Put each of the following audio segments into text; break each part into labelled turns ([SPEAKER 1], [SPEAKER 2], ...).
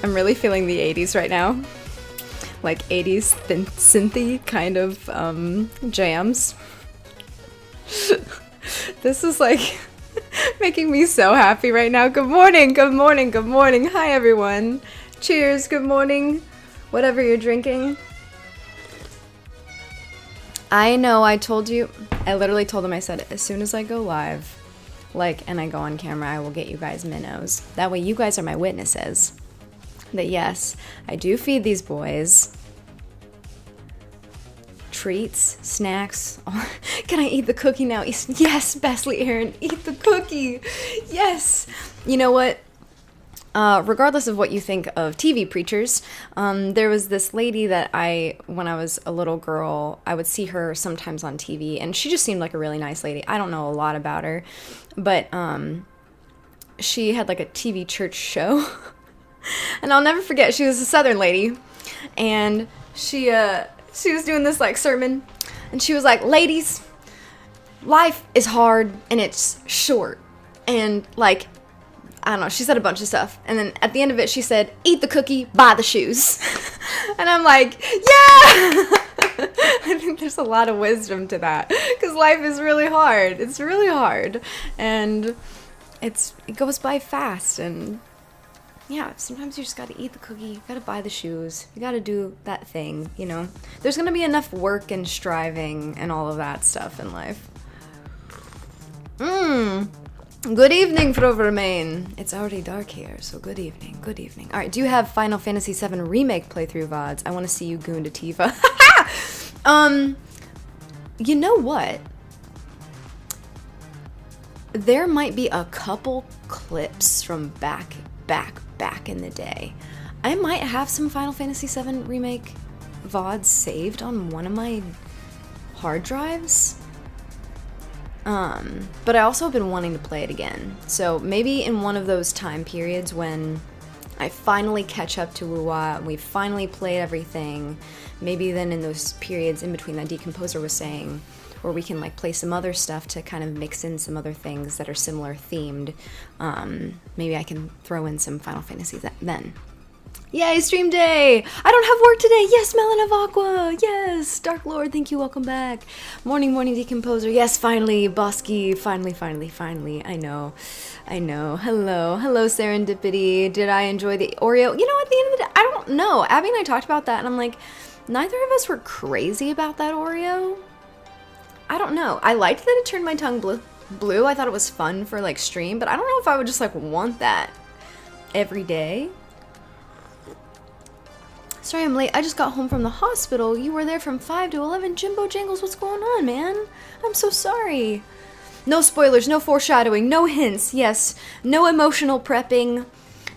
[SPEAKER 1] I'm really feeling the 80s right now. Like 80s synthy kind of jams. This is like making me so happy right now. Good morning, good morning, good morning. Hi everyone. Cheers, good morning. Whatever you're drinking. I know, I told you, I literally told them, I said, as soon as I go live, and I go on camera, I will get you guys minnows. That way you guys are my witnesses. That yes, I do feed these boys treats, snacks. Can I eat the cookie now? Yes, Besley Aaron, eat the cookie. Yes. You know what? Regardless of what you think of TV preachers, there was this lady that when I was a little girl, I would see her sometimes on TV, and she just seemed like a really nice lady. I don't know a lot about her, but she had like a TV church show, and I'll never forget, she was a Southern lady, and she was doing this like sermon, and she was like, ladies, life is hard, and it's short, and like, I don't know, she said a bunch of stuff, and then at the end of it, she said, eat the cookie, buy the shoes. And I'm like, yeah! I think there's a lot of wisdom to that, because life is really hard. It's really hard, and it goes by fast, and yeah, sometimes you just gotta eat the cookie, you gotta buy the shoes, you gotta do that thing, you know? There's gonna be enough work and striving and all of that stuff in life. Good evening, Frovermain. It's already dark here, so good evening, good evening. Alright, do you have Final Fantasy VII Remake playthrough VODs? I want to see you goon to Tifa. You know what? There might be a couple clips from back in the day. I might have some Final Fantasy VII Remake VODs saved on one of my hard drives. But I also have been wanting to play it again. So maybe in one of those time periods when I finally catch up to Wuwa and we finally played everything, maybe then in those periods in between that Decomposer was saying, where we can like play some other stuff to kind of mix in some other things that are similar themed, maybe I can throw in some Final Fantasy then. Yay, stream day! I don't have work today! Yes, Melon of Aqua! Yes! Dark Lord, thank you, welcome back. Morning, Decomposer. Yes, finally, Bosky. Finally. I know. Hello, Serendipity. Did I enjoy the Oreo? You know, at the end of the day, I don't know. Abby and I talked about that, and I'm like, neither of us were crazy about that Oreo. I don't know. I liked that it turned my tongue blue. I thought it was fun for, like, stream, but I don't know if I would just, like, want that every day. Sorry I'm late. I just got home from the hospital. You were there from 5 to 11. Jimbo Jangles, what's going on, man? I'm so sorry. No spoilers, no foreshadowing, no hints. Yes, no emotional prepping.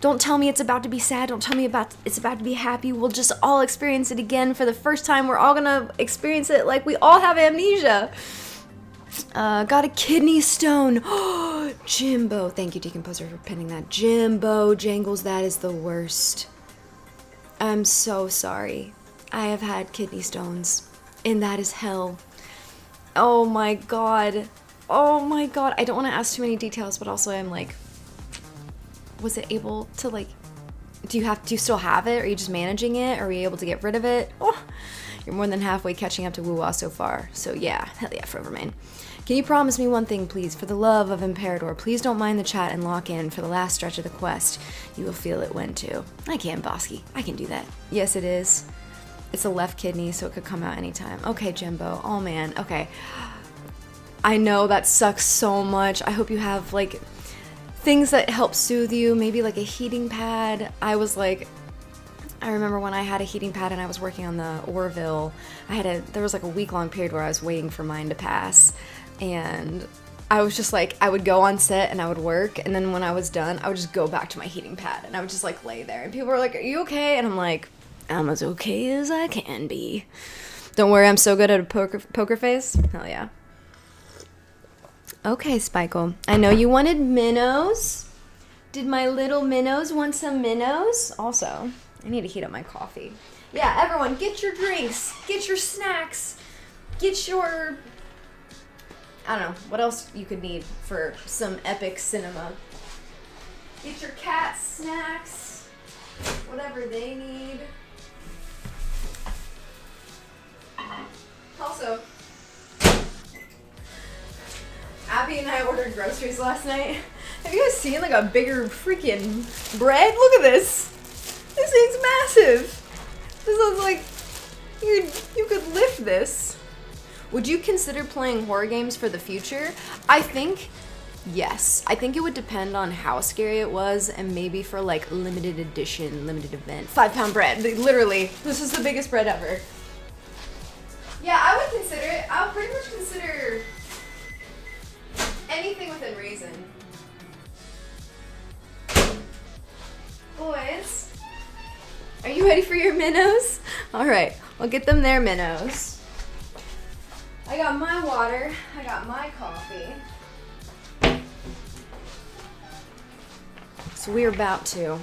[SPEAKER 1] Don't tell me it's about to be sad. Don't tell me it's about to be happy. We'll just all experience it again for the first time. We're all gonna experience it like we all have amnesia. Got a kidney stone. Jimbo. Thank you, Decomposer, for pinning that. Jimbo Jangles, that is the worst. I'm so sorry. I have had kidney stones, and that is hell. Oh my god. I don't want to ask too many details, but also I'm like, was it able to, like, do you still have it? Are you just managing it? Or are you able to get rid of it? Oh, you're more than halfway catching up to Wuwa so far. So yeah, hell yeah, Forevermain. Can you promise me one thing, please? For the love of Imperador, please don't mind the chat and lock in for the last stretch of the quest. You will feel it when to. I can, Bosky. I can do that. Yes, it is. It's a left kidney, so it could come out anytime. Okay, Jimbo. Oh, man. Okay. I know that sucks so much. I hope you have, like, things that help soothe you. Maybe, like, a heating pad. I remember when I had a heating pad and I was working on the Orville, there was, like, a week-long period where I was waiting for mine to pass. And I was just like, I would go on set and I would work, and then when I was done, I would just go back to my heating pad and I would just like lay there, and people were like, are you okay? And I'm like, I'm as okay as I can be. Don't worry, I'm so good at a poker face. Hell yeah. Okay, Spikle. I know you wanted minnows. Did my little minnows want some minnows? Also, I need to heat up my coffee. Yeah, everyone, get your drinks, get your snacks, get your... I don't know, what else you could need for some epic cinema. Get your cat snacks. whatever they need. Also, Abby and I ordered groceries last night. Have you guys seen like a bigger freaking bread? Look at this. This thing's massive. This looks like you could lift this. Would you consider playing horror games for the future? I think yes. I think it would depend on how scary it was, and maybe for like limited edition, limited event. 5-pound bread. Literally, this is the biggest bread ever. Yeah, I would consider it. I would pretty much consider anything within reason. Boys, are you ready for your minnows? All right, I'll get them their minnows. I got my water. I got my coffee. So we're about to.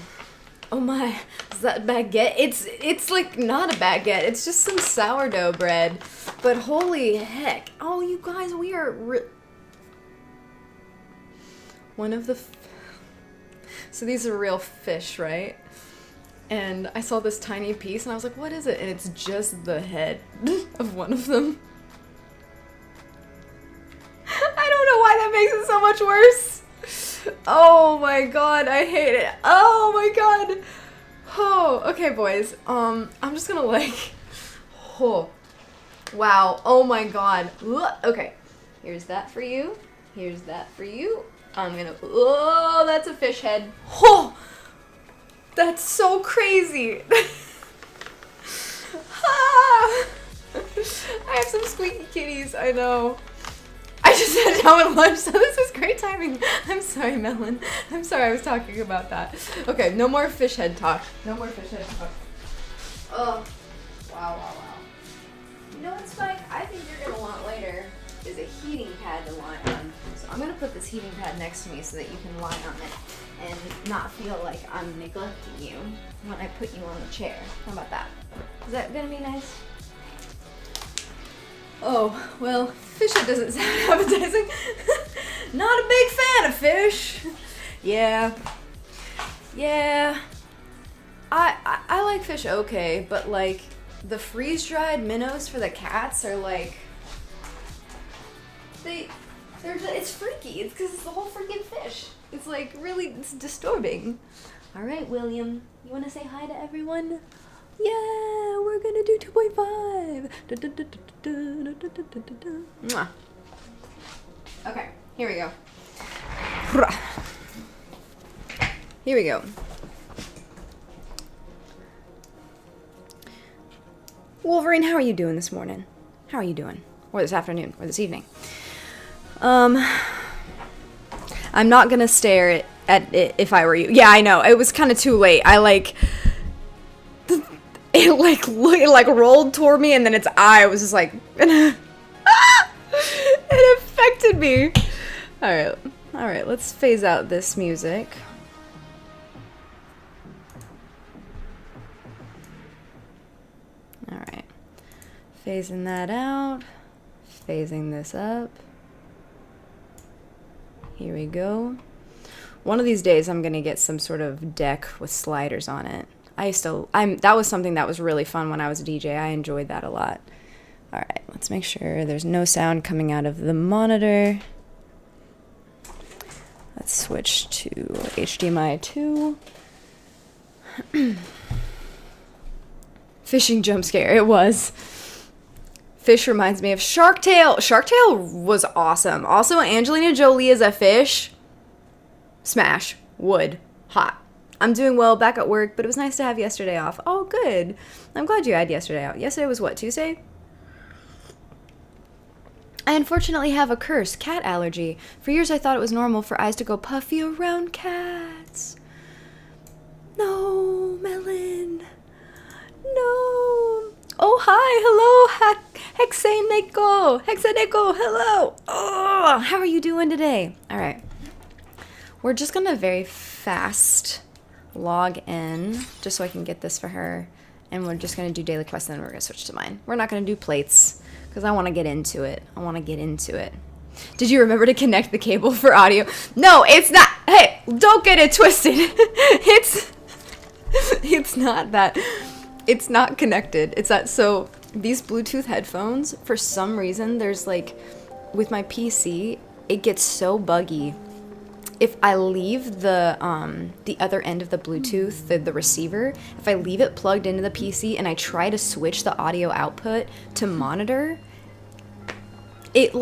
[SPEAKER 1] Oh my, is that baguette? It's like not a baguette. It's just some sourdough bread. But holy heck. Oh, you guys, we are one of the so these are real fish, right? And I saw this tiny piece and I was like, what is it? And it's just the head of one of them. I don't know why that makes it so much worse. Oh my god, I hate it. Oh my god. Oh, okay, boys. I'm just gonna like. Oh, wow. Oh my god. Okay, here's that for you. Here's that for you. I'm gonna. Oh, that's a fish head. Oh, that's so crazy. Ah! I have some squeaky kitties. I know. I just sat down at lunch, so this is great timing. I'm sorry, Melon. I'm sorry I was talking about that. Okay, no more fish head talk. No more fish head talk. Oh, wow. You know what, Spike? I think you're gonna want later is a heating pad to lie on. So I'm gonna put this heating pad next to me so that you can lie on it and not feel like I'm neglecting you when I put you on the chair. How about that? Is that gonna be nice? Oh, well, fish head doesn't sound appetizing. Not a big fan of fish. Yeah. I like fish okay, but like the freeze-dried minnows for the cats are like it's freaky. It's because it's the whole freaking fish. It's like really it's disturbing. All right, William, you want to say hi to everyone? Yeah, we're gonna do 2.5. Mwah. Okay, here we go. Here we go. Wolverine, how are you doing this morning? How are you doing? Or this afternoon, or this evening? I'm not gonna stare at it if I were you. Yeah, I know. It was kind of too late. It rolled toward me and then its eye was just like it affected me. All right, let's phase out this music. All right, phasing that out, phasing this up. Here we go. One of these days I'm gonna get some sort of deck with sliders on it. That was something that was really fun when I was a DJ. I enjoyed that a lot. All right, let's make sure there's no sound coming out of the monitor. Let's switch to HDMI 2. Fishing jump scare, it was. Fish reminds me of Shark Tale. Shark Tale was awesome. Also, Angelina Jolie is a fish. Smash. Wood. Hot. I'm doing well, back at work, but it was nice to have yesterday off. Oh, good. I'm glad you had yesterday out. Yesterday was what, Tuesday? I unfortunately have a curse, cat allergy. For years I thought it was normal for eyes to go puffy around cats. No, Melon. No. Oh, hi. Hello, Hexaneko. Hexaneko, hello. Oh, how are you doing today? All right. We're just going to very fast log in just so I can get this for her, and we're just gonna do daily quests and then we're gonna switch to mine. We're not gonna do plates because I want to get into it. Did you remember to connect the cable for audio? No, it's not. Hey, don't get it twisted. It's not that. It's not connected. It's that. So these Bluetooth headphones, for some reason, there's like, with my PC, it gets so buggy. If I leave the other end of the Bluetooth, the receiver, if I leave it plugged into the PC and I try to switch the audio output to monitor, it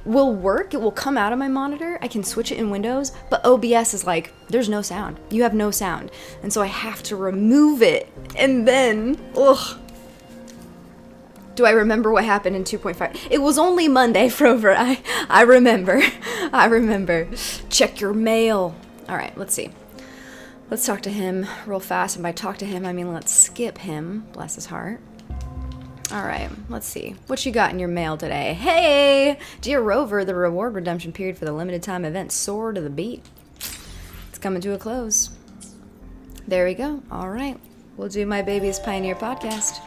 [SPEAKER 1] will work. It will come out of my monitor. I can switch it in Windows, but OBS is like, there's no sound. You have no sound. And so I have to remove it. And then, ugh. Do I remember what happened in 2.5? It was only Monday, Frover. I remember. I remember. Check your mail. All right, let's see. Let's talk to him real fast. And by talk to him, I mean let's skip him. Bless his heart. All right, let's see. What you got in your mail today? Hey! Dear Rover, the reward redemption period for the limited time event Soar to the Beat. It's coming to a close. There we go. All right. We'll do My Baby's Pioneer podcast.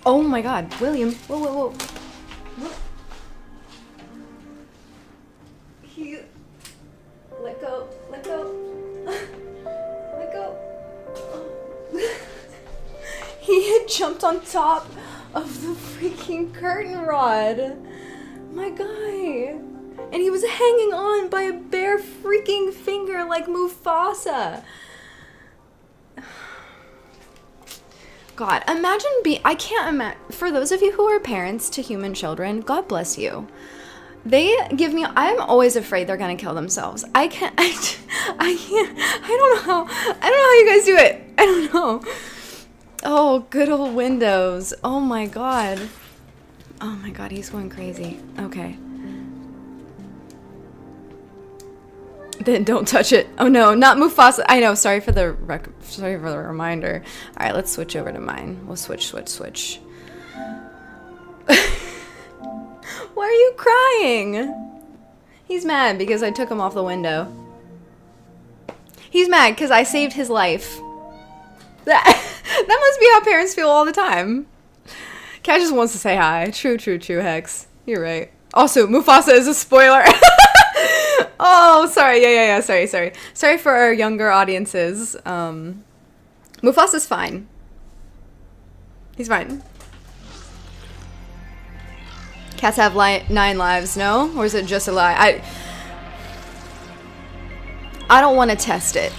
[SPEAKER 1] Oh my god, William. Whoa, whoa, whoa. He... Let go. Let go. Let go. Oh. He had jumped on top of the freaking curtain rod. My guy. And he was hanging on by a bare freaking finger like Mufasa. God, imagine I can't imagine, for those of you who are parents to human children, God bless you. They give me, I'm always afraid they're gonna kill themselves. I don't know how you guys do it. I don't know. Oh, good old Windows. Oh my God. Oh my God, he's going crazy. Okay. Then don't touch it. Oh no, not Mufasa. I know. Sorry for the reminder. All right, let's switch over to mine. We'll switch. Why are you crying? He's mad because I took him off the window. He's mad because I saved his life. That must be how parents feel all the time. Cat just wants to say hi. True, Hex. You're right. Also, Mufasa is a spoiler. Oh, sorry. Yeah. Sorry for our younger audiences. Mufasa's fine. He's fine. Cats have 9 lives, no? Or is it just a lie? I don't want to test it.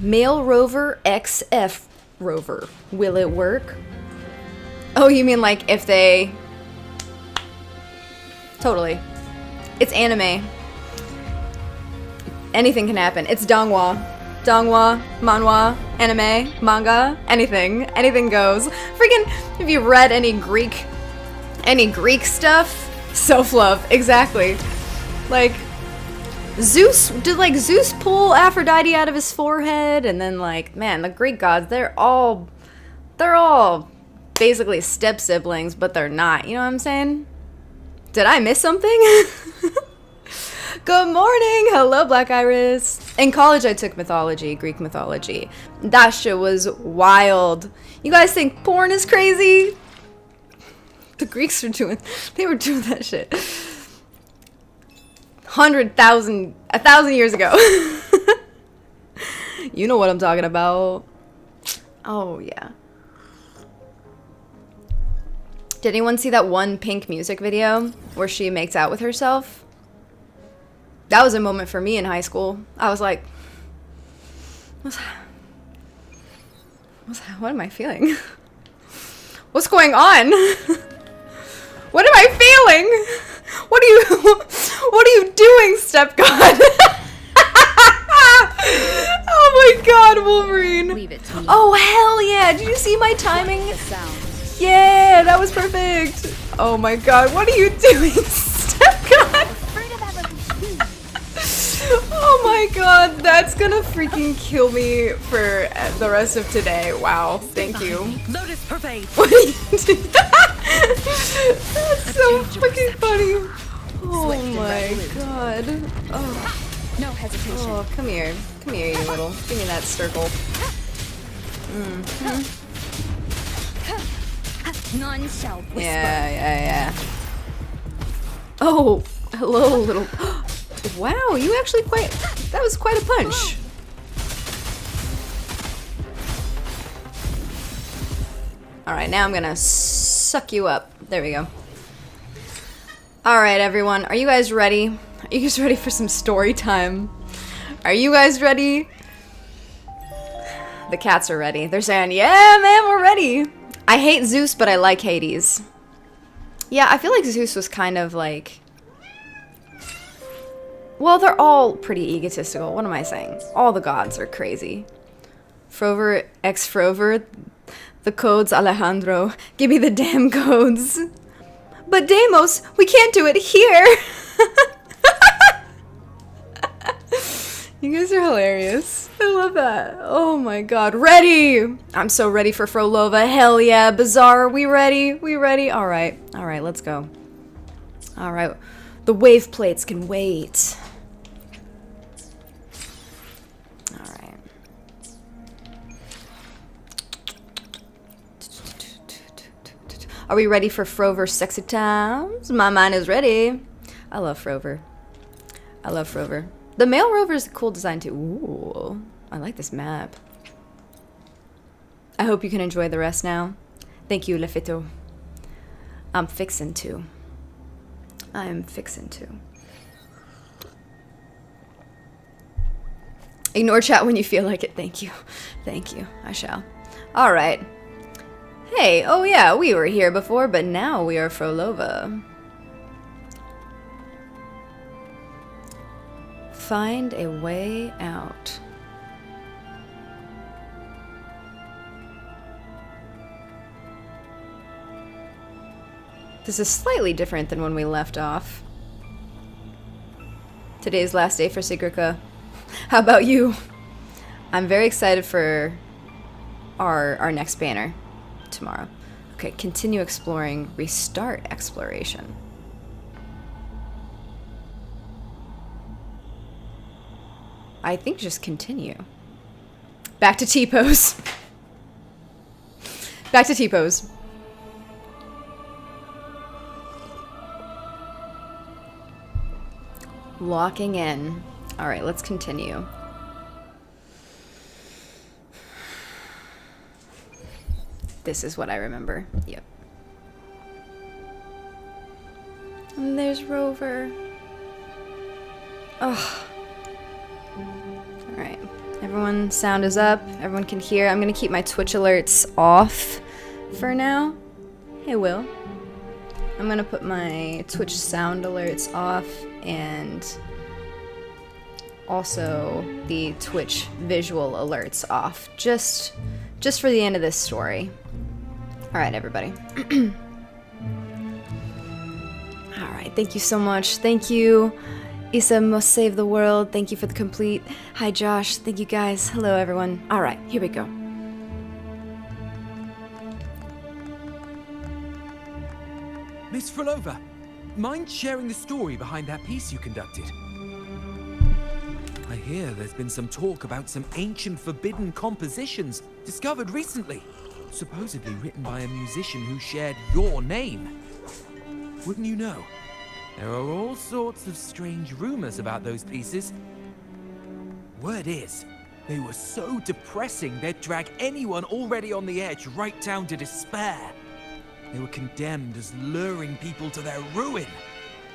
[SPEAKER 1] Male rover XF rover. Will it work? Oh, you mean like if they... Totally. It's anime. Anything can happen. It's donghua, manhwa, anime, manga, anything. Anything goes. Freaking, have you read any Greek stuff? Self-love, exactly. Like, did Zeus pull Aphrodite out of his forehead? And then like, man, the Greek gods, they're all basically step siblings, but they're not. You know what I'm saying? Did I miss something? Good morning. Hello, Black Iris. In college, I took mythology, Greek mythology. That shit was wild. You guys think porn is crazy? The Greeks were doing that shit. 1,000 years ago. You know what I'm talking about. Oh, yeah. Did anyone see that one Pink music video where she makes out with herself? That was a moment for me in high school. I was like, what am I feeling? What's going on? What am I feeling? What are you doing, stepgod? Oh my God, Wolverine. Leave it to me. Oh, hell yeah. Did you see my timing? Yeah, that was perfect. Oh my God, what are you doing, stepgod? Oh my God, that's gonna freaking kill me for the rest of today. Wow, thank you.
[SPEAKER 2] Lotus pervade.
[SPEAKER 1] What are you doing? That's so freaking funny. Oh my God. Oh.
[SPEAKER 2] No hesitation.
[SPEAKER 1] Oh, come here, you little. Give me that circle.
[SPEAKER 2] None shall whisper.
[SPEAKER 1] Yeah. Oh, hello, little. Wow, you actually that was quite a punch. Alright, now I'm gonna suck you up. There we go. Alright, everyone. Are you guys ready? Are you guys ready for some story time? Are you guys ready? The cats are ready. They're saying, yeah, man, we're ready. I hate Zeus, but I like Hades. Yeah, I feel like Zeus was kind of like... Well, they're all pretty egotistical. What am I saying? All the gods are crazy. Frover, ex-Frover, the codes, Alejandro. Give me the damn codes. But Deimos, we can't do it here. You guys are hilarious. I love that. Oh my god. Ready! I'm so ready for Frolova. Hell yeah. Bizarre. We ready? We ready? Alright. Alright, let's go. Alright. The wave plates can wait. Alright. Are we ready for Frover's sexy times? My mind is ready. I love Frover. I love Frover. The male rover is a cool design too. Ooh, I like this map. I hope you can enjoy the rest now. Thank you, Lefito. I'm fixin' to. I'm fixin' to. Ignore chat when you feel like it. Thank you. Thank you. I shall. Alright. Hey, oh yeah, we were here before, but now we are Frolova. Find a way out. This is slightly different than when we left off. Today's last day for Sigrica. How about you? I'm very excited for our next banner tomorrow. Okay, continue exploring, restart exploration. I think just continue. Back to T-pose. Back to T-pose. Locking in. Alright, let's continue. This is what I remember. Yep. And there's Rover. Ugh. Alright, everyone, sound is up. Everyone can hear. I'm gonna keep my Twitch alerts off for now. Hey, Will. I'm gonna put my Twitch sound alerts off and also the Twitch visual alerts off. Just for the end of this story. Alright, everybody. Alright, thank you so much. Thank you. Issa must save the world. Thank you for the complete. Hi, Josh. Thank you, guys. Hello, everyone. All right, here we go.
[SPEAKER 3] Miss Frolova, mind sharing the story behind that piece you conducted? I hear there's been some talk about some ancient forbidden compositions discovered recently, supposedly written by a musician who shared your name. Wouldn't you know? There are all sorts of strange rumors about those pieces. Word is, they were so depressing they'd drag anyone already on the edge right down to despair. They were condemned as luring people to their ruin.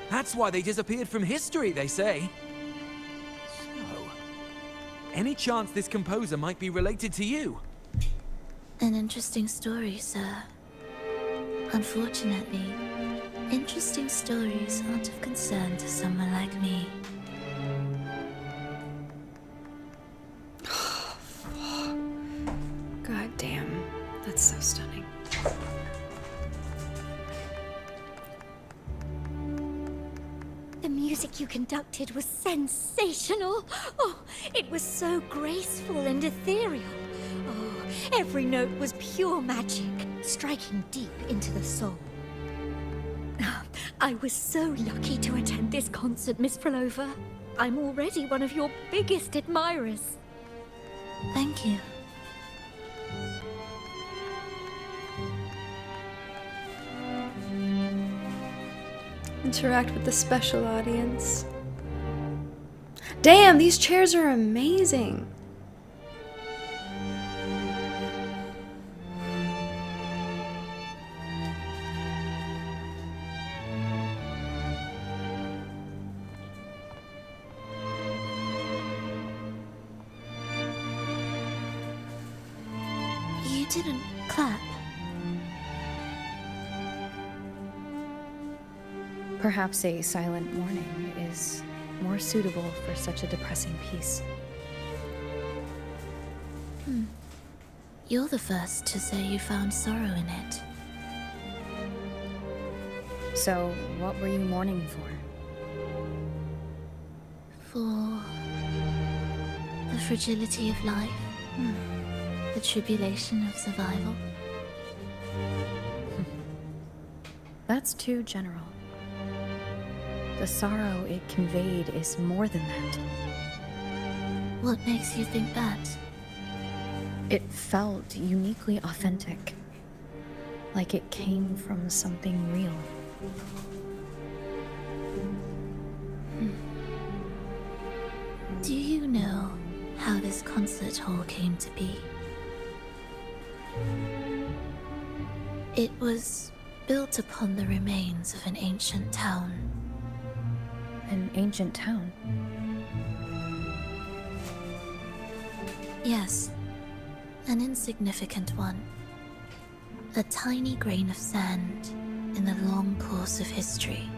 [SPEAKER 3] That's why they disappeared from history, they say. So, any chance this composer might be related to you?
[SPEAKER 4] An interesting story, sir. Unfortunately, interesting stories aren't of concern to someone like me.
[SPEAKER 1] God damn, that's so stunning.
[SPEAKER 2] The music you conducted was sensational. Oh, it was so graceful and ethereal. Oh, every note was pure magic, striking deep into the soul. I was so lucky to attend this concert, Miss Frolova. I'm already one of your biggest admirers.
[SPEAKER 4] Thank you.
[SPEAKER 1] Interact with the special audience. Damn, these chairs are amazing.
[SPEAKER 4] didn't clap.
[SPEAKER 1] Perhaps a silent mourning is more suitable for such a depressing piece.
[SPEAKER 4] You're the first to say you found sorrow in it.
[SPEAKER 1] So, what were you mourning for?
[SPEAKER 4] For the fragility of life, the tribulation of survival.
[SPEAKER 1] That's too general. The sorrow it conveyed is more than that.
[SPEAKER 4] What makes you think that?
[SPEAKER 1] It felt uniquely authentic. Like it came from something real.
[SPEAKER 4] Do you know how this concert hall came to be? It was built upon the remains of an ancient town.
[SPEAKER 1] An ancient town?
[SPEAKER 4] Yes, an insignificant one. A tiny grain of sand in the long course of history.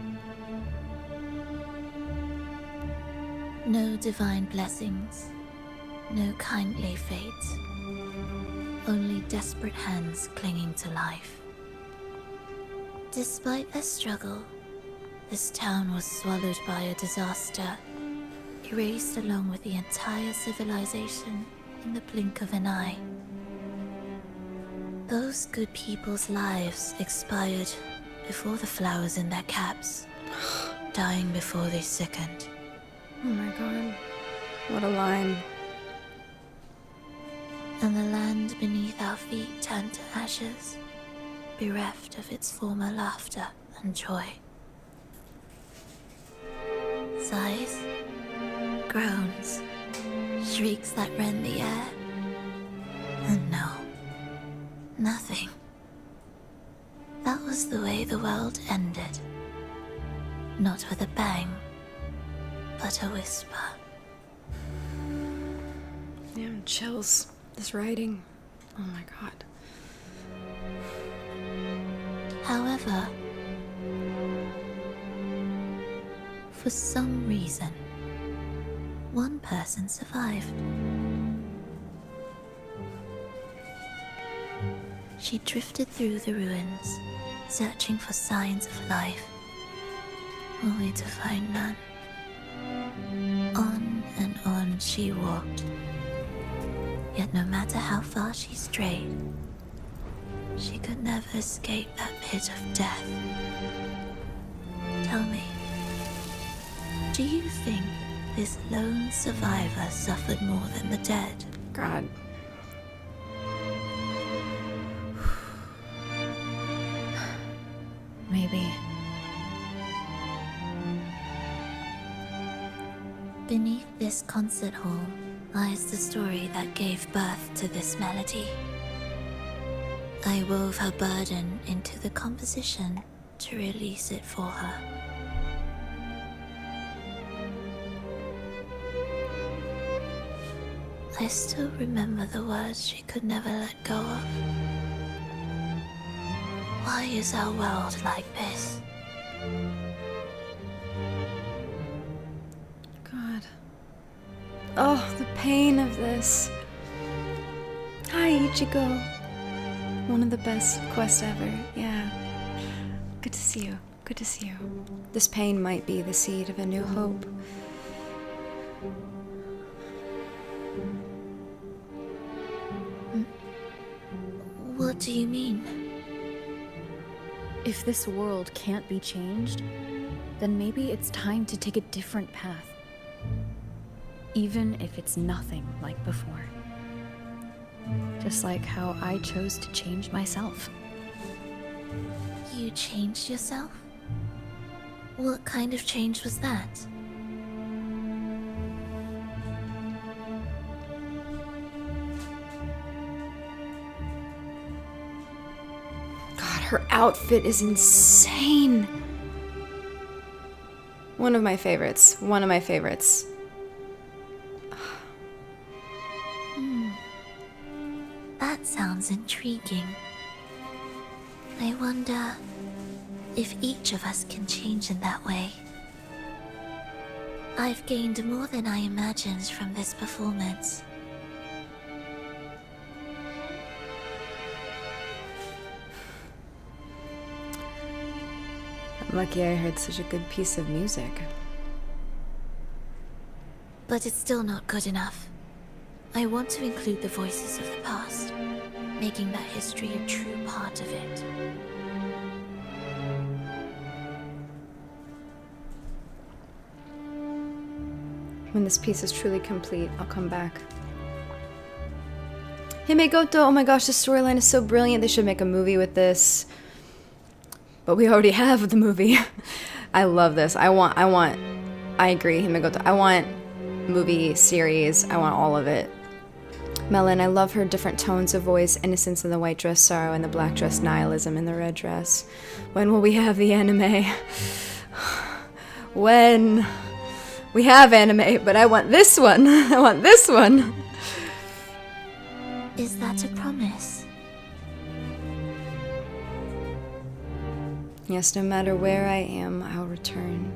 [SPEAKER 4] No divine blessings, no kindly fate. Only desperate hands clinging to life. Despite their struggle, this town was swallowed by a disaster, erased along with the entire civilization in the blink of an eye. Those good people's lives expired before the flowers in their caps, dying before they sickened.
[SPEAKER 1] Oh my god. What a line.
[SPEAKER 4] And the land beneath our feet turned to ashes, bereft of its former laughter and joy. Sighs, groans, shrieks that rend the air. And no, nothing. That was the way the world ended. Not with a bang, but a whisper.
[SPEAKER 1] Damn chills. This writing. Oh my god.
[SPEAKER 4] However, for some reason, one person survived. She drifted through the ruins, searching for signs of life, only to find none. On and on she walked. Yet no matter how far she strayed, she could never escape that pit of death. Tell me, do you think this lone survivor suffered more than the dead?
[SPEAKER 1] God. Maybe.
[SPEAKER 4] Beneath this concert hall lies the story that gave birth to this melody. I wove her burden into the composition to release it for her. I still remember the words she could never let go of. Why is our world like this?
[SPEAKER 1] God. Oh, the pain of this. Hi, Ichigo. One of the best quests ever. Yeah. Good to see you. Good to see you. This pain might be the seed of a new hope.
[SPEAKER 4] What do you mean?
[SPEAKER 1] If this world can't be changed, then maybe it's time to take a different path. Even if it's nothing like before. Just like how I chose to change myself.
[SPEAKER 4] You changed yourself? What kind of change was that?
[SPEAKER 1] God, her outfit is insane. One of my favorites. One of my favorites.
[SPEAKER 4] That sounds sounds intriguing. I wonder if each of us can change in that way. I've gained more than I imagined from this performance.
[SPEAKER 1] I'm lucky I heard such a good piece of music.
[SPEAKER 4] But it's still not good enough. I want to include the voices of the past, making that history a true part of it.
[SPEAKER 1] When this piece is truly complete, I'll come back. Himegoto, oh my gosh, the storyline is so brilliant. They should make a movie with this. But we already have the movie. I love this. I agree, Himegoto. I want movie, series. I want all of it. Melon, I love her different tones of voice, innocence in the white dress, sorrow in the black dress, nihilism in the red dress. When will we have the anime? When? We have anime, but I want this one. I want this one.
[SPEAKER 4] Is that a promise?
[SPEAKER 1] Yes, no matter where I am, I'll return.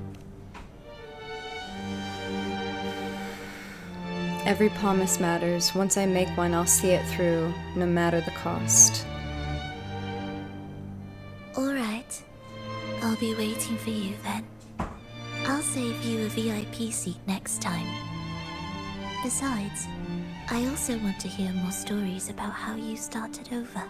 [SPEAKER 1] Every promise matters. Once I make one, I'll see it through, no matter the cost.
[SPEAKER 4] Alright. I'll be waiting for you then. I'll save you a VIP seat next time. Besides, I also want to hear more stories about how you started over.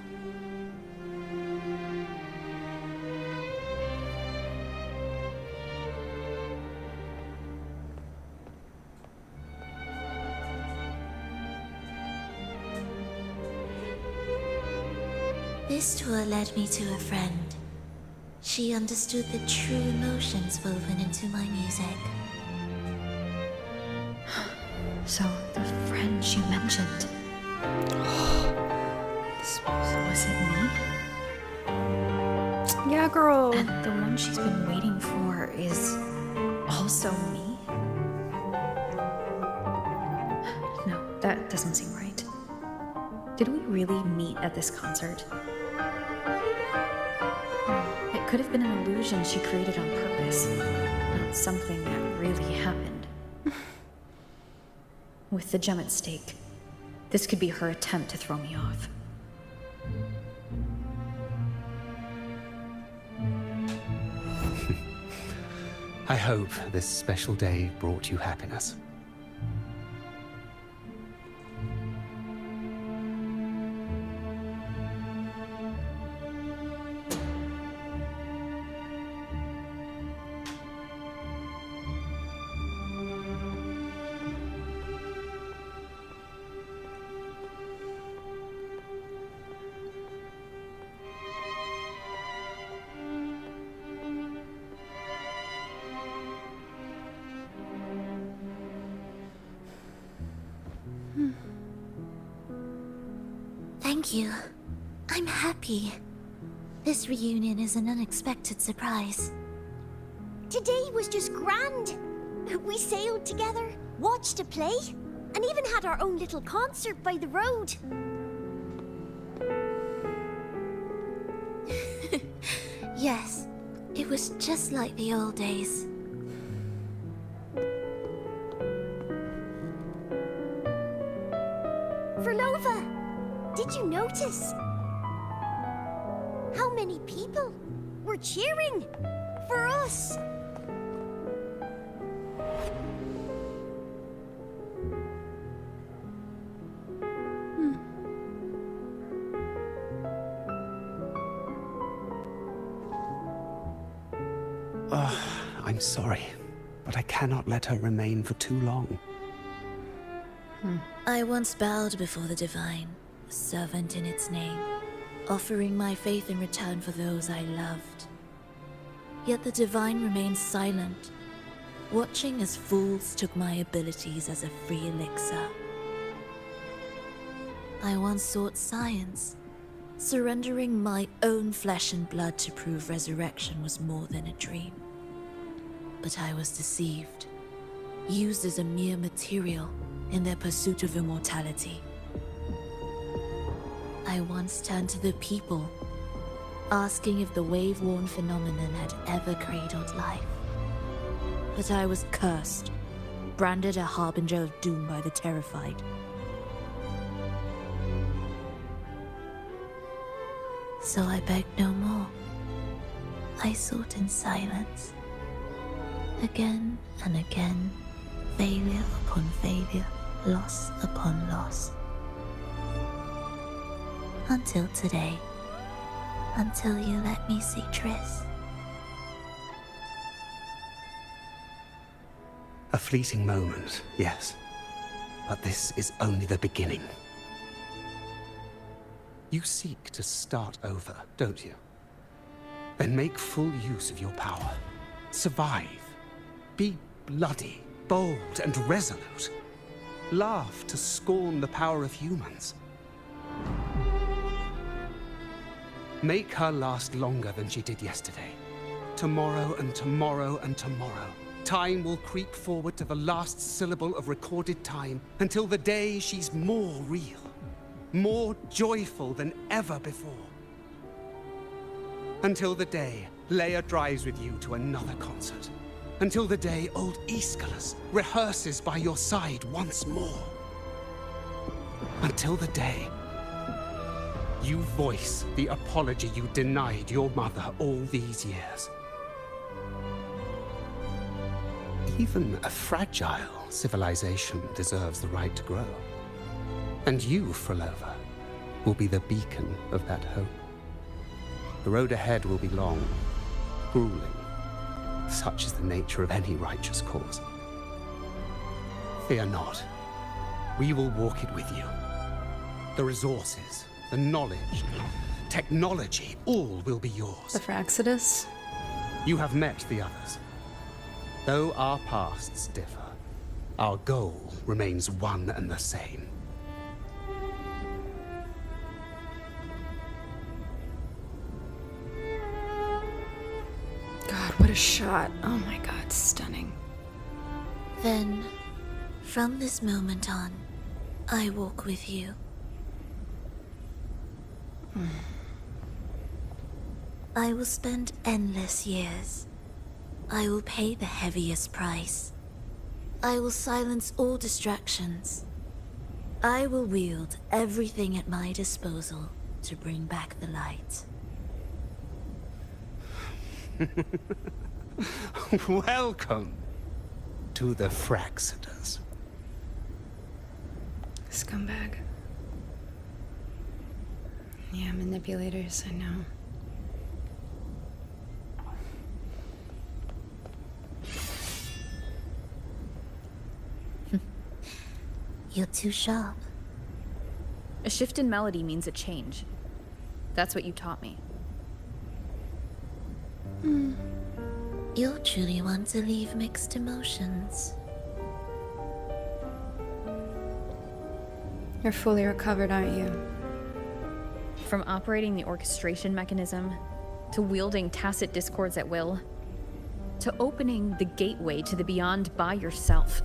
[SPEAKER 4] This tour led me to a friend. She understood the true emotions woven into my music.
[SPEAKER 5] So, the friend she mentioned. Was it me?
[SPEAKER 1] Yeah, girl.
[SPEAKER 5] And the one she's been waiting for is also me? No, that doesn't seem right. Did we really meet at this concert? It could have been an illusion she created on purpose, not something that really happened. With the gem at stake, this could be her attempt to throw me off.
[SPEAKER 6] I hope this special day brought you happiness.
[SPEAKER 4] Thank you. I'm happy. This reunion is an unexpected surprise.
[SPEAKER 2] Today was just grand. We sailed together, watched a play, and even had our own little concert by the road.
[SPEAKER 4] Yes, it was just like the old days.
[SPEAKER 2] Verlova, did you notice? How many people were cheering for us?
[SPEAKER 6] I'm sorry, but I cannot let her remain for too long.
[SPEAKER 4] I once bowed before the divine, a servant in its name, offering my faith in return for those I loved. Yet the divine remained silent, watching as fools took my abilities as a free elixir. I once sought science, surrendering my own flesh and blood to prove resurrection was more than a dream. But I was deceived, used as a mere material in their pursuit of immortality. I once turned to the people, asking if the wave-worn phenomenon had ever cradled life. But I was cursed, branded a harbinger of doom by the terrified. So I begged no more. I sought in silence. Again and again, failure upon failure, loss upon loss. Until today. Until you let me see Triss.
[SPEAKER 6] A fleeting moment, yes. But this is only the beginning. You seek to start over, don't you? Then make full use of your power. Survive. Be bloody, bold, and resolute. Laugh to scorn the power of humans. Make her last longer than she did yesterday. Tomorrow and tomorrow and tomorrow. Time will creep forward to the last syllable of recorded time until the day she's more real, more joyful than ever before. Until the day Leia drives with you to another concert. Until the day old Aeschylus rehearses by your side once more. Until the day you voice the apology you denied your mother all these years. Even a fragile civilization deserves the right to grow. And you, Frolova, will be the beacon of that hope. The road ahead will be long, grueling. Such is the nature of any righteous cause. Fear not. We will walk it with you. The resources, the knowledge, technology, all will be yours.
[SPEAKER 1] The Fraxidus?
[SPEAKER 6] You have met the others. Though our pasts differ, our goal remains one and the same.
[SPEAKER 1] God, what a shot. Oh my god, stunning.
[SPEAKER 4] Then, from this moment on, I walk with you. I will spend endless years. I will pay the heaviest price. I will silence all distractions. I will wield everything at my disposal to bring back the light.
[SPEAKER 6] Welcome to the Fraxidus.
[SPEAKER 1] Scumbag. Yeah, manipulators, I know.
[SPEAKER 4] You're too sharp.
[SPEAKER 5] A shift in melody means a change. That's what you taught me.
[SPEAKER 4] You're truly one to leave mixed emotions.
[SPEAKER 1] You're fully recovered, aren't you?
[SPEAKER 5] From operating the orchestration mechanism, to wielding tacit discords at will, to opening the gateway to the beyond by yourself.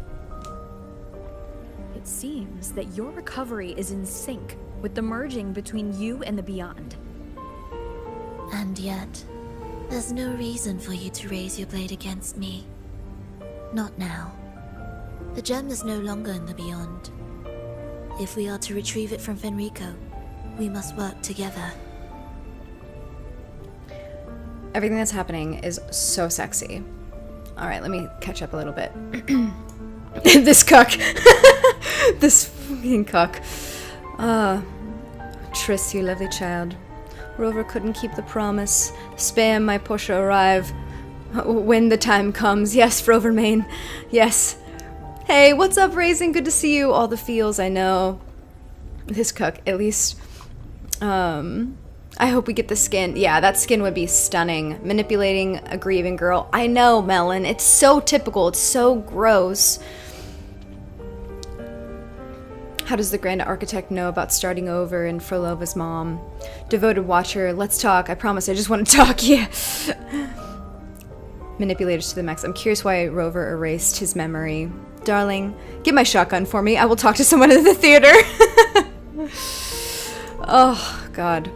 [SPEAKER 5] It seems that your recovery is in sync with the merging between you and the beyond.
[SPEAKER 4] And yet, there's no reason for you to raise your blade against me. Not now. The gem is no longer in the beyond. If we are to retrieve it from Fenrico, we must work together.
[SPEAKER 1] Everything that's happening is so sexy. Alright, let me catch up a little bit. This cuck. This fucking cuck. Triss, you lovely child. Rover couldn't keep the promise. Spam my Porsche arrive when the time comes. Yes, Rover Main. Yes. Hey, what's up, Raisin? Good to see you. All the feels, I know. This cuck, at least. I hope we get the skin. Yeah, that skin would be stunning. Manipulating a grieving girl. I know, Melon. It's so typical. It's so gross. How does the Grand Architect know about starting over and Frolova's mom? Devoted watcher, let's talk. I promise, I just want to talk. Yeah. Manipulators to the max. I'm curious why Rover erased his memory. Darling, get my shotgun for me. I will talk to someone in the theater. Oh, God.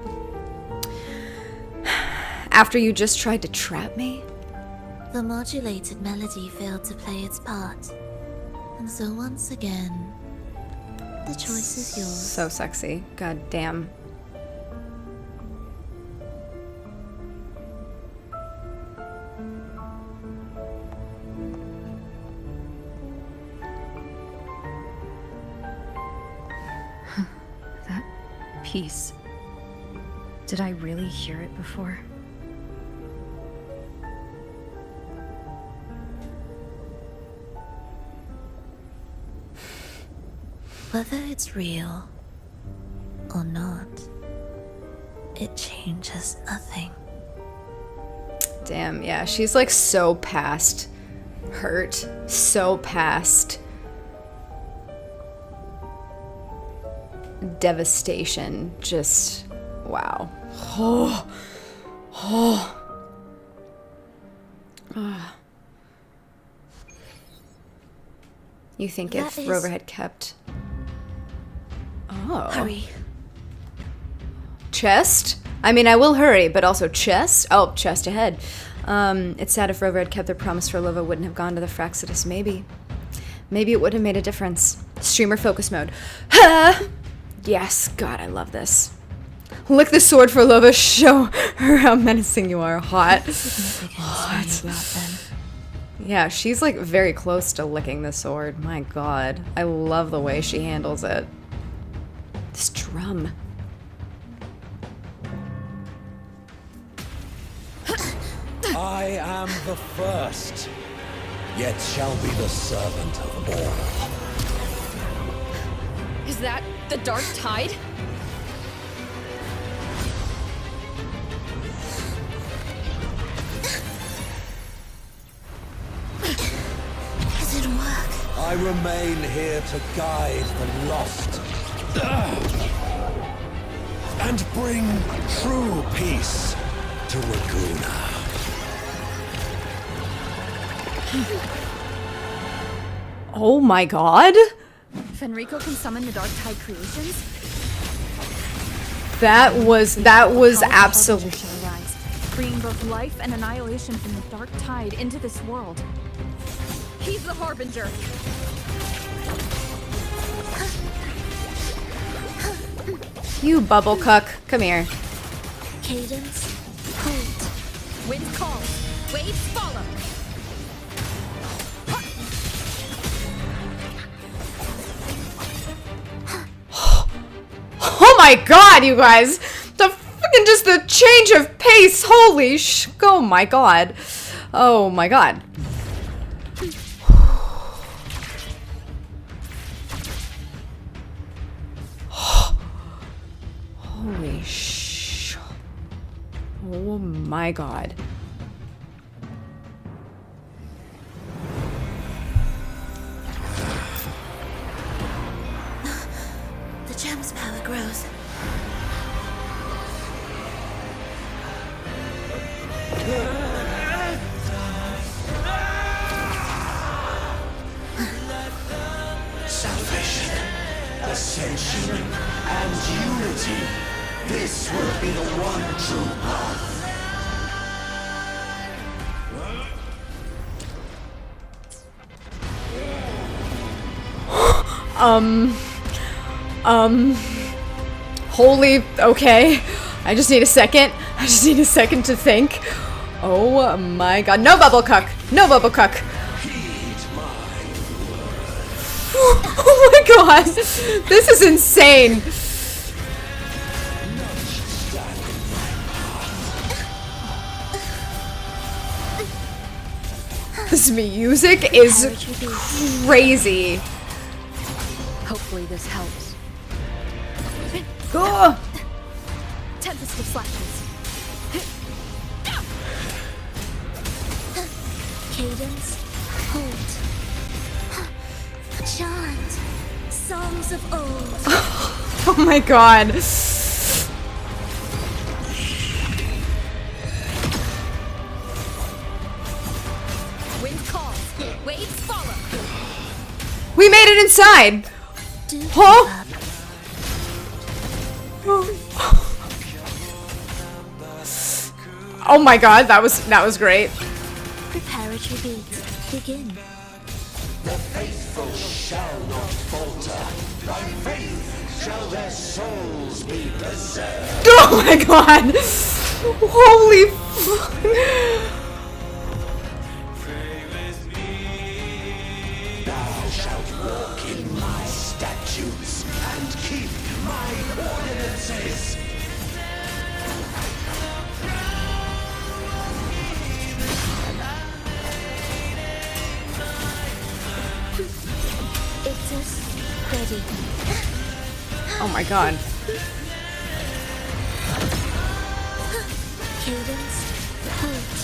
[SPEAKER 1] After you just tried to trap me?
[SPEAKER 4] The modulated melody failed to play its part. And so once again, the choice is yours.
[SPEAKER 1] So sexy. God damn.
[SPEAKER 5] That piece. Did I really hear it before?
[SPEAKER 4] Whether it's real or not, it changes nothing.
[SPEAKER 1] Damn, yeah, she's like so past hurt, so past devastation. Just wow. Oh, oh. Ah. You think if Rover had kept... Oh.
[SPEAKER 4] Hurry.
[SPEAKER 1] Chest? I mean, I will hurry, but also chest? Oh, chest ahead. It's sad if Rover had kept their promise for Lova wouldn't have gone to the Fraxidus. Maybe. Maybe it would have made a difference. Streamer focus mode. Ha! Yes, God, I love this. Lick the sword for Lova. Show her how menacing you are. Hot. Hot. Yeah, she's like very close to licking the sword. My God. I love the way she handles it. This drum.
[SPEAKER 7] I am the first, yet shall be the servant of all.
[SPEAKER 5] Is that the Dark Tide?
[SPEAKER 4] It didn't work.
[SPEAKER 7] I remain here to guide the lost and bring true peace to Raguna.
[SPEAKER 1] Oh my God.
[SPEAKER 5] Fenrico can summon the Dark Tide creations?
[SPEAKER 1] That was absolutely...
[SPEAKER 5] shall arise, bringing both life and annihilation from the Dark Tide into this world. He's the Harbinger.
[SPEAKER 1] You bubble cuck. Come here.
[SPEAKER 4] Cadence, hold.
[SPEAKER 5] Wind calls, waves follow.
[SPEAKER 1] Oh my God, you guys! The freaking just the change of pace. Holy sh! Oh my God. Oh my God. Holy sh! Oh my God.
[SPEAKER 4] The gem's power grows.
[SPEAKER 7] Salvation, ascension, and unity. This will be the one true path.
[SPEAKER 1] Holy, okay. I just need a second. I just need a second to think. Oh my God. No bubble cuck. No bubble cuck. Oh my God. This is insane. This music is crazy.
[SPEAKER 5] Hopefully this helps.
[SPEAKER 1] Ugh.
[SPEAKER 5] Tempest of Slashes.
[SPEAKER 4] Cadence, hold. Chant, songs of old.
[SPEAKER 1] Oh my God.
[SPEAKER 5] Wind calls, waves follow.
[SPEAKER 1] We made it inside.
[SPEAKER 4] Do
[SPEAKER 1] Huh?
[SPEAKER 4] up.
[SPEAKER 1] Oh. Oh my god, that was great.
[SPEAKER 4] Preparatory beats begin.
[SPEAKER 7] The faithful shall not falter. By faith shall their souls be preserved.
[SPEAKER 1] Oh my god! Holy fuck!
[SPEAKER 7] Thou shalt walk in my statutes and keep my ordinances.
[SPEAKER 4] It is ready.
[SPEAKER 1] Oh my god.
[SPEAKER 4] Cadence, halt.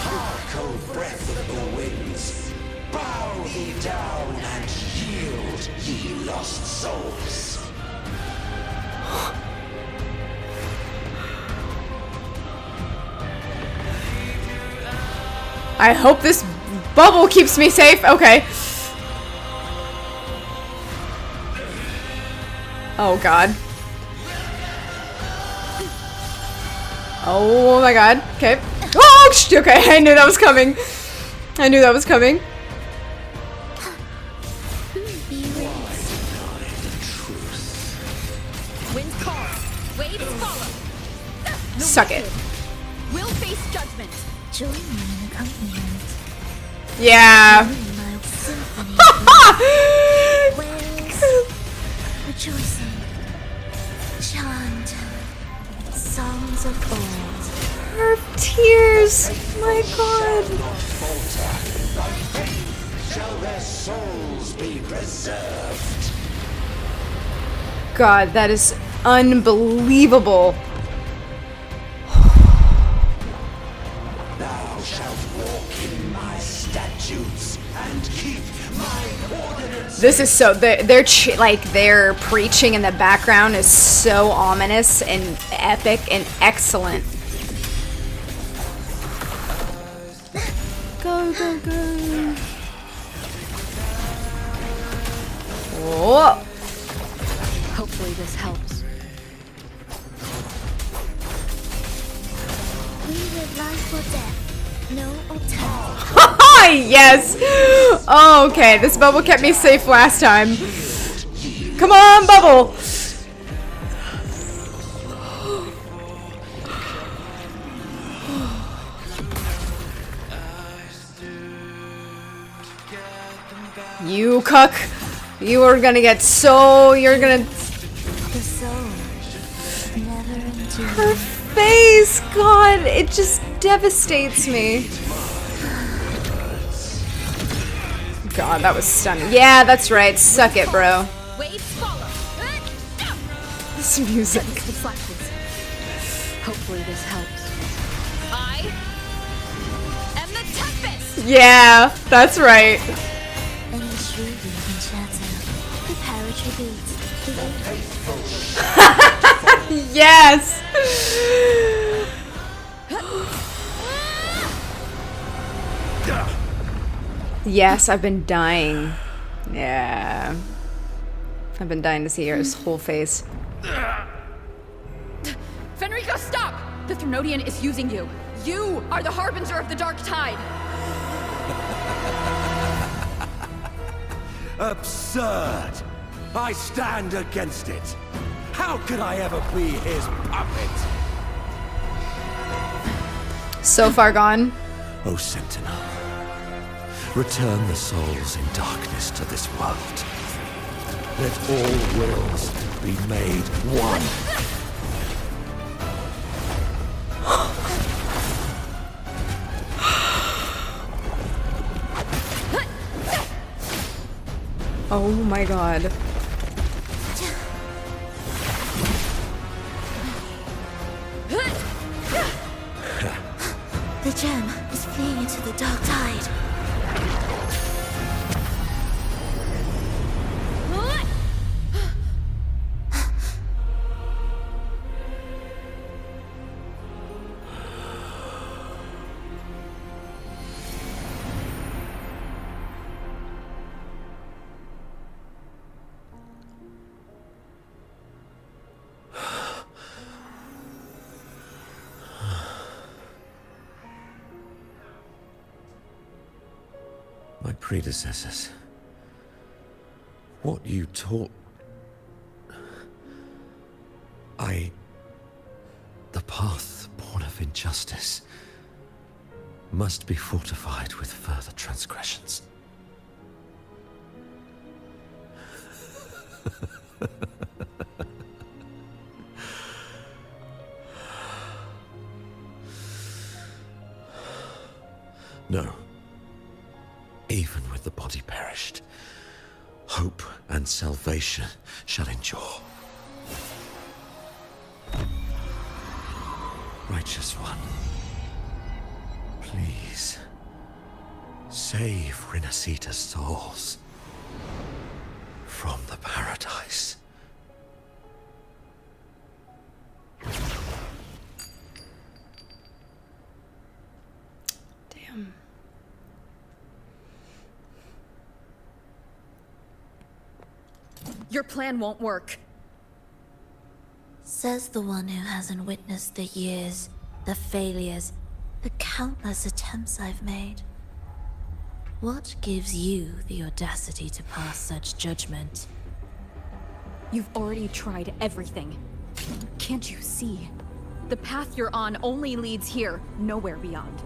[SPEAKER 7] Hark, O breath of the winds. Bow thee down and yield, ye lost souls.
[SPEAKER 1] I hope this bubble keeps me safe. Okay. Oh god. Oh my god. Okay. Oh, okay. I knew that was coming. I knew that was coming.
[SPEAKER 5] Winds call, waves follow. No
[SPEAKER 1] Suck it.
[SPEAKER 5] We'll face judgment.
[SPEAKER 4] Join me in accompaniment.
[SPEAKER 1] Yeah.
[SPEAKER 4] My symphony. Wails, rejoicing, chant, songs of old.
[SPEAKER 1] Her tears. My god.
[SPEAKER 7] Shall their souls be preserved?
[SPEAKER 1] God, that is unbelievable.
[SPEAKER 7] Thou shalt walk in my statutes and keep my ordinances.
[SPEAKER 1] This is so like their preaching in the background is so ominous and epic and excellent. Go go go! Whoa!
[SPEAKER 5] Hopefully this helps.
[SPEAKER 4] We live life or death. No alternative.
[SPEAKER 1] Yes! Oh, okay, this bubble kept me safe last time. Come on, bubble! You cuck! You are gonna get so... You're gonna...
[SPEAKER 4] The soul never endures.
[SPEAKER 1] Her face! God, it just devastates me. God, that was stunning. Yeah, that's right. Suck it, bro.
[SPEAKER 5] Waves follow.
[SPEAKER 1] This music.
[SPEAKER 5] Deflections. Hopefully this helps. I am the Tempest.
[SPEAKER 1] Yeah, that's right.
[SPEAKER 4] Any shrewdly concerto. Preparatory beats begin.
[SPEAKER 1] Yes! Yes, I've been dying. Yeah. I've been dying to see his whole face.
[SPEAKER 5] Fenrico, stop! The Thrunodian is using you. You are the harbinger of the dark tide.
[SPEAKER 7] Absurd! I stand against it. How could I ever be his puppet?
[SPEAKER 1] So far gone.
[SPEAKER 7] O Sentinel, return the souls in darkness to this world. Let all wills be made one.
[SPEAKER 1] Oh my god.
[SPEAKER 4] The gem is fleeing into the dark tide.
[SPEAKER 7] predecessors. What you taught... The path born of injustice must be fortified with further transgressions. No. Even with the body perished, hope and salvation shall endure. Righteous One, please save Rinasita's souls from the paradise.
[SPEAKER 1] Damn.
[SPEAKER 5] Your plan won't work.
[SPEAKER 4] Says the one who hasn't witnessed the years, the failures, the countless attempts I've made. What gives you the audacity to pass such judgment?
[SPEAKER 5] You've already tried everything. Can't you see? The path you're on only leads here, nowhere beyond.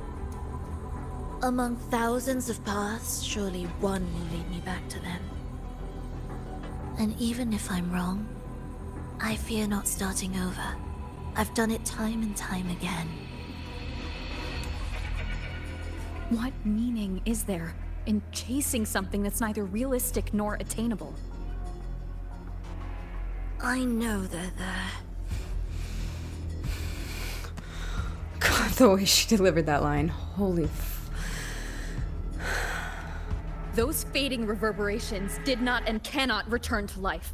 [SPEAKER 4] Among thousands of paths, surely one will lead me back to them. And even if I'm wrong, I fear not starting over. I've done it time and time again.
[SPEAKER 5] What meaning is there in chasing something that's neither realistic nor attainable?
[SPEAKER 4] I know they're there.
[SPEAKER 1] God, the way she delivered that line. Holy
[SPEAKER 5] Those fading reverberations did not and cannot return to life.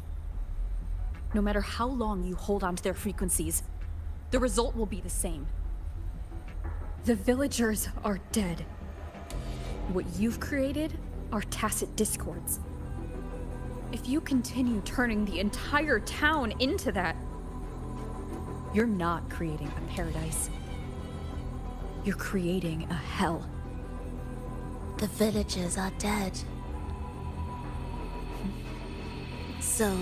[SPEAKER 5] No matter how long you hold on to their frequencies, the result will be the same. The villagers are dead. What you've created are tacit discords. If you continue turning the entire town into that, you're not creating a paradise. You're creating a hell.
[SPEAKER 4] The villagers are dead. So,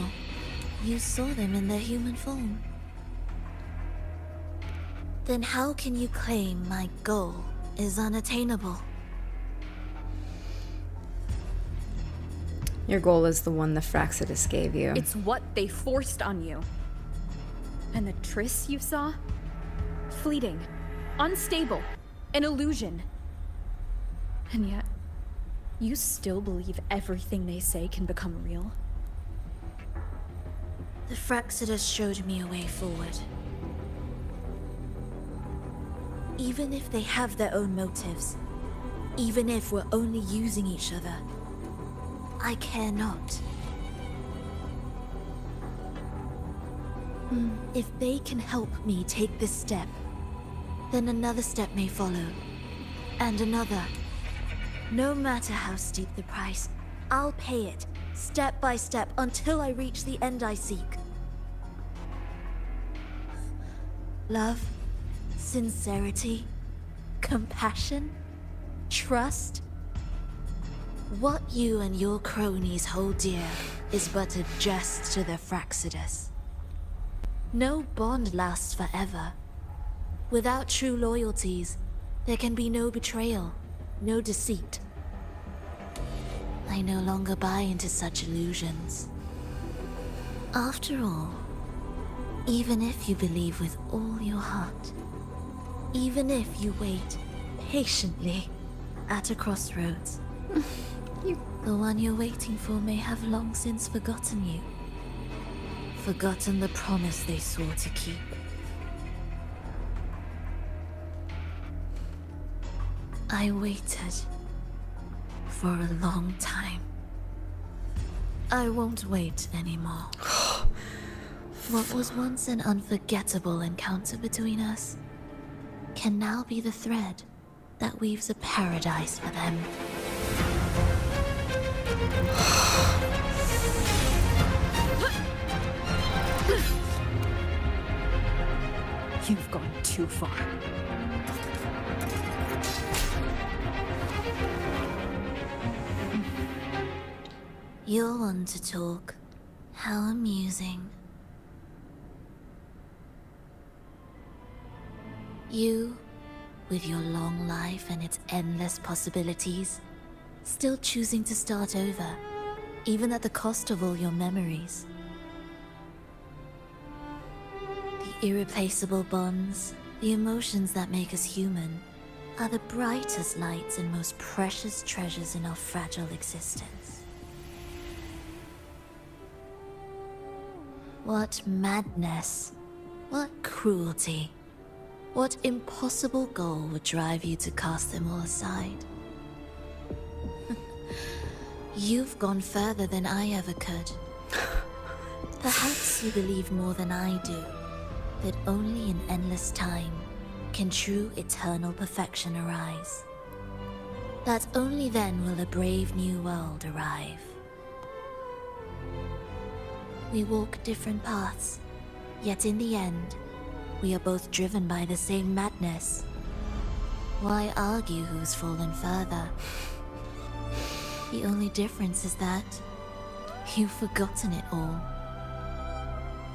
[SPEAKER 4] you saw them in their human form. Then how can you claim my goal is unattainable?
[SPEAKER 1] Your goal is the one the Fraxidus gave you.
[SPEAKER 5] It's what they forced on you. And the tryst you saw? Fleeting, unstable, an illusion. And yet, you still believe everything they say can become real?
[SPEAKER 4] The Fraxidus showed me a way forward. Even if they have their own motives, even if we're only using each other, I care not. If they can help me take this step, then another step may follow, and another. No matter how steep the price, I'll pay it, step by step, until I reach the end I seek. Love, sincerity, compassion, trust. What you and your cronies hold dear is but a jest to the Fraxidus. No bond lasts forever. Without true loyalties, there can be no betrayal, no deceit. I no longer buy into such illusions. After all, even if you believe with all your heart, even if you wait patiently at a crossroads, the one you're waiting for may have long since forgotten you. Forgotten the promise they swore to keep. I waited for a long time. I won't wait anymore. What was once an unforgettable encounter between us can now be the thread that weaves a paradise for them.
[SPEAKER 5] You've gone too far.
[SPEAKER 4] You're one to talk. How amusing. You, with your long life and its endless possibilities, still choosing to start over, even at the cost of all your memories. The irreplaceable bonds, the emotions that make us human, are the brightest lights and most precious treasures in our fragile existence. What madness, what cruelty, what impossible goal would drive you to cast them all aside? You've gone further than I ever could. Perhaps you believe more than I do, that only in endless time can true eternal perfection arise. That only then will a brave new world arrive. We walk different paths, yet in the end, we are both driven by the same madness. Why argue who's fallen further? The only difference is that you've forgotten it all.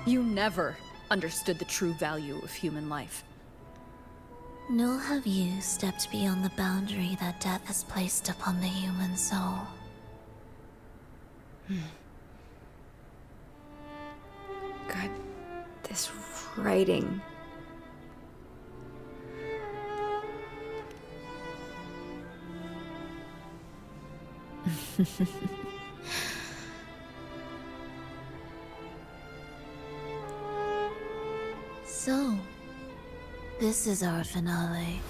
[SPEAKER 5] You never understood the true value of human life.
[SPEAKER 4] Nor have you stepped beyond the boundary that death has placed upon the human soul.
[SPEAKER 1] God, this writing.
[SPEAKER 4] So, this is our finale.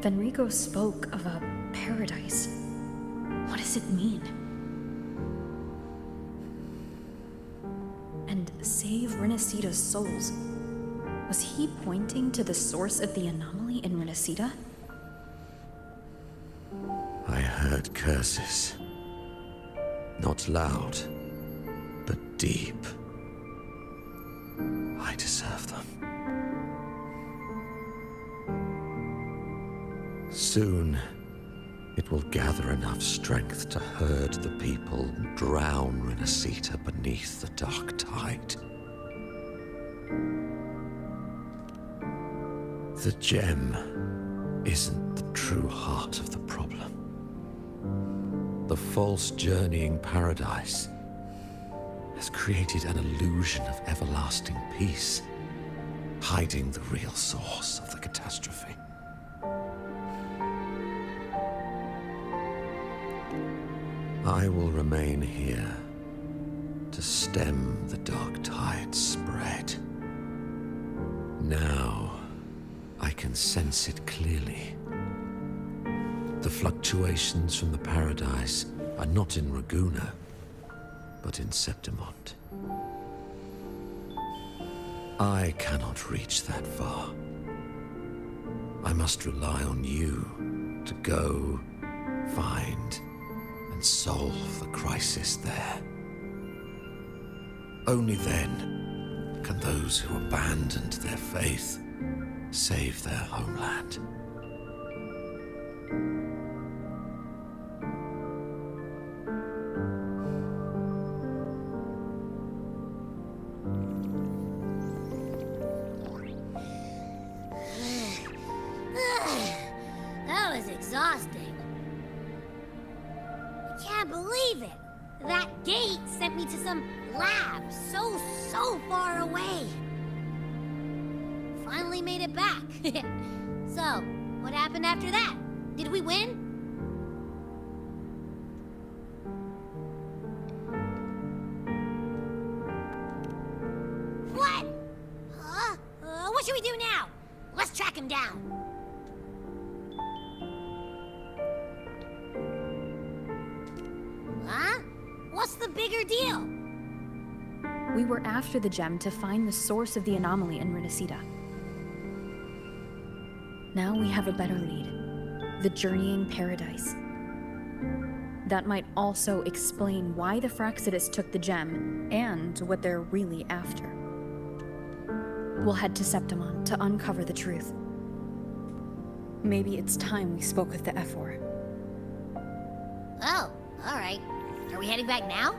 [SPEAKER 1] Fenrico spoke of a paradise. What does it mean? And save Renacita's souls. Was he pointing to the source of the anomaly in Renacita?
[SPEAKER 7] I heard curses. Not loud, but deep. I deserve them. Soon, it will gather enough strength to herd the people and drown Renacita beneath the dark tide. The gem isn't the true heart of the problem. The false journeying paradise has created an illusion of everlasting peace, hiding the real source of the catastrophe. I will remain here to stem the dark tide's spread. Now, I can sense it clearly. The fluctuations from the paradise are not in Raguna, but in Septimont. I cannot reach that far. I must rely on you to go, find, and solve the crisis there. Only then can those who abandoned their faith save their homeland.
[SPEAKER 2] That was exhausting. I can't believe it. That gate sent me to some lab so far away. Finally made it back. So, what happened after that? Did we win? What? Huh? What should we do now? Let's track him down. Huh? What's the bigger deal?
[SPEAKER 5] We were after the gem to find the source of the anomaly in Renacida. Now we have a better lead. The journeying paradise. That might also explain why the Fraxidus took the gem, and what they're really after. We'll head to Septimon to uncover the truth. Maybe it's time we spoke with the Ephor.
[SPEAKER 2] Oh, alright. Are we heading back now?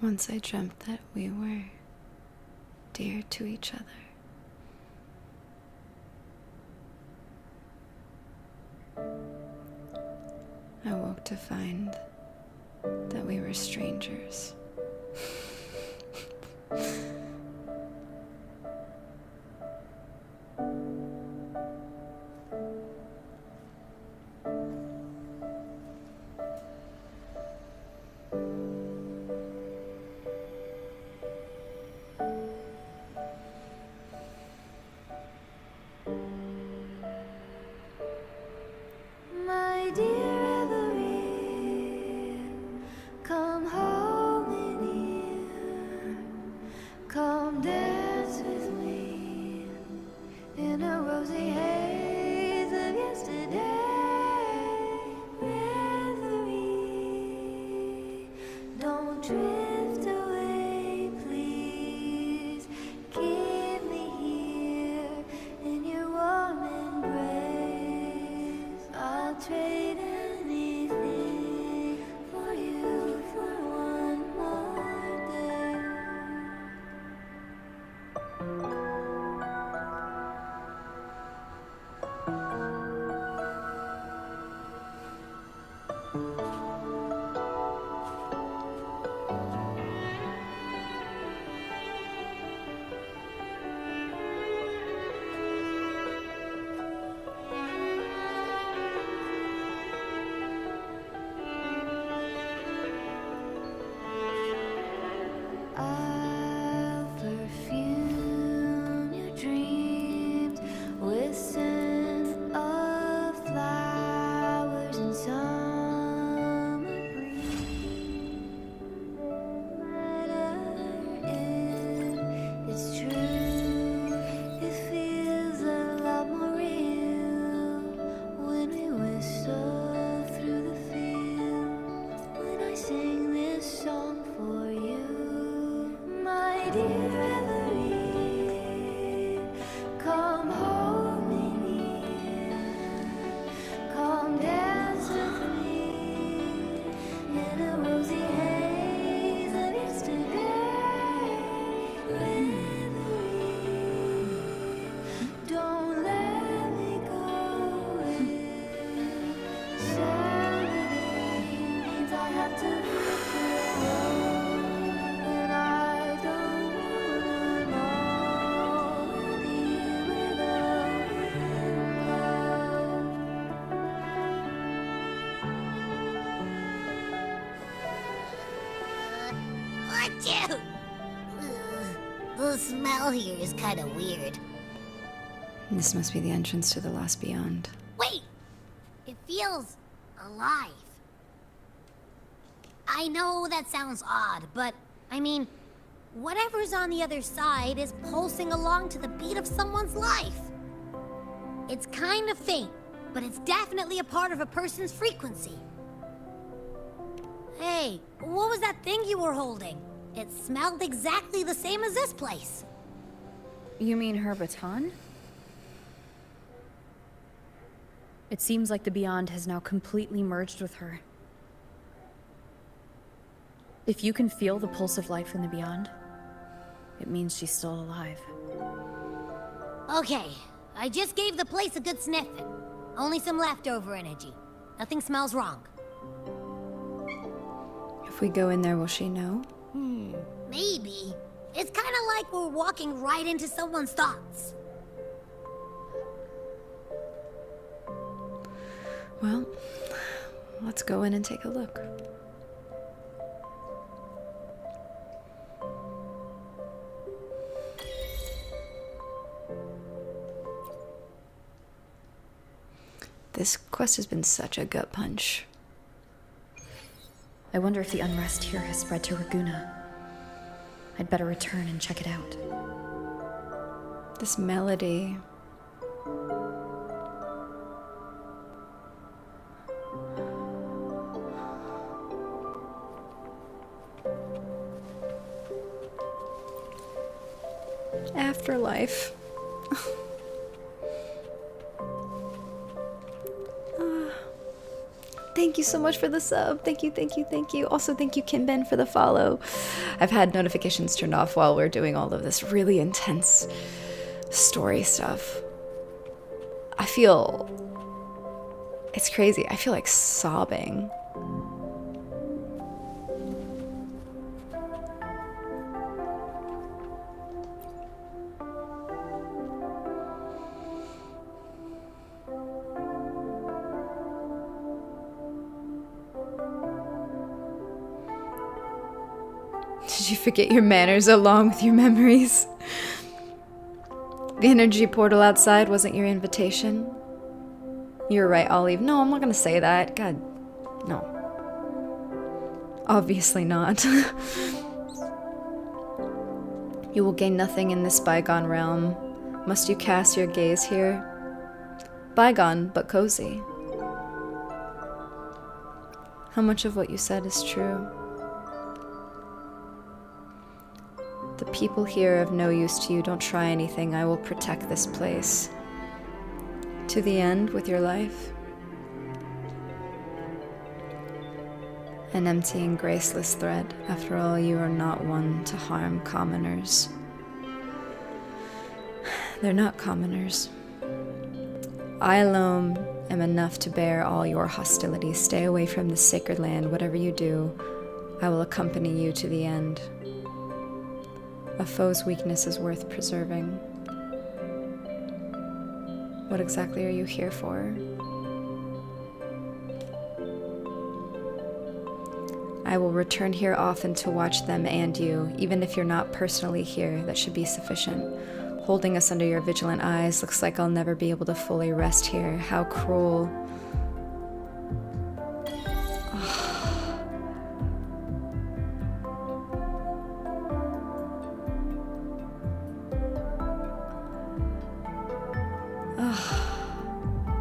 [SPEAKER 1] Once I dreamt that we were dear to each other. I woke to find that we were strangers. My dear Evelyn, come home in here. Come dance with me in a rosy haze of yesterday. Reverie, don't drift away, please. Keep me here in your warm embrace. I'll trade anything for you for one more day.
[SPEAKER 2] Achoo! The smell here is kind of weird.
[SPEAKER 1] This must be the entrance to the Lost Beyond.
[SPEAKER 2] Wait! It feels alive. I know that sounds odd, but I mean, whatever's on the other side is pulsing along to the beat of someone's life. It's kind of faint, but it's definitely a part of a person's frequency. Hey, what was that thing you were holding? It smelled exactly the same as this place.
[SPEAKER 5] You mean her baton? It seems like the Beyond has now completely merged with her. If you can feel the pulse of life in the Beyond, it means she's still alive.
[SPEAKER 2] Okay, I just gave the place a good sniffing. Only some leftover energy. Nothing smells wrong.
[SPEAKER 1] If we go in there, will she know?
[SPEAKER 2] Maybe. It's kind of like we're walking right into someone's thoughts.
[SPEAKER 1] Well, let's go in and take a look. This quest has been such a gut punch.
[SPEAKER 5] I wonder if the unrest here has spread to Raguna. I'd better return and check it out.
[SPEAKER 1] This melody. Afterlife. Thank you so much for the sub. Thank you, thank you, thank you. Also, thank you, Kim Ben, for the follow. I've had notifications turned off while we're doing all of this really intense story stuff. I feel... it's crazy. I feel like sobbing. Did you forget your manners along with your memories? The energy portal outside wasn't your invitation. You're right, I'll leave. No, I'm not gonna say that. God, no. Obviously not. You will gain nothing in this bygone realm. Must you cast your gaze here? Bygone, but cozy. How much of what you said is true? The people here are of no use to you. Don't try anything. I will protect this place. To the end with your life. An empty and graceless thread. After all, you are not one to harm commoners. They're not commoners. I alone am enough to bear all your hostilities. Stay away from this sacred land. Whatever you do, I will accompany you to the end. A foe's weakness is worth preserving. What exactly are you here for? I will return here often to watch them and you. Even if you're not personally here, that should be sufficient. Holding us under your vigilant eyes, looks like I'll never be able to fully rest here. How cruel.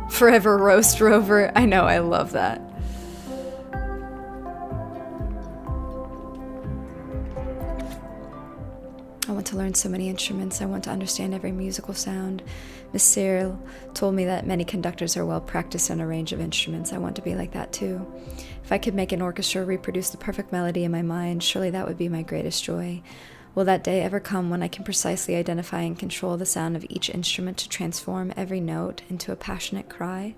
[SPEAKER 1] Forever roast rover. I know, I love that. I want to learn so many instruments. I want to understand every musical sound. Miss Cyril told me that many conductors are well practiced in a range of instruments. I want to be like that too. If I could make an orchestra reproduce the perfect melody in my mind, surely that would be my greatest joy. Will that day ever come when I can precisely identify and control the sound of each instrument to transform every note into a passionate cry?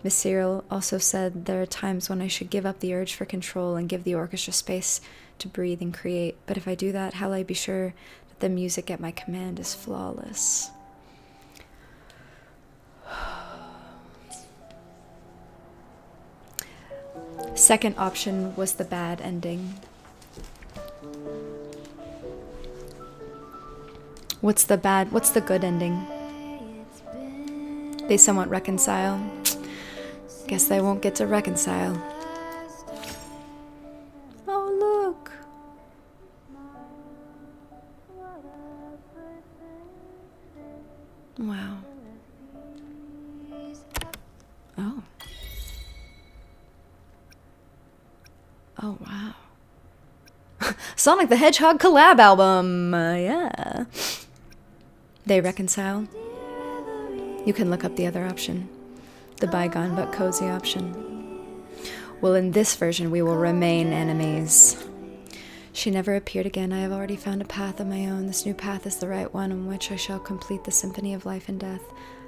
[SPEAKER 1] Miss Cyril also said there are times when I should give up the urge for control and give the orchestra space to breathe and create. But if I do that, how will I be sure that the music at my command is flawless? Second option was the bad ending. What's the good ending? They somewhat reconcile. Guess they won't get to reconcile. Oh, look. Wow. Oh. Oh, wow. Sonic the Hedgehog collab album. Yeah. They reconcile. You can look up the other option. The bygone but cozy option. Well, in this version, we will remain enemies. She never appeared again. I have already found a path of my own. This new path is the right one on which I shall complete the symphony of life and death.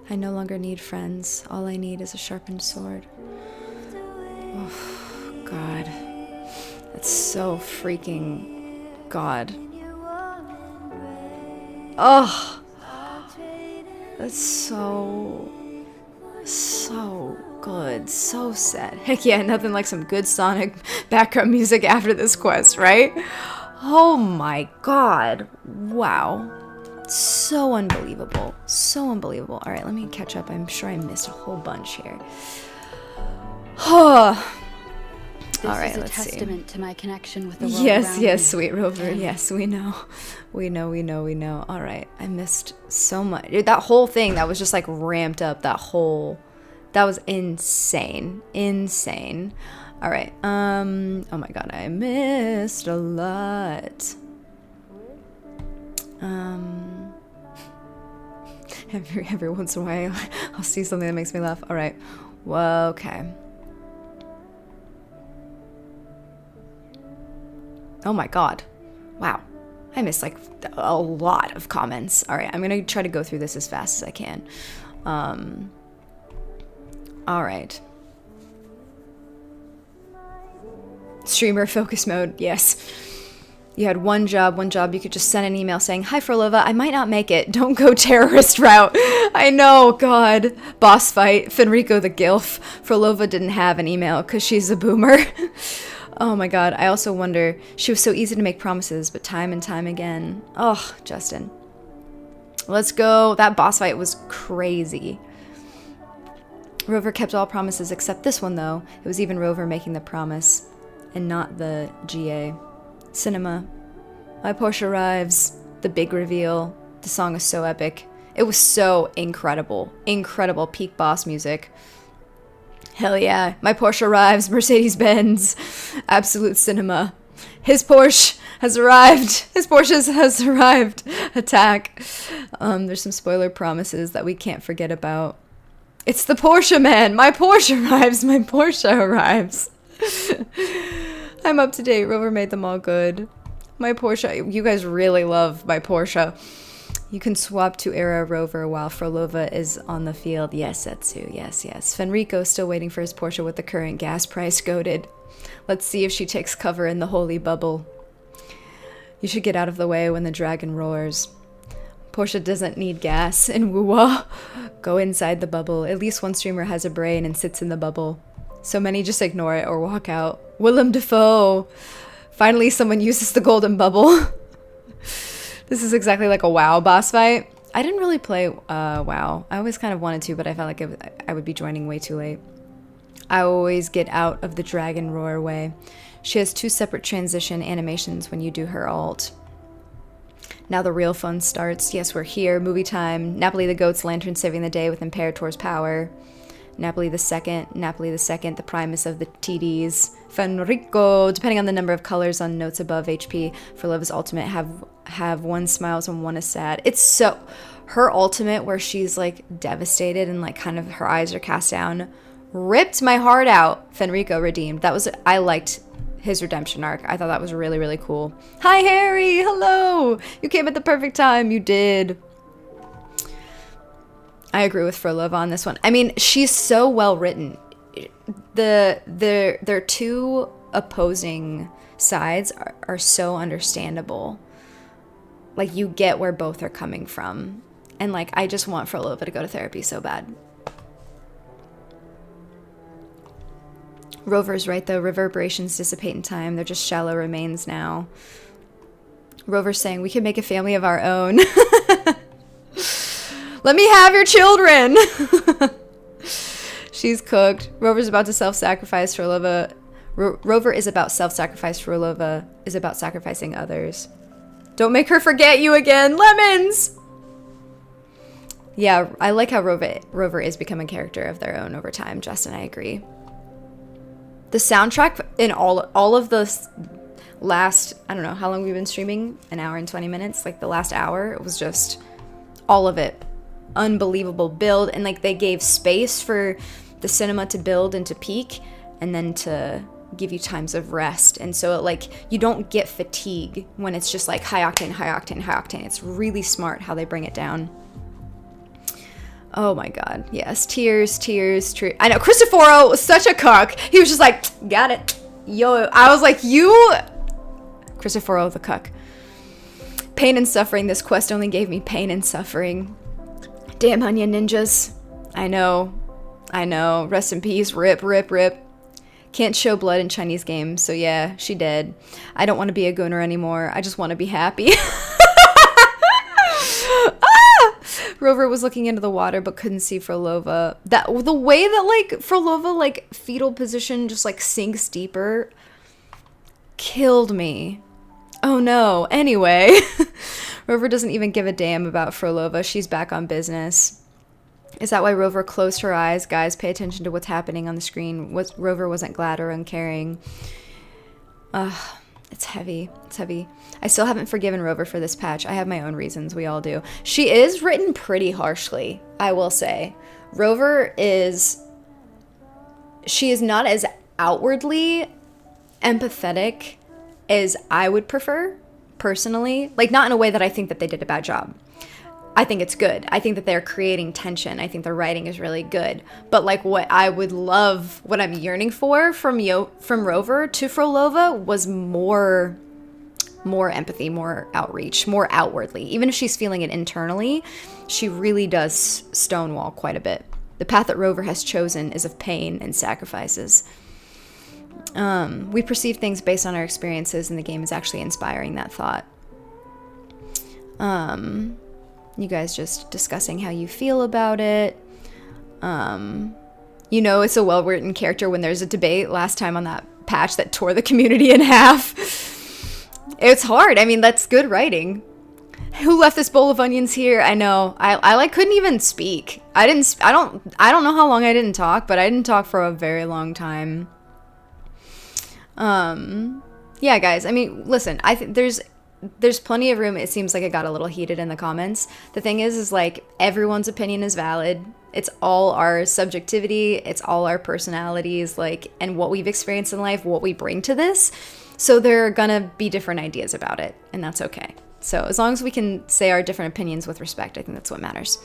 [SPEAKER 1] I no longer need friends. All I need is a sharpened sword. Oh, God. That's so freaking God. Oh, that's so good. So sad. Heck yeah, nothing like some good Sonic background music after this quest, right? Oh my God. Wow. So unbelievable. So unbelievable. All right, let me catch up. I'm sure I missed a whole bunch here.
[SPEAKER 8] This
[SPEAKER 1] All right,
[SPEAKER 8] is a
[SPEAKER 1] let's
[SPEAKER 8] testament
[SPEAKER 1] see.
[SPEAKER 8] to my connection with the world
[SPEAKER 1] Yes,
[SPEAKER 8] around
[SPEAKER 1] yes,
[SPEAKER 8] me.
[SPEAKER 1] sweet Rover.
[SPEAKER 8] And
[SPEAKER 1] Yes, we know. We know. All right, I missed so much. That whole thing, that was just like ramped up. That was insane. Insane. All right. Oh my God, I missed a lot. Every once in a while, I'll see something that makes me laugh. All right. Well, okay. Oh my God. Wow. I missed like a lot of comments. All right, I'm going to try to go through this as fast as I can. All right. Streamer focus mode. Yes. You had one job. You could just send an email saying, "Hi, Frolova, I might not make it. Don't go terrorist route." I know, God. Boss fight. Fenrico the Gilf. Frolova didn't have an email because she's a boomer. Oh my God. I also wonder, she was so easy to make promises, but time and time again. Oh, Justin. Let's go. That boss fight was crazy. Rover kept all promises except this one, though. It was even Rover making the promise and not the GA. Cinema. My Porsche arrives. The big reveal. The song is so epic. It was so incredible. Incredible peak boss music. Hell yeah. My Porsche arrives. Mercedes-Benz. Absolute cinema. His Porsche has arrived. His Porsche has arrived. Attack. There's some spoiler promises that we can't forget about. It's the Porsche man. My Porsche arrives. My Porsche arrives. I'm up to date. Rover made them all good. My Porsche. You guys really love my Porsche. You can swap to Era Rover while Frolova is on the field. Yes, Setsu. Yes, yes. Fenrico still waiting for his Porsche with the current gas price goaded. Let's see if she takes cover in the holy bubble. You should get out of the way when the dragon roars. Porsche doesn't need gas in Wuwa. Go inside the bubble. At least one streamer has a brain and sits in the bubble. So many just ignore it or walk out. Willem Dafoe. Finally, someone uses the golden bubble. This is exactly like a WoW boss fight. I didn't really play WoW. I always kind of wanted to, but I felt like I would be joining way too late. I always get out of the dragon roar way. She has 2 separate transition animations when you do her ult. Now the real fun starts. Yes, we're here. Movie time. Napoli the Goat's lantern saving the day with Imperator's power. Napoli the second, the Primus of the TDs. Fenrico, depending on the number of colors on notes above HP for Lova's ultimate, have one smiles and one is sad. It's so, her ultimate where she's like devastated and like kind of her eyes are cast down, ripped my heart out. Fenrico redeemed. I liked his redemption arc. I thought that was really, really cool. Hi, Harry. Hello. You came at the perfect time. You did. I agree with Frolova on this one. I mean, she's so well written. Their 2 opposing sides are so understandable. Like, you get where both are coming from. And like, I just want Frolova to go to therapy so bad. Rover's right though. Reverberations dissipate in time. They're just shallow remains now. Rover's saying, we can make a family of our own. Let me have your children. She's cooked. Rover's about to self-sacrifice. Frolova. Rover is about self-sacrifice. Frolova is about sacrificing others. Don't make her forget you again. Lemons! Yeah, I like how Rover is becoming a character of their own over time. Justin, I agree. The soundtrack in all of the last, I don't know how long we've been streaming, an hour and 20 minutes, like the last hour, it was just all of it. Unbelievable build, and like they gave space for the cinema to build and to peak, and then to give you times of rest. And so it, like, you don't get fatigue when it's just like high octane, high octane, high octane. It's really smart how they bring it down. Oh my god, yes. Tears. I know, Cristoforo was such a cuck. He was just like, got it. Yo, I was like, you... Cristoforo the cuck. Pain and suffering. This quest only gave me pain and suffering. Damn onion ninjas. I know. Rest in peace. Rip. Can't show blood in Chinese games, so yeah, she dead. I don't want to be a gooner anymore. I just want to be happy. Rover was looking into the water but couldn't see Frolova. The way that like Frolova like fetal position just like sinks deeper killed me. Oh no. Anyway, Rover doesn't even give a damn about Frolova. She's back on business. Is that why Rover closed her eyes? Guys, pay attention to what's happening on the screen. Rover wasn't glad or uncaring. It's heavy. I still haven't forgiven Rover for this patch. I have my own reasons. We all do. She is written pretty harshly, I will say. Rover is... She is not as outwardly empathetic as I would prefer, personally. Like, not in a way that I think that they did a bad job. I think it's good. I think that they're creating tension. I think the writing is really good. But like what I would love, what I'm yearning for from Rover to Frolova was more empathy, more outreach, more outwardly. Even if she's feeling it internally, she really does stonewall quite a bit. The path that Rover has chosen is of pain and sacrifices. We perceive things based on our experiences, and the game is actually inspiring that thought. You guys just discussing how you feel about it. You know it's a well-written character when there's a debate last time on that patch that tore the community in half. It's hard. I mean, that's good writing. Who left this bowl of onions here? I know. I like couldn't even speak. I don't know how long I didn't talk, but I didn't talk for a very long time. Yeah, guys. I mean, listen, I think there's plenty of room. It seems like it got a little heated in the comments. The thing is like everyone's opinion is valid. It's all our subjectivity. It's all our personalities, like, and what we've experienced in life, what we bring to this. So there are gonna be different ideas about it, and that's okay. So as long as we can say our different opinions with respect, I think that's what matters.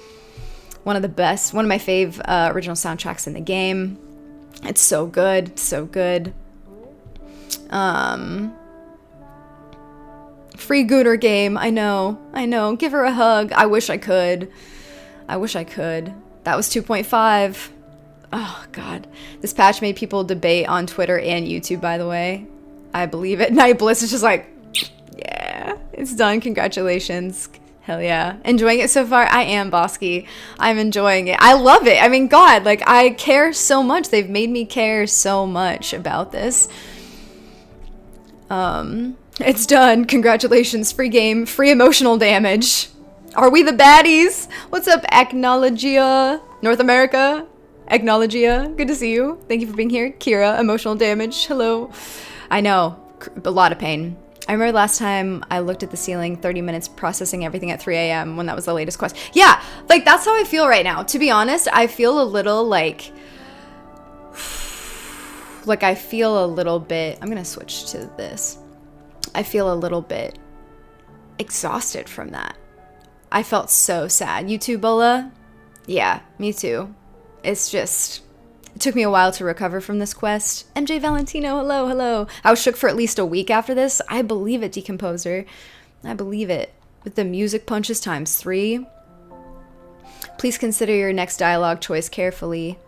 [SPEAKER 1] One of my fave original soundtracks in the game. It's so good, so good. Free Gooner game. I know. Give her a hug. I wish I could. That was 2.5. Oh, God. This patch made people debate on Twitter and YouTube, by the way. I believe it. Night Bliss is just like, yeah, it's done. Congratulations. Hell yeah. Enjoying it so far? I am, Bosky. I'm enjoying it. I love it. I mean, God, like, I care so much. They've made me care so much about this. It's done. Congratulations. Free game. Free emotional damage. Are we the baddies? What's up, Agnologia? North America? Agnologia. Good to see you. Thank you for being here. Kira, emotional damage. Hello. I know. A lot of pain. I remember last time I looked at the ceiling, 30 minutes processing everything at 3 a.m. when that was the latest quest. Yeah, like that's how I feel right now. To be honest, I feel a little like I feel a little bit, I'm gonna switch to this. I feel a little bit exhausted from that. I felt so sad. You too, Bola? Yeah, me too. It's just, it took me a while to recover from this quest. MJ Valentino, hello. I was shook for at least a week after this. I believe it, Decomposer. I believe it. With the music punches times 3. Please consider your next dialogue choice carefully.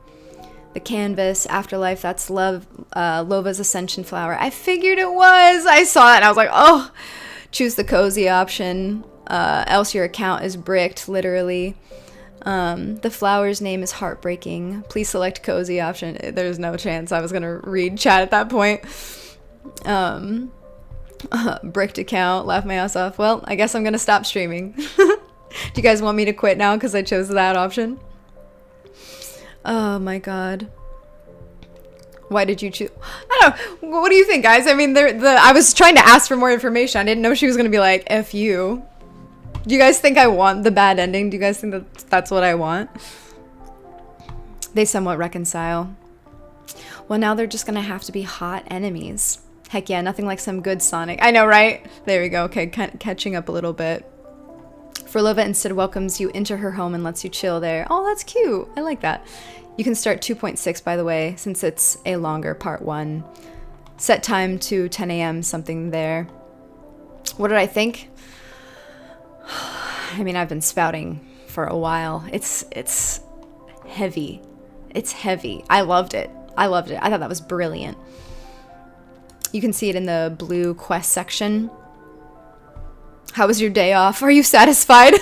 [SPEAKER 1] The canvas, afterlife, that's love, Lova's ascension flower. I figured it was. I saw it and I was like, oh, Choose the cozy option, else your account is bricked, literally. The flower's name is Heartbreaking. Please select cozy option. There's no chance I was gonna read chat at that point. Bricked account, laugh my ass off. Well, I guess I'm gonna stop streaming. Do you guys want me to quit now because I chose that option? Oh my god. Why did you choose? I don't know. What do you think, guys? I mean, I was trying to ask for more information. I didn't know she was gonna be like, F you. Do you guys think I want the bad ending? Do you guys think that that's what I want? They somewhat reconcile. Well, now they're just gonna have to be hot enemies. Heck yeah, nothing like some good Sonic. I know, right? There we go. Okay, catching up a little bit. Frolova instead welcomes you into her home and lets you chill there. Oh, that's cute. I like that. You can start 2.6, by the way, since it's a longer part 1. Set time to 10 a.m., something there. What did I think? I mean, I've been spouting for a while. It's heavy. It's heavy. I loved it. I loved it. I thought that was brilliant. You can see it in the blue quest section. How was your day off? Are you satisfied?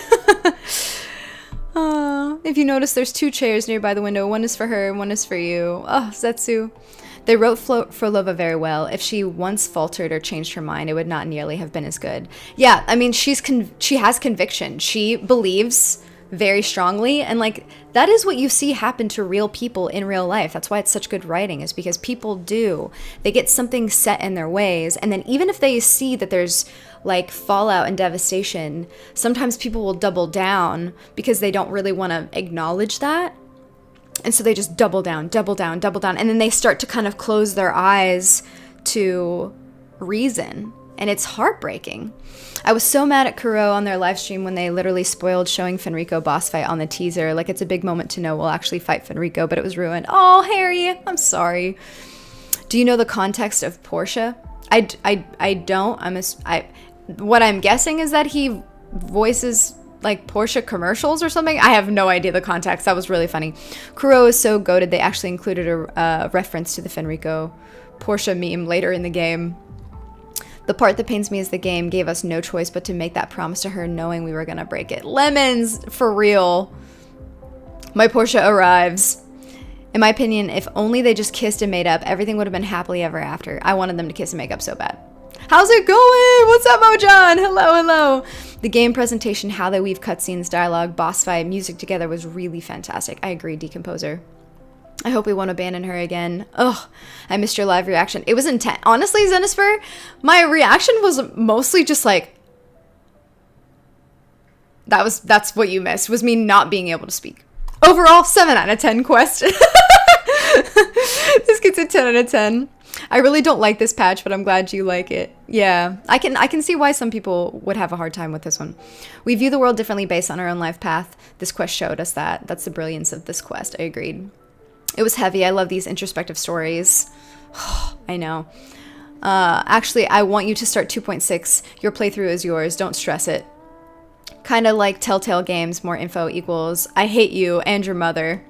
[SPEAKER 1] If you notice, there's 2 chairs nearby the window. One is for her, one is for you. Oh, Zetsu. They wrote Frolova very well. If she once faltered or changed her mind, it would not nearly have been as good. Yeah, I mean, she has conviction. She believes very strongly, and like that is what you see happen to real people in real life. That's why it's such good writing, is because people they get something set in their ways, and then even if they see that there's like fallout and devastation, sometimes people will double down because they don't really want to acknowledge that. And so they just double down, and then they start to kind of close their eyes to reason, and it's heartbreaking. I was so mad at Kuro on their live stream when they literally spoiled showing Fenrico boss fight on the teaser. Like, it's a big moment to know we'll actually fight Fenrico, but it was ruined. Oh, Harry, I'm sorry. Do you know the context of Portia? I don't. What I'm guessing is that he voices like Porsche commercials or something. I have no idea the context. That was really funny. Kuro is so goated they actually included a reference to the Fenrico Porsche meme later in the game. The part that pains me is the game gave us no choice but to make that promise to her knowing we were gonna break it. Lemons, for real. My Porsche arrives. In my opinion, if only they just kissed and made up, everything would have been happily ever after. I wanted them to kiss and make up so bad. How's it going? What's up, Mojan? Hello. The game presentation, how they weave cutscenes, dialogue, boss fight, music together was really fantastic. I agree, Decomposer. I hope we won't abandon her again. Ugh, I missed your live reaction. It was intense. Honestly, Zenispher, my reaction was mostly just like, that's what you missed, was me not being able to speak. Overall, 7 out of 10 quest. This gets a 10 out of 10. I really don't like this patch, but I'm glad you like it. Yeah, I can see why some people would have a hard time with this one. We view the world differently based on our own life path. This quest showed us that. That's the brilliance of this quest. I agreed. It was heavy. I love these introspective stories. I know. Actually, I want you to start 2.6. Your playthrough is yours. Don't stress it. Kind of like Telltale Games. More info equals I hate you and your mother.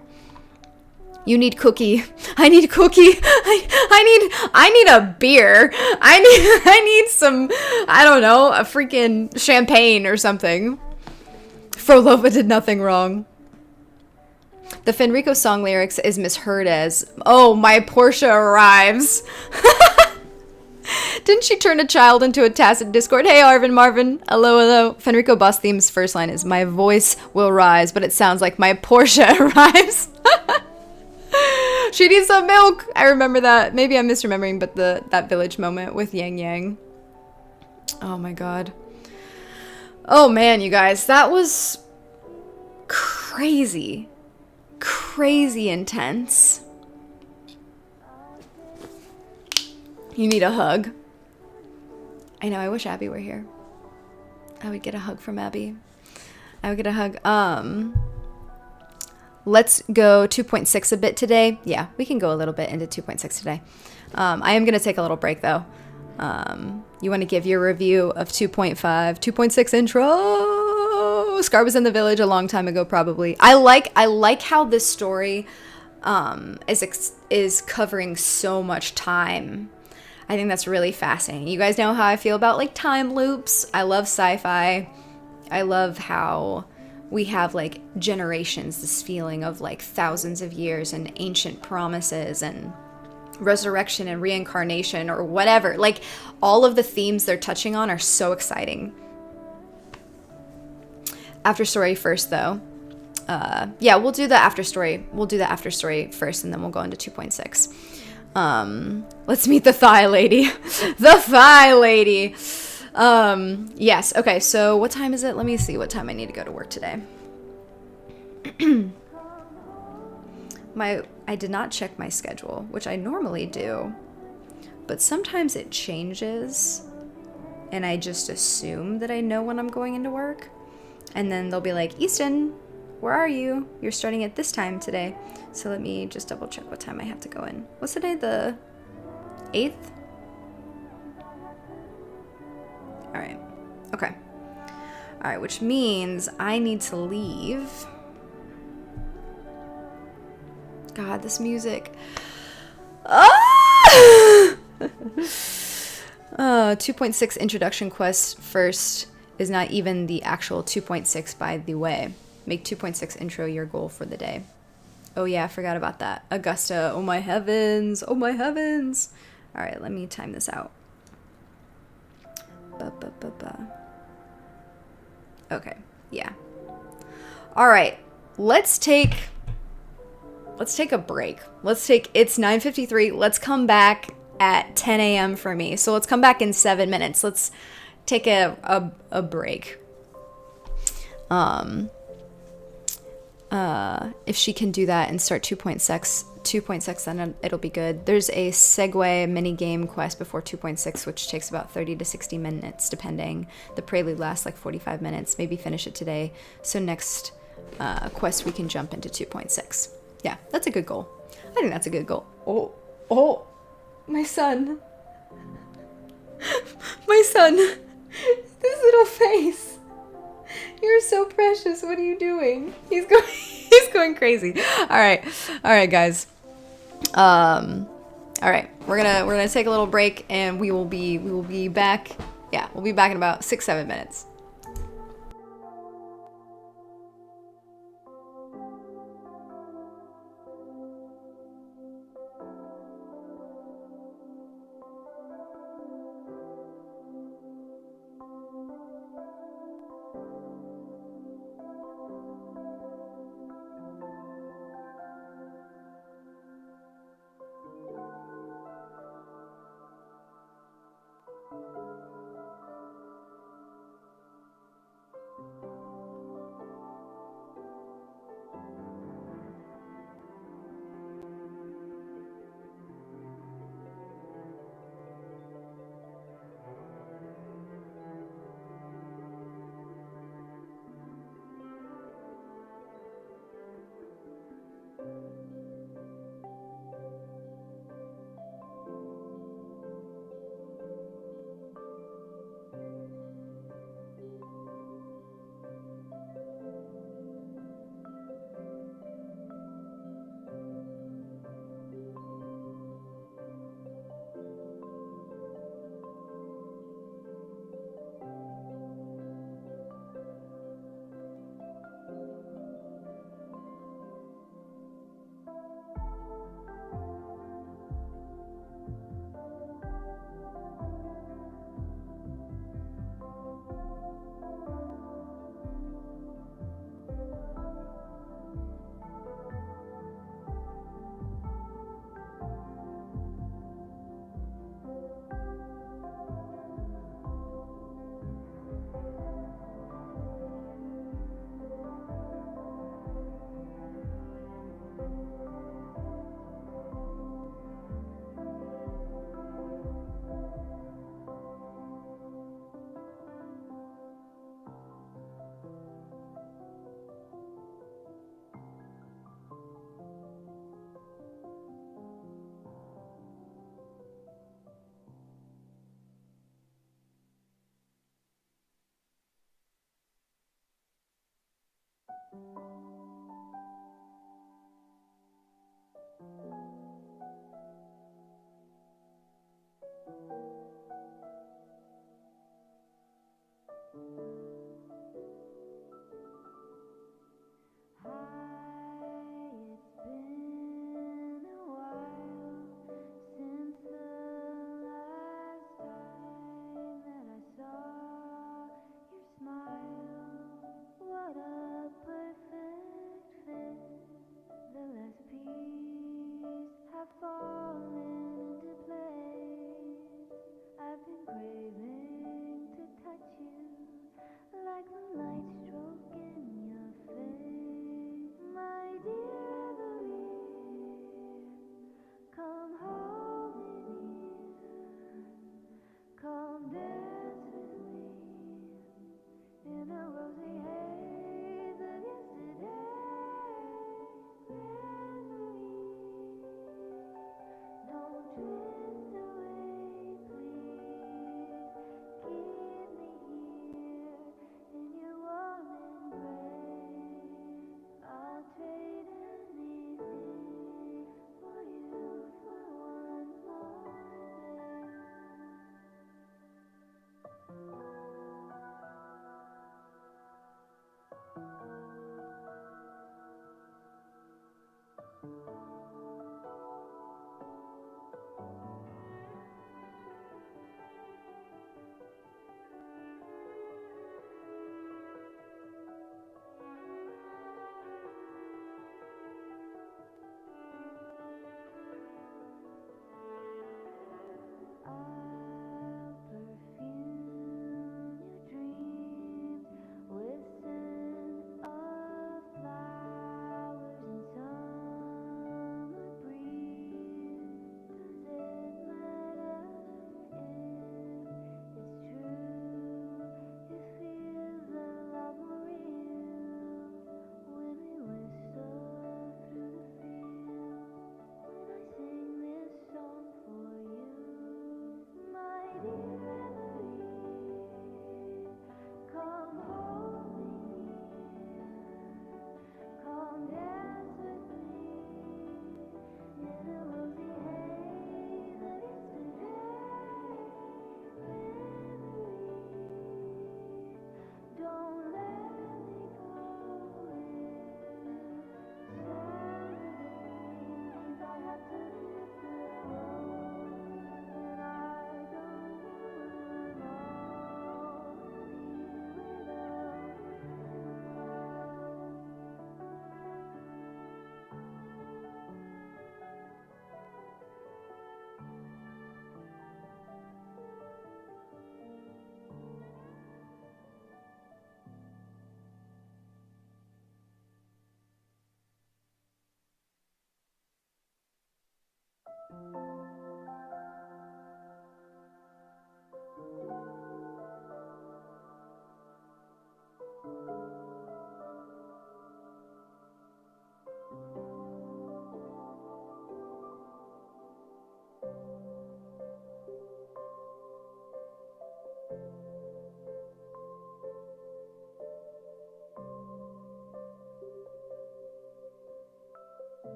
[SPEAKER 1] You need cookie. I need cookie. I need a beer. I need some, I don't know, a freaking champagne or something. Frolova did nothing wrong. The Fenrico song lyrics is misheard as, oh, my Porsche arrives. Didn't she turn a child into a tacit discord? Hey, Marvin. Hello. Fenrico boss theme's first line is, my voice will rise, but it sounds like my Porsche arrives. She needs some milk. I remember that. Maybe I'm misremembering, but that village moment with Yang Yang. Oh my god. Oh man, you guys, that was crazy. Crazy intense. You need a hug. I know, I wish Abby were here. I would get a hug from Abby. I would get a hug. Let's go 2.6 a bit today. Yeah, we can go a little bit into 2.6 today. I am going to take a little break, though. You want to give your review of 2.5, 2.6 intro. Scar was in the village a long time ago, probably. I like how this story is covering so much time. I think that's really fascinating. You guys know how I feel about like time loops. I love sci-fi. I love how we have like generations, this feeling of like thousands of years and ancient promises and resurrection and reincarnation or whatever. Like all of the themes they're touching on are so exciting. After story first though. Yeah, we'll do the after story. We'll do the after story first and then we'll go into 2.6. Let's meet the thigh lady. The thigh lady. Yes. Okay. So what time is it? Let me see what time I need to go to work today. I did not check my schedule, which I normally do, but sometimes it changes and I just assume that I know when I'm going into work. And then they'll be like, Easton, where are you? You're starting at this time today. So let me just double check what time I have to go in. What's today? The 8th? All right. Okay. All right, which means I need to leave. God, this music. Ah! 2.6 introduction quest first is not even the actual 2.6 by the way. Make 2.6 intro your goal for the day. Oh yeah, I forgot about that. Augusta, oh my heavens, oh my heavens. All right, let me time this out. Okay, yeah. All right, let's take a break. It's 9:53. Let's come back at 10 a.m. for me. So let's come back in 7 minutes. Let's take a break. If she can do that and start 2.6, then it'll be good. There's a segue mini game quest before 2.6, which takes about 30 to 60 minutes, depending. The prelude lasts like 45 minutes. Maybe finish it today. So next quest, we can jump into 2.6. Yeah, that's a good goal. I think that's a good goal. Oh, my son. My son. This little face. You're so precious. What are you doing? He's going crazy. All right, guys. All right, we're gonna take a little break, and we will be back. Yeah, we'll be back in about 6-7 minutes.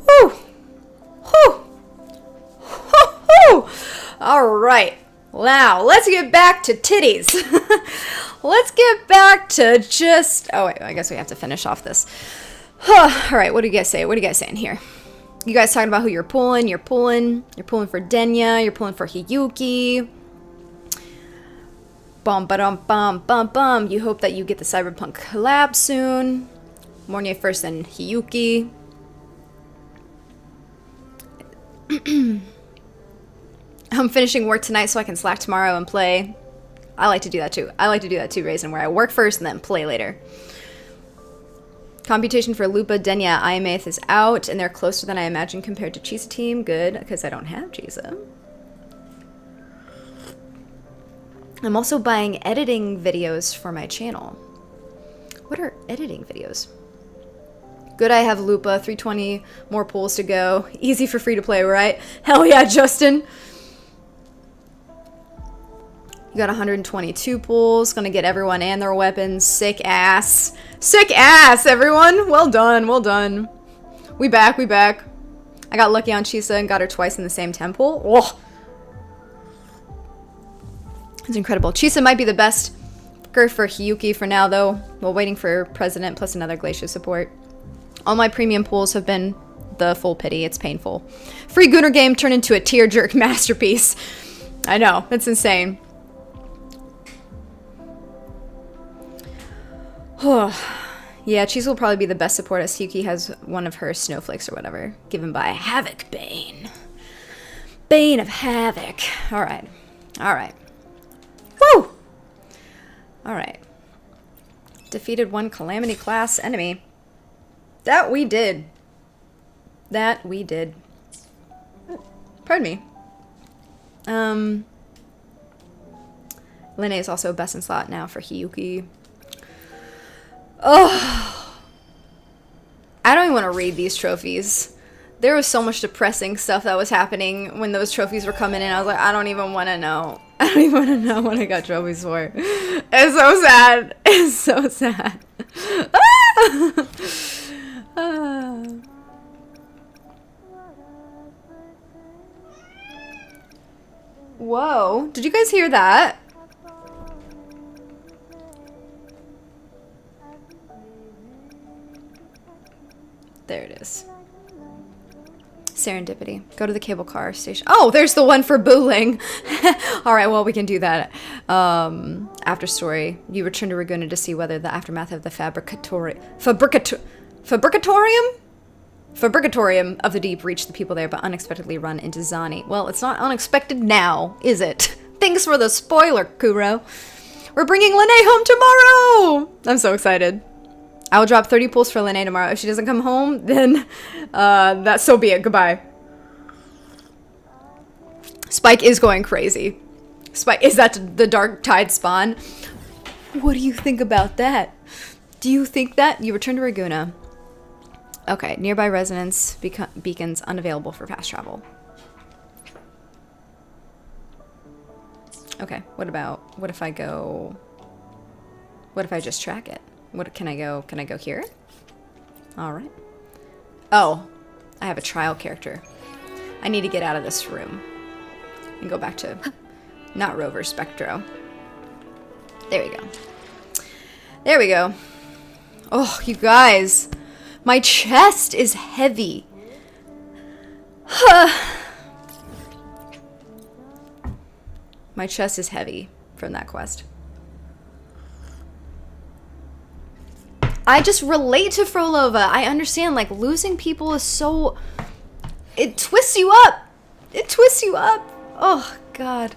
[SPEAKER 1] Whew. Whew. Whew. All right. Now, let's get back to titties. Let's get back to just... Oh, wait. I guess we have to finish off this. All right. What do you guys say? What are you guys saying here? You guys talking about who you're pulling? You're pulling for Denya. You're pulling for Hiyuki. Bum, ba-dum, bum, bum, bum. You hope that you get the Cyberpunk collab soon. Mornia first, then Hiyuki. I'm finishing work tonight so I can slack tomorrow and play. I like to do that too. I like to do that too, Raisin, where I work first and then play later. Computation for Lupa, Denya, Iamath is out, and they're closer than I imagined compared to Chisa team. Good, because I don't have Chisa. I'm also buying editing videos for my channel. What are editing videos? Good, I have Lupa, 320 more pulls to go. Easy for free to play, right? Hell yeah, Justin. You got 122 pulls. Gonna get everyone and their weapons. Sick ass. Sick ass, everyone. Well done, well done. We back, we back. I got lucky on Chisa and got her twice in the same temple. Oh. It's incredible. Chisa might be the best picker for Hiyuki for now, though, while waiting for President plus another Glacier support. All my premium pulls have been the full pity. It's painful. Free Gunner game turned into a tear-jerk masterpiece. I know. It's insane. Yeah, Cheese will probably be the best support as Hiyuki has one of her snowflakes or whatever, given by Havoc Bane. Bane of Havoc. Alright. Alright. Woo! Alright. Defeated one Calamity class enemy. That we did. That we did. Pardon me. Lene is also best in slot now for Hiyuki. Oh, I don't even want to read these trophies. There was so much depressing stuff that was happening when those trophies were coming in. I was like, I don't even want to know. I don't even want to know what I got trophies for. It's so sad. It's so sad. Whoa. Did you guys hear that? There it is. Serendipity. Go to the cable car station. Oh, there's the one for Booling. Alright, well, we can do that. After story. You return to Raguna to see whether the aftermath of the fabricatorium of the deep reached the people there, but unexpectedly run into Zani. Well, it's not unexpected now, is it? Thanks for the spoiler, Kuro. We're bringing Lene home tomorrow! I'm so excited. I will drop 30 pulls for Lene tomorrow. If she doesn't come home, then that's so be it. Goodbye. Spike is going crazy. Spike, is that the Dark Tide spawn? What do you think about that? Do you think that? You return to Raguna. Okay, nearby residence beacons unavailable for fast travel. Okay, what if I just track it? What can I go here? All right. Oh, I have a trial character. I need to get out of this room and go back to not Rover, Spectro. There we go. There we go. Oh, you guys, my chest is heavy. My chest is heavy from that quest. I just relate to Frolova. I understand, like, losing people is so... It twists you up. It twists you up. Oh, God.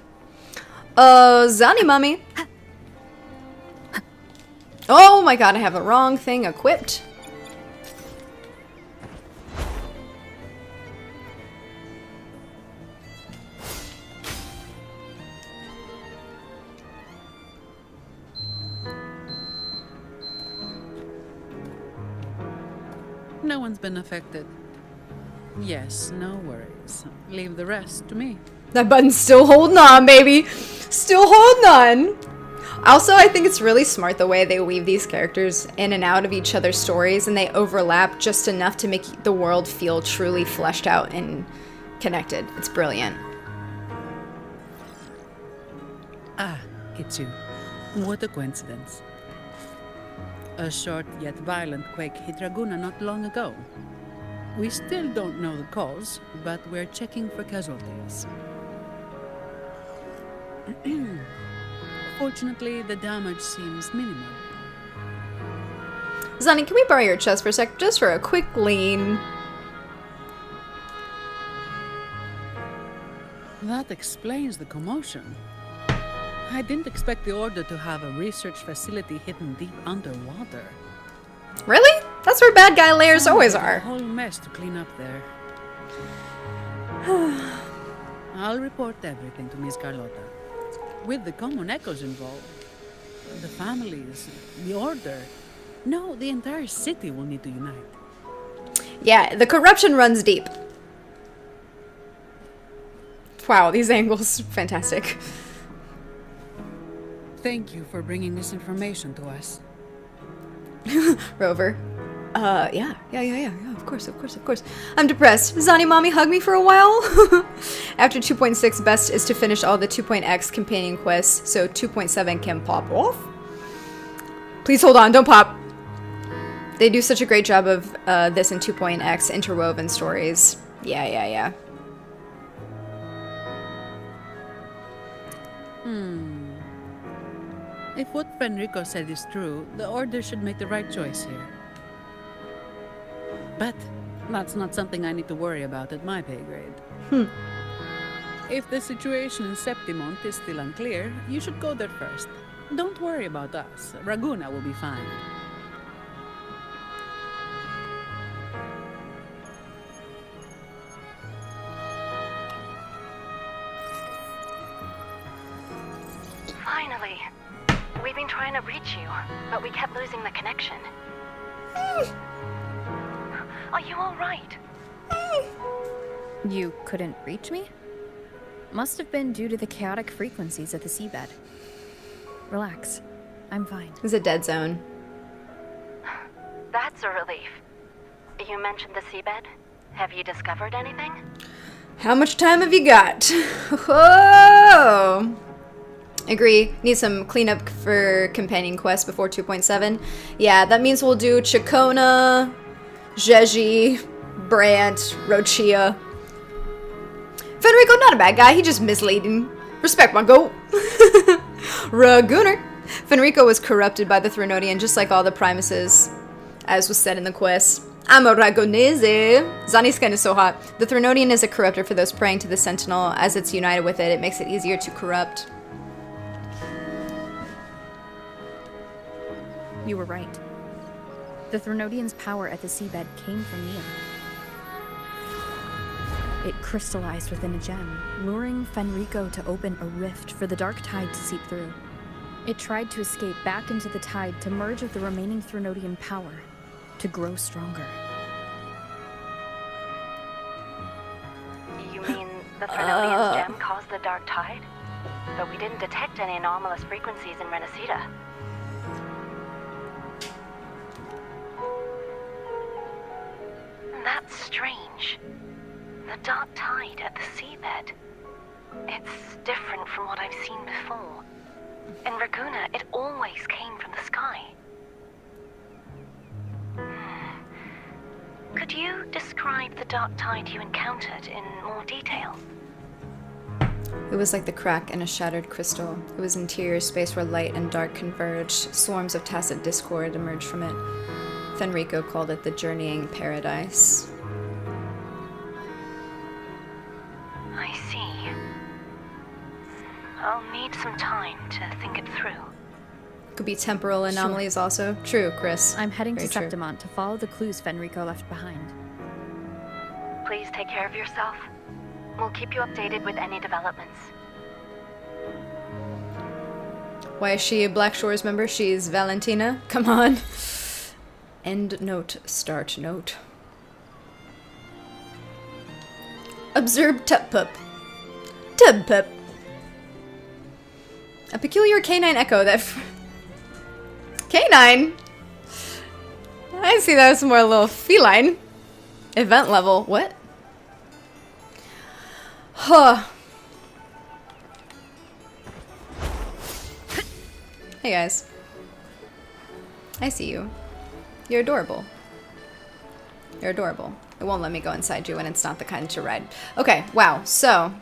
[SPEAKER 1] Zani Mummy. Oh, my God, I have the wrong thing equipped.
[SPEAKER 9] No one's been affected. Yes, no worries. Leave the rest to me.
[SPEAKER 1] That button's still holding on, baby. Still holding on. Also, I think it's really smart the way they weave these characters in and out of each other's stories, and they overlap just enough to make the world feel truly fleshed out and connected. It's brilliant.
[SPEAKER 9] Ah, it's you. What a coincidence. A short yet violent quake hit Raguna not long ago. We still don't know the cause, but we're checking for casualties. Fortunately, the damage seems minimal.
[SPEAKER 1] Zani, can we borrow your chest for a sec? Just for a quick lean.
[SPEAKER 9] That explains the commotion. I didn't expect the Order to have a research facility hidden deep underwater.
[SPEAKER 1] Really? That's where bad guy layers always
[SPEAKER 9] A
[SPEAKER 1] are.
[SPEAKER 9] whole mess to clean up there. I'll report everything to Miss Carlotta. With the common echoes involved, the families, the Order, no, the entire city will need to unite.
[SPEAKER 1] Yeah, the corruption runs deep. Wow, these angles, fantastic.
[SPEAKER 9] Thank you for bringing this information to us.
[SPEAKER 1] Rover. Yeah, of course. I'm depressed. Zani, mommy, hug me for a while. After 2.6, best is to finish all the 2.x companion quests, so 2.7 can pop off. Please hold on, don't pop. They do such a great job of this in 2.x interwoven stories. Yeah.
[SPEAKER 9] If what Fenrico said is true, the Order should make the right choice here. But that's not something I need to worry about at my pay grade. If the situation in Septimont is still unclear, you should go there first. Don't worry about us. Raguna will be fine.
[SPEAKER 10] Finally. We've been trying to reach you, but we kept losing the connection. Are you all right?
[SPEAKER 5] You couldn't reach me? Must have been due to the chaotic frequencies at the seabed. Relax. I'm fine.
[SPEAKER 1] It's a dead zone.
[SPEAKER 10] That's a relief. You mentioned the seabed. Have you discovered anything?
[SPEAKER 1] How much time have you got? Oh! Agree. Need some cleanup for companion quests before 2.7. Yeah, that means we'll do Chacona, Jeji, Brant, Rochia. Fenrico, not a bad guy. He just misleading. Respect my goat. Raguner. Fenrico was corrupted by the Threnodian, just like all the Primuses, as was said in the quest. I'm a Ragonese. Zani's skin is so hot. The Threnodian is a corruptor for those praying to the Sentinel. As it's united with it, it makes it easier to corrupt.
[SPEAKER 5] You were right. The Threnodian's power at the seabed came from Nia. It crystallized within a gem, luring Fenrico to open a rift for the dark tide to seep through. It tried to escape back into the tide to merge with the remaining Threnodian power, to grow stronger.
[SPEAKER 10] You mean the Threnodian's gem caused the dark tide? But we didn't detect any anomalous frequencies in Renacida. That's strange. The dark tide at the seabed. It's different from what I've seen before. In Raguna, it always came from the sky. Could you describe the dark tide you encountered in more detail?
[SPEAKER 1] It was like the crack in a shattered crystal. It was interior space where light and dark converged. Swarms of tacit discord emerged from it. Fenrico called it the journeying paradise.
[SPEAKER 10] I see. I'll need some time to think it through.
[SPEAKER 1] Could be temporal anomalies also. True, Chris.
[SPEAKER 5] I'm heading
[SPEAKER 1] Very
[SPEAKER 5] to
[SPEAKER 1] true.
[SPEAKER 5] Septimont to follow the clues Fenrico left behind.
[SPEAKER 10] Please take care of yourself. We'll keep you updated with any developments.
[SPEAKER 1] Why is she a Black Shores member? She's Valentina. Come on. End note, start note. Observe Tuppup. Tubpup. A peculiar canine echo that... Canine? I see that as more a little feline. Event level. What? Huh. Hey guys. I see you. You're adorable. You're adorable. It won't let me go inside you and it's not the kind to ride. Okay, wow. So...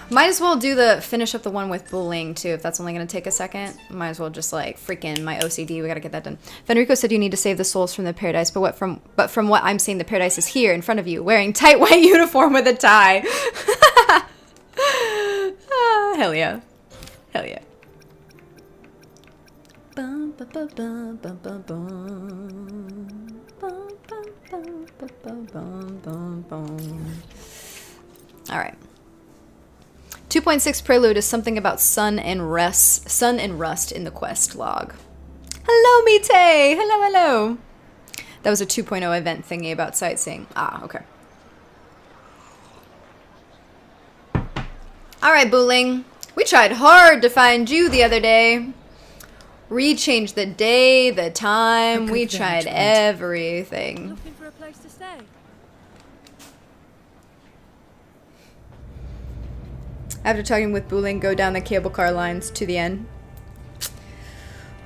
[SPEAKER 1] might as well do the finish up the one with bullying too, if that's only gonna take a second. Might as well just like freaking my OCD. We gotta get that done. Fenrico said you need to save the souls from the paradise, but from what I'm seeing, the paradise is here in front of you, wearing tight white uniform with a tie. Ah, hell yeah, hell yeah. Bum, ba, ba, bum, bum, bum, bum. Bum, bum, bum, ba, ba, bum, bum, bum. All right. 2.6 prelude is something about sun and rust in the quest log. Hello, Mite! Hello, hello! That was a 2.0 event thingy about sightseeing. Ah, okay. Alright, Booling. We tried hard to find you the other day. Rechanged the day, the time. We tried everything.
[SPEAKER 11] Looking for a place to stay?
[SPEAKER 1] After talking with Booling, go down the cable car lines to the end.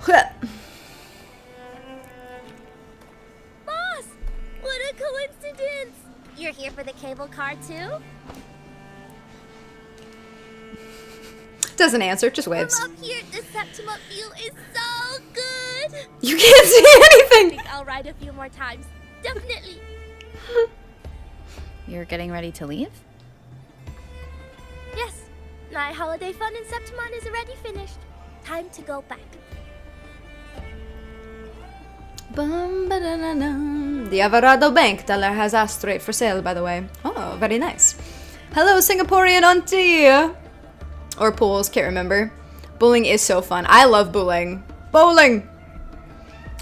[SPEAKER 2] Boss! What a coincidence! You're here for the cable car too?
[SPEAKER 1] Doesn't answer, just waves.
[SPEAKER 2] From up here, the Septima view is so good!
[SPEAKER 1] You can't see
[SPEAKER 2] I
[SPEAKER 1] anything!
[SPEAKER 2] think I'll ride a few more times. Definitely!
[SPEAKER 5] You're getting ready to leave?
[SPEAKER 2] Yes, my holiday fun in Septimon is already finished. Time to go back.
[SPEAKER 1] The Alvarado Bank teller has asteroid for sale, by the way. Oh, very nice. Hello, Singaporean auntie! Or pools, can't remember. Bowling is so fun. I love bowling. Bowling!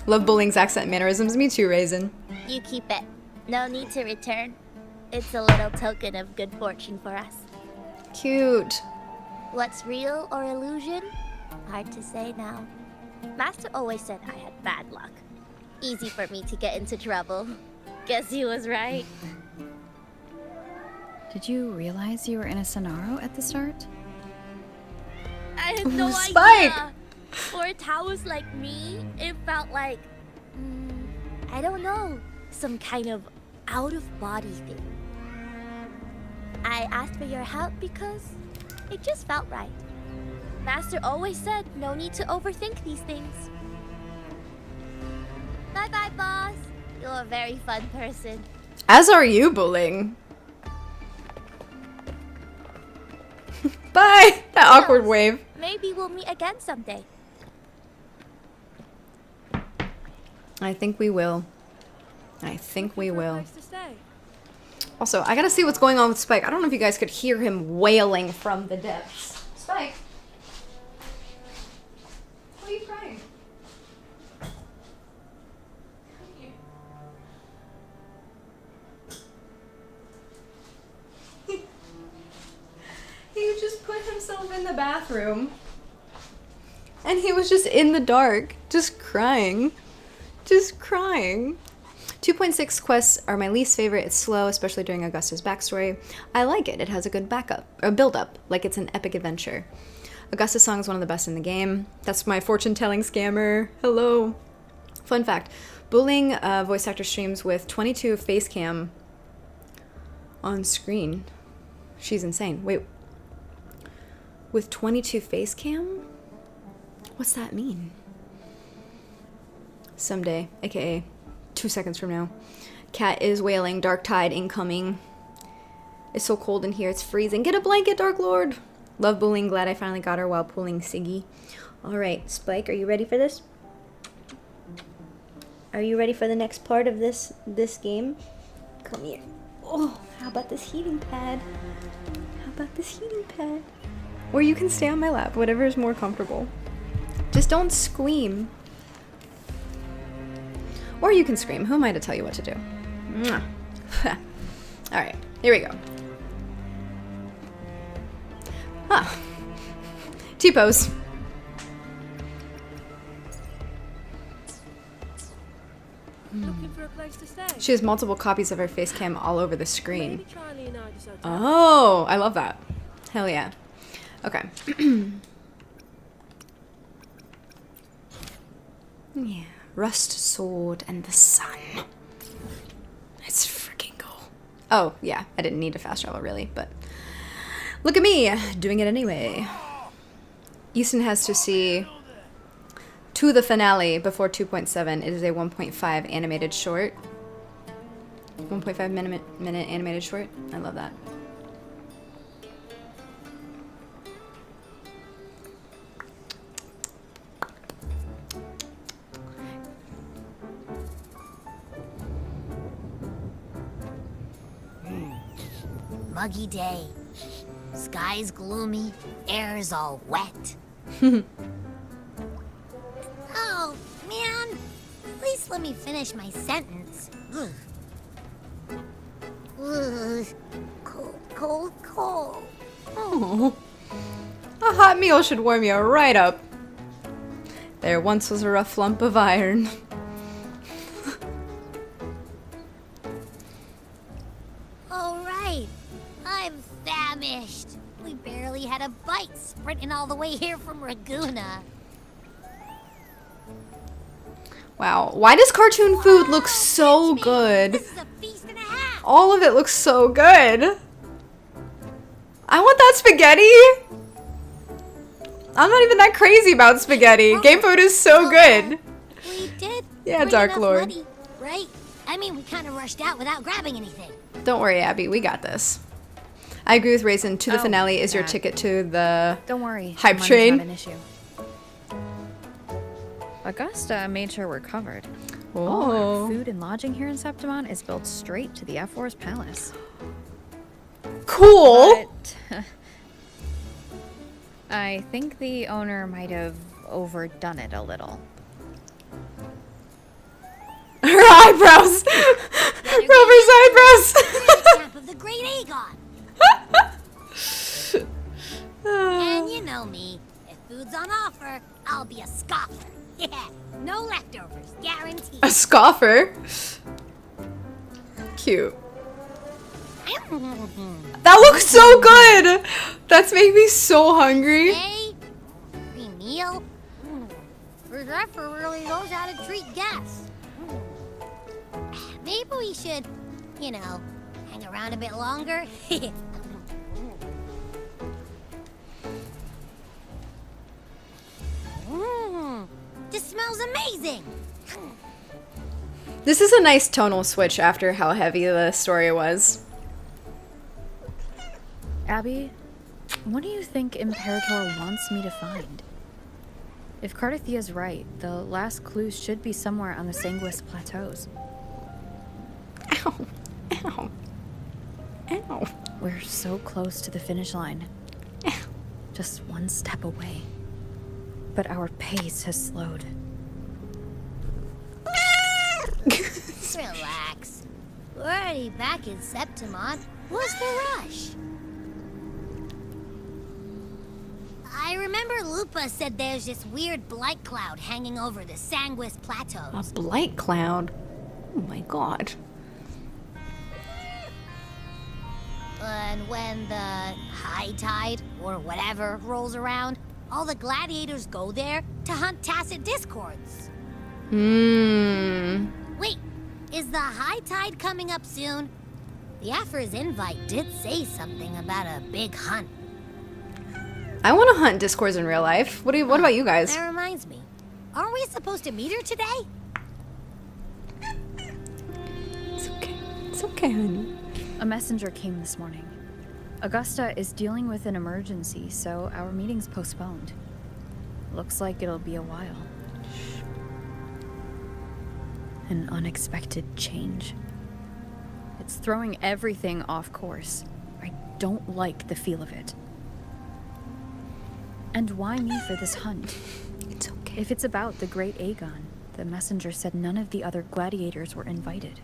[SPEAKER 1] Love bowling's accent mannerisms. Me too, Raisin.
[SPEAKER 2] You keep it. No need to return. It's a little token of good fortune for us.
[SPEAKER 1] Cute.
[SPEAKER 2] What's real or illusion? Hard to say now. Master always said I had bad luck. Easy for me to get into trouble. Guess he was right.
[SPEAKER 5] Did you realize you were in a Sonaro at the start?
[SPEAKER 2] I had no
[SPEAKER 1] Spike!
[SPEAKER 2] idea. For Tao's like me, it felt like... I don't know. Some kind of out-of-body thing. I asked for your help because it just felt right. Master always said no need to overthink these things. Bye-bye, boss. You're a very fun person.
[SPEAKER 1] As are you, Bowling. Bye! That awkward wave.
[SPEAKER 2] Maybe we'll meet again someday.
[SPEAKER 1] I think we will. I think we will.
[SPEAKER 11] Place to stay?
[SPEAKER 1] Also, I gotta see what's going on with Spike. I don't know if you guys could hear him wailing from the depths. Spike! Why are you crying? Come here. He just put himself in the bathroom. And he was just in the dark, just crying. Just crying. 2.6 quests are my least favorite. It's slow, especially during Augusta's backstory. I like it. It has a good build-up, like it's an epic adventure. Augusta's song is one of the best in the game. That's my fortune-telling scammer. Hello. Fun fact, Booling voice actor streams with 22 face cam on screen. She's insane. Wait. With 22 face cam? What's that mean? Someday, aka 2 seconds from now. Cat is wailing. Dark tide incoming. It's so cold in here. It's freezing. Get a blanket, Dark Lord. Love Booling. Glad I finally got her while pulling Siggy. Alright, Spike, are you ready for this? Are you ready for the next part of this game? Come here. Oh, how about this heating pad? How about this heating pad? Or you can stay on my lap, whatever is more comfortable. Just don't scream. Or you can scream. Who am I to tell you what to do? Alright, here we go. Ah. T-pose.
[SPEAKER 11] Looking for a place to stay?
[SPEAKER 1] She has multiple copies of her face cam all over the screen.
[SPEAKER 11] Maybe try Leonardo's hotel.
[SPEAKER 1] Oh, I love that. Hell yeah. Okay. Yeah. Rust Sword and the Sun. Let's freaking go. Oh, yeah. I didn't need to fast travel, really, but... Look at me, doing it anyway. Easton has to see to the finale before 2.7. It is a 1.5 animated short. 1.5 minute animated short. I love that.
[SPEAKER 2] Muggy day. Sky's gloomy, air's all wet. Oh, man. At least let me finish my sentence. Ugh. Ugh. Cold, cold, cold.
[SPEAKER 1] Oh. A hot meal should warm you right up. There once was a rough lump of iron.
[SPEAKER 2] All right. I'm famished. We barely had a bite sprinting all the way here from Raguna.
[SPEAKER 1] Wow. Why does cartoon food look so good?
[SPEAKER 2] This is a feast and a half.
[SPEAKER 1] All of it looks so good. I want that spaghetti. I'm not even that crazy about spaghetti. Game food is so good.
[SPEAKER 2] We did.
[SPEAKER 1] Yeah,
[SPEAKER 2] bring
[SPEAKER 1] Dark
[SPEAKER 2] enough
[SPEAKER 1] Lord.
[SPEAKER 2] money, right? I mean, we kind of rushed out without grabbing anything.
[SPEAKER 1] Don't worry, Abby. We got this. I agree with Raisin. To the
[SPEAKER 5] Oh,
[SPEAKER 1] finale is your
[SPEAKER 5] that.
[SPEAKER 1] ticket to the
[SPEAKER 5] Don't worry.
[SPEAKER 1] hype
[SPEAKER 5] money's
[SPEAKER 1] train.
[SPEAKER 5] Not an issue. Augusta made sure we're covered. All
[SPEAKER 1] Oh.
[SPEAKER 5] our food and lodging here in Septimon is built straight to the F4's palace.
[SPEAKER 1] Cool.
[SPEAKER 5] But I think the owner might have overdone it a little.
[SPEAKER 1] Her eyebrows. Rover's eyebrows.
[SPEAKER 2] Camp of the Great Aegon. And you know me. If food's on offer, I'll be a scoffer. Yeah, no leftovers, guaranteed.
[SPEAKER 1] A scoffer. Cute. That looks so good. That's making me so hungry.
[SPEAKER 2] Hey, free meal. The Zephyr really knows how to treat guests. Maybe we should, you know, hang around a bit longer. This smells amazing.
[SPEAKER 1] This is a nice tonal switch after how heavy the story was.
[SPEAKER 5] Abby, what do you think Imperator wants me to find? If Cardathia's right, the last clues should be somewhere on the Sanguis Plateaus.
[SPEAKER 1] Ow. Ow. Ow.
[SPEAKER 5] We're so close to the finish line. Just one step away. But our pace has slowed.
[SPEAKER 2] Relax. We're already back in Septimon. What's the rush? I remember Lupa said there's this weird blight cloud hanging over the Sanguis
[SPEAKER 1] A
[SPEAKER 2] Plateaus.
[SPEAKER 1] blight cloud. Oh my god.
[SPEAKER 2] And when the high tide, or whatever, rolls around, all the gladiators go there to hunt tacit discords. Wait, is the high tide coming up soon? The Aphra's invite did say something about a big hunt.
[SPEAKER 1] I want to hunt discords in real life. What about you guys?
[SPEAKER 2] That reminds me. Aren't we supposed to meet her today?
[SPEAKER 1] It's okay. It's okay, honey.
[SPEAKER 5] A messenger came this morning. Augusta is dealing with an emergency, so our meeting's postponed. Looks like it'll be a while. An unexpected change. It's throwing everything off course. I don't like the feel of it. And why me for this hunt?
[SPEAKER 1] It's okay.
[SPEAKER 5] If it's about the Great Aegon, the messenger said none of the other gladiators were invited.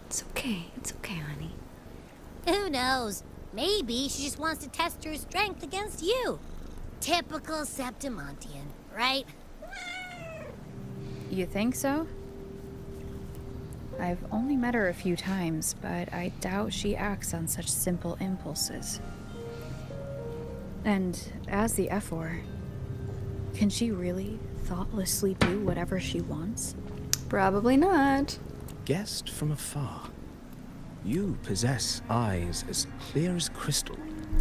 [SPEAKER 1] It's okay. It's okay, honey.
[SPEAKER 2] Who knows? Maybe she just wants to test her strength against you. Typical Septimontian, right?
[SPEAKER 8] You think so? I've only met her a few times, but I doubt she acts on such simple impulses. And as the Ephor, can she really thoughtlessly do whatever she wants?
[SPEAKER 1] Probably not.
[SPEAKER 12] Guessed from afar. You possess eyes as clear as crystal.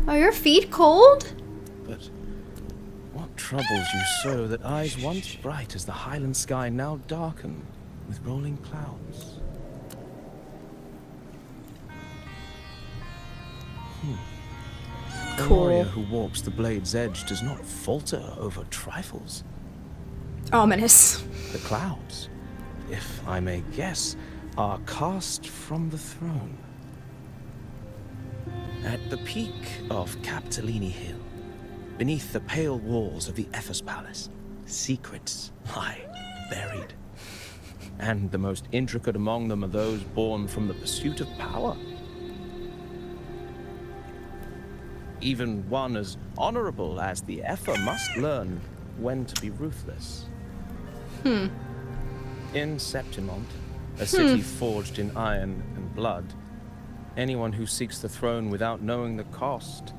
[SPEAKER 1] Are your feet cold?
[SPEAKER 12] But what troubles you so that eyes once bright as the highland sky now darken with rolling clouds? A warrior who walks the blade's edge does not falter over trifles.
[SPEAKER 1] Ominous.
[SPEAKER 12] The clouds, if I may guess, are cast from the throne. At the peak of Capitolini Hill, beneath the pale walls of the Ephes Palace, secrets lie buried. And the most intricate among them are those born from the pursuit of power. Even one as honorable as the Ephor must learn when to be ruthless. In Septimont, a city forged in iron and blood, anyone who seeks the throne without knowing the cost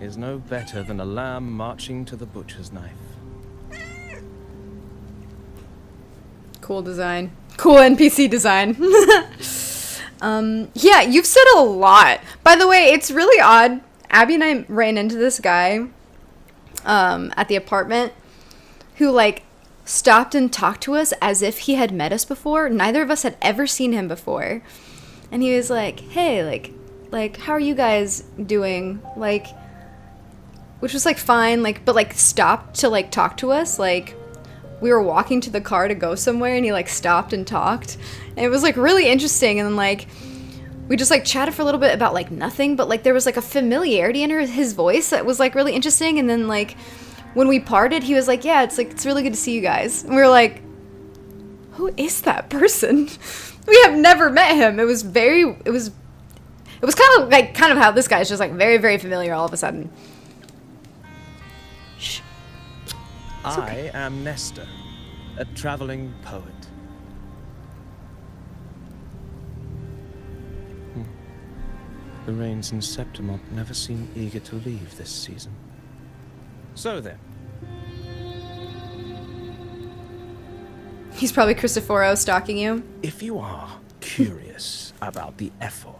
[SPEAKER 12] is no better than a lamb marching to the butcher's knife.
[SPEAKER 1] Cool design. Cool NPC design. Yeah, you've said a lot. By the way, it's really odd. Abby and I ran into this guy at the apartment who, like, stopped and talked to us as if he had met us before. Neither of us had ever seen him before. And he was like, hey, like, how are you guys doing? Like, which was, like, fine, like, but, like, stopped to, like, talk to us. Like, we were walking to the car to go somewhere, and he, like, stopped and talked. And it was, like, really interesting. And then, like, we just, like, chatted for a little bit about, like, nothing. But, like, there was, like, a familiarity in his voice that was, like, really interesting. And then, like, when we parted, he was like, yeah, it's really good to see you guys. And we were like, who is that person? We have never met him. It was kind of how this guy's just, like, very, very familiar all of a sudden. Shh.
[SPEAKER 12] I am Nestor, a traveling poet. The rains in Septimont never seem eager to leave this season. So then.
[SPEAKER 1] He's probably Cristoforo stalking you.
[SPEAKER 12] If you are curious about the Ephor,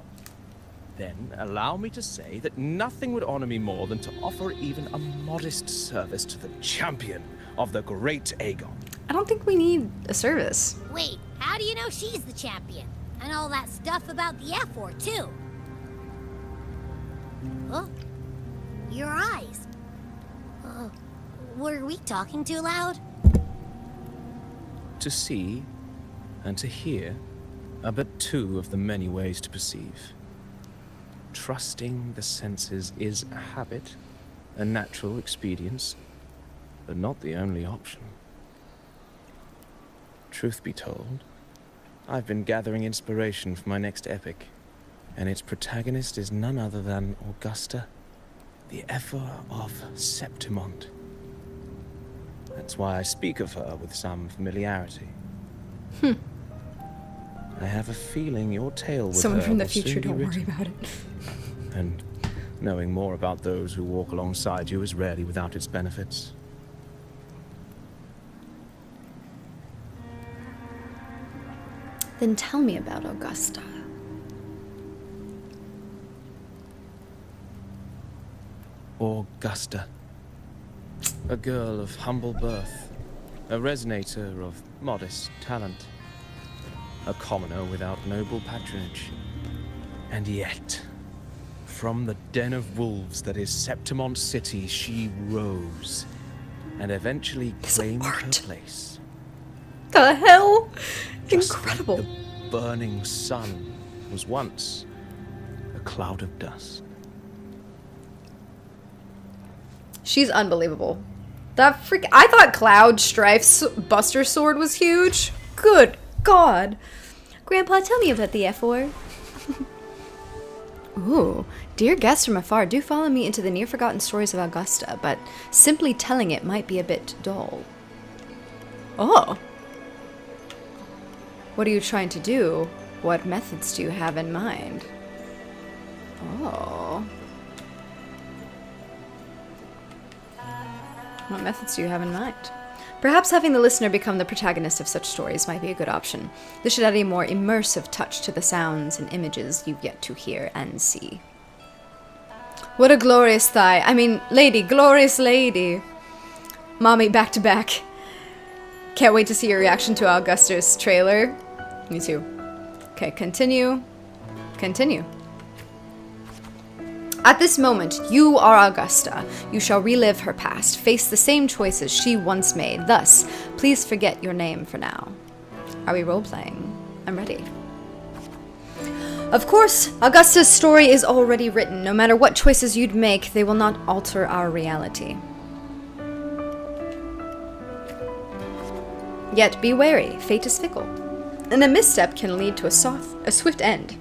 [SPEAKER 12] then allow me to say that nothing would honor me more than to offer even a modest service to the champion of the great Aegon.
[SPEAKER 1] I don't think we need a service.
[SPEAKER 2] Wait, how do you know she's the champion? And all that stuff about the Ephor, too? Oh, your eyes. Were we talking too loud?
[SPEAKER 12] To see and to hear are but two of the many ways to perceive. Trusting the senses is a habit, a natural expedience, but not the only option. Truth be told, I've been gathering inspiration for my next epic, and its protagonist is none other than Augusta, the Ephor of Septimont. That's why I speak of her with some familiarity. I have a feeling your tale with
[SPEAKER 1] Someone
[SPEAKER 12] her
[SPEAKER 1] from the
[SPEAKER 12] will soon
[SPEAKER 1] future,
[SPEAKER 12] be
[SPEAKER 1] don't worry
[SPEAKER 12] written.
[SPEAKER 1] about it.
[SPEAKER 12] And knowing more about those who walk alongside you is rarely without its benefits.
[SPEAKER 1] Then tell me about Augusta.
[SPEAKER 12] Augusta. A girl of humble birth. A resonator of modest talent. A commoner without noble patronage. And yet, from the den of wolves that is Septimont City, she rose and eventually claimed her place.
[SPEAKER 1] The hell?
[SPEAKER 12] Just
[SPEAKER 1] Incredible.
[SPEAKER 12] like the burning sun was once a cloud of dust.
[SPEAKER 1] She's unbelievable. That freak. I thought Cloud Strife's Buster Sword was huge. Good God. Grandpa, tell me about the Ephor. Ooh, dear guests from afar, do follow me into the near-forgotten stories of Augusta, but simply telling it might be a bit dull. Oh. What are you trying to do? What methods do you have in mind? Oh. What methods do you have in mind? Perhaps having the listener become the protagonist of such stories might be a good option. This should add a more immersive touch to the sounds and images you get to hear and see. What a glorious thigh. I mean, lady, glorious lady. Mommy, back to back. Can't wait to see your reaction to Augusta's trailer. Me too. Okay, continue. Continue. At this moment, you are Augusta. You shall relive her past, face the same choices she once made. Thus, please forget your name for now. Are we role-playing? I'm ready. Of course, Augusta's story is already written. No matter what choices you'd make, they will not alter our reality. Yet be wary, fate is fickle, and a misstep can lead to a swift end.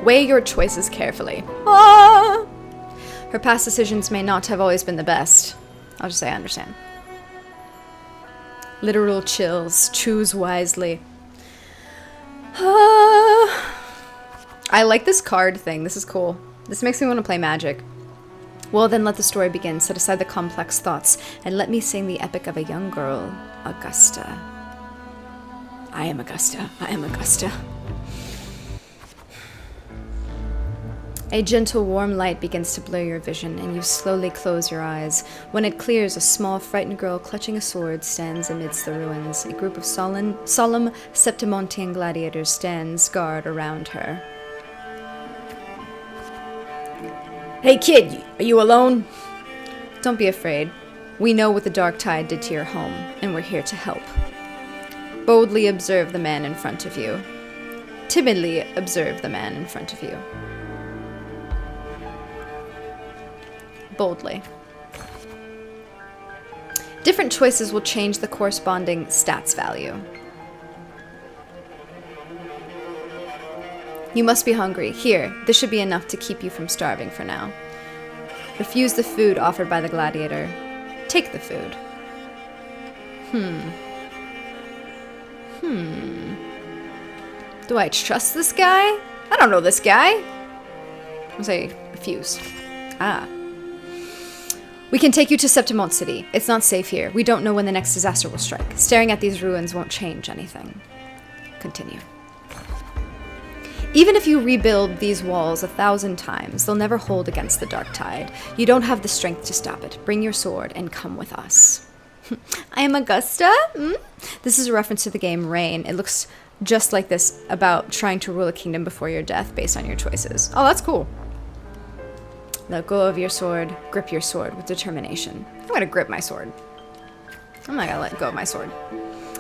[SPEAKER 1] Weigh your choices carefully. Ah! Her past decisions may not have always been the best. I'll just say I understand. Literal chills. Choose wisely. Ah! I like this card thing. This is cool. This makes me want to play Magic. Well, then let the story begin. Set aside the complex thoughts and let me sing the epic of a young girl, Augusta. I am Augusta. I am Augusta. A gentle, warm light begins to blur your vision, and you slowly close your eyes. When it clears, a small, frightened girl clutching a sword stands amidst the ruins. A group of solemn Septimontian gladiators stands guard around her. Hey kid, are you alone? Don't be afraid. We know what the dark tide did to your home, and we're here to help. Boldly observe the man in front of you. Timidly observe the man in front of you. Boldly. Different choices will change the corresponding stats value. You must be hungry. Here, this should be enough to keep you from starving for now. Refuse the food offered by the gladiator. Take the food. Do I trust this guy? I don't know this guy. I'll say refuse. Ah. We can take you to Septimont City. It's not safe here. We don't know when the next disaster will strike. Staring at these ruins won't change anything. Continue. Even if you rebuild these walls 1,000 times, they'll never hold against the dark tide. You don't have the strength to stop it. Bring your sword and come with us. I am Augusta? This is a reference to the game Reign. It looks just like this, about trying to rule a kingdom before your death based on your choices. Oh, that's cool. Let go of your sword. Grip your sword with determination. I'm gonna grip my sword. I'm not gonna let go of my sword.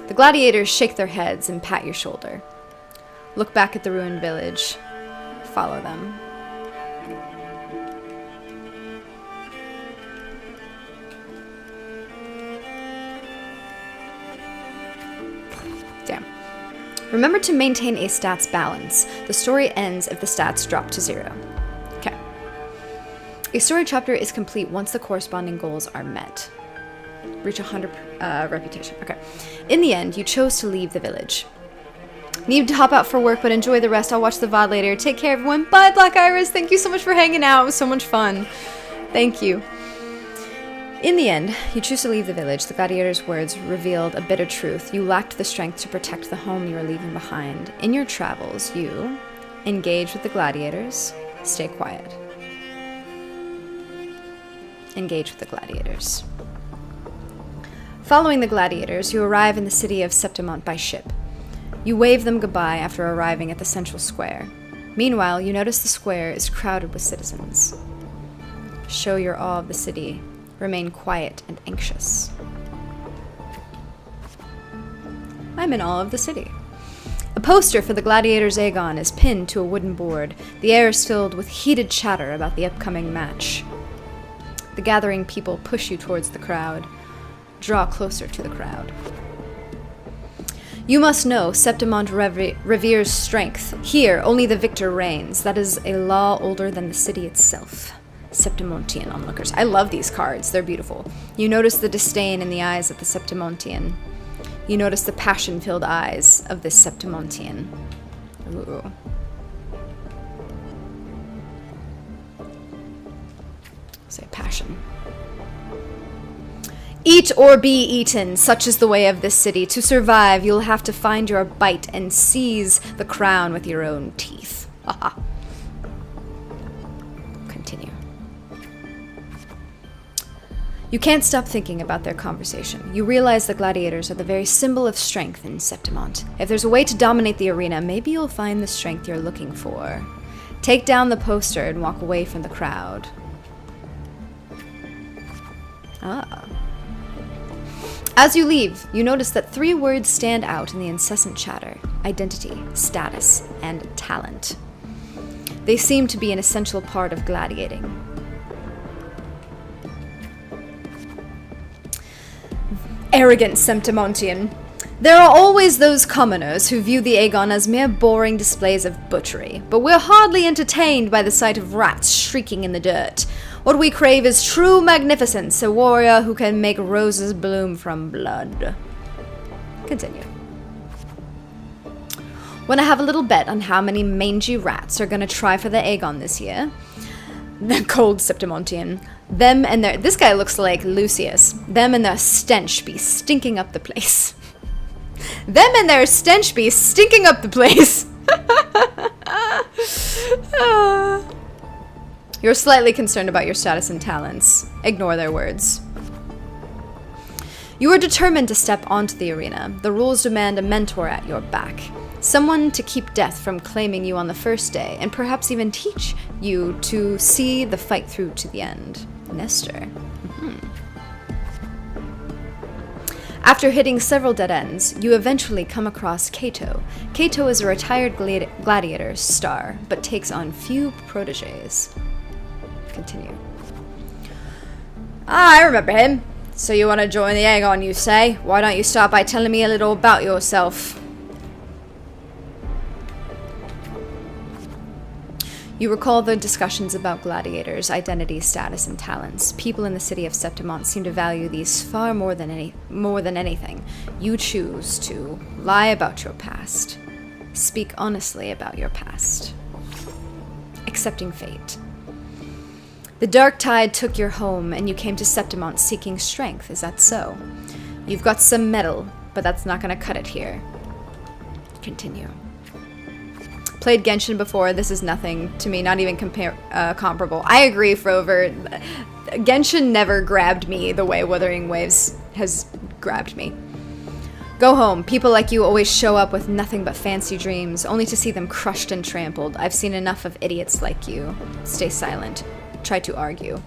[SPEAKER 1] The gladiators shake their heads and pat your shoulder. Look back at the ruined village. Follow them. Damn. Remember to maintain a stats balance. The story ends if the stats drop to 0. Okay. A story chapter is complete once the corresponding goals are met. Reach 100 reputation. Okay. In the end, you chose to leave the village. Need to hop out for work, but enjoy the rest. I'll watch the VOD later. Take care, everyone. Bye, Black Iris. Thank you so much for hanging out. It was so much fun. Thank you. In the end, you choose to leave the village. The gladiator's words revealed a bitter truth. You lacked the strength to protect the home you were leaving behind. In your travels, you engage with the gladiators. Stay quiet. Engage with the gladiators. Following the gladiators, you arrive in the city of Septimont by ship. You wave them goodbye after arriving at the central square. Meanwhile, you notice the square is crowded with citizens. Show your awe of the city. Remain quiet and anxious. I'm in awe of the city. A poster for the gladiator's Aegon is pinned to a wooden board. The air is filled with heated chatter about the upcoming match. The gathering people push you towards the crowd. Draw closer to the crowd. You must know, Septimont reveres strength. Here, only the victor reigns. That is a law older than the city itself. Septimontian onlookers. I love these cards. They're beautiful. You notice the disdain in the eyes of the Septimontian. You notice the passion-filled eyes of this Septimontian. Ooh. Say passion. Eat or be eaten, such is the way of this city. To survive, you'll have to find your bite and seize the crown with your own teeth. Haha. Continue. You can't stop thinking about their conversation. You realize the gladiators are the very symbol of strength in Septimont. If there's a way to dominate the arena, maybe you'll find the strength you're looking for. Take down the poster and walk away from the crowd. Ah. As you leave, you notice that 3 words stand out in the incessant chatter: identity, status, and talent. They seem to be an essential part of gladiating. Arrogant Septimontian. There are always those commoners who view the Aegon as mere boring displays of butchery, but we're hardly entertained by the sight of rats shrieking in the dirt. What we crave is true magnificence, a warrior who can make roses bloom from blood. Continue. When I have a little bet on how many mangy rats are gonna try for the Aegon this year, the cold Septimontian, them and their— this guy looks like Lucius. Them and their stench be stinking up the place. Them and their stench be stinking up the place. You're slightly concerned about your status and talents. Ignore their words. You are determined to step onto the arena. The rules demand a mentor at your back. Someone to keep death from claiming you on the first day, and perhaps even teach you to see the fight through to the end. Nestor. After hitting several dead ends, you eventually come across Cato. Cato is a retired gladiator star, but takes on few proteges. Continue. Ah, I remember him. So you want to join the Aegon, you say? Why don't you start by telling me a little about yourself? You recall the discussions about gladiators, identity, status, and talents. People in the city of Septimont seem to value these far more than anything. You choose to lie about your past. Speak honestly about your past. Accepting fate. The dark tide took your home, and you came to Septimont seeking strength. Is that so? You've got some metal, but that's not going to cut it here. Continue. Played Genshin before. This is nothing to me, not even comparable. I agree, Frover. Genshin never grabbed me the way Wuthering Waves has grabbed me. Go home. People like you always show up with nothing but fancy dreams, only to see them crushed and trampled. I've seen enough of idiots like you. Stay silent. Try to argue.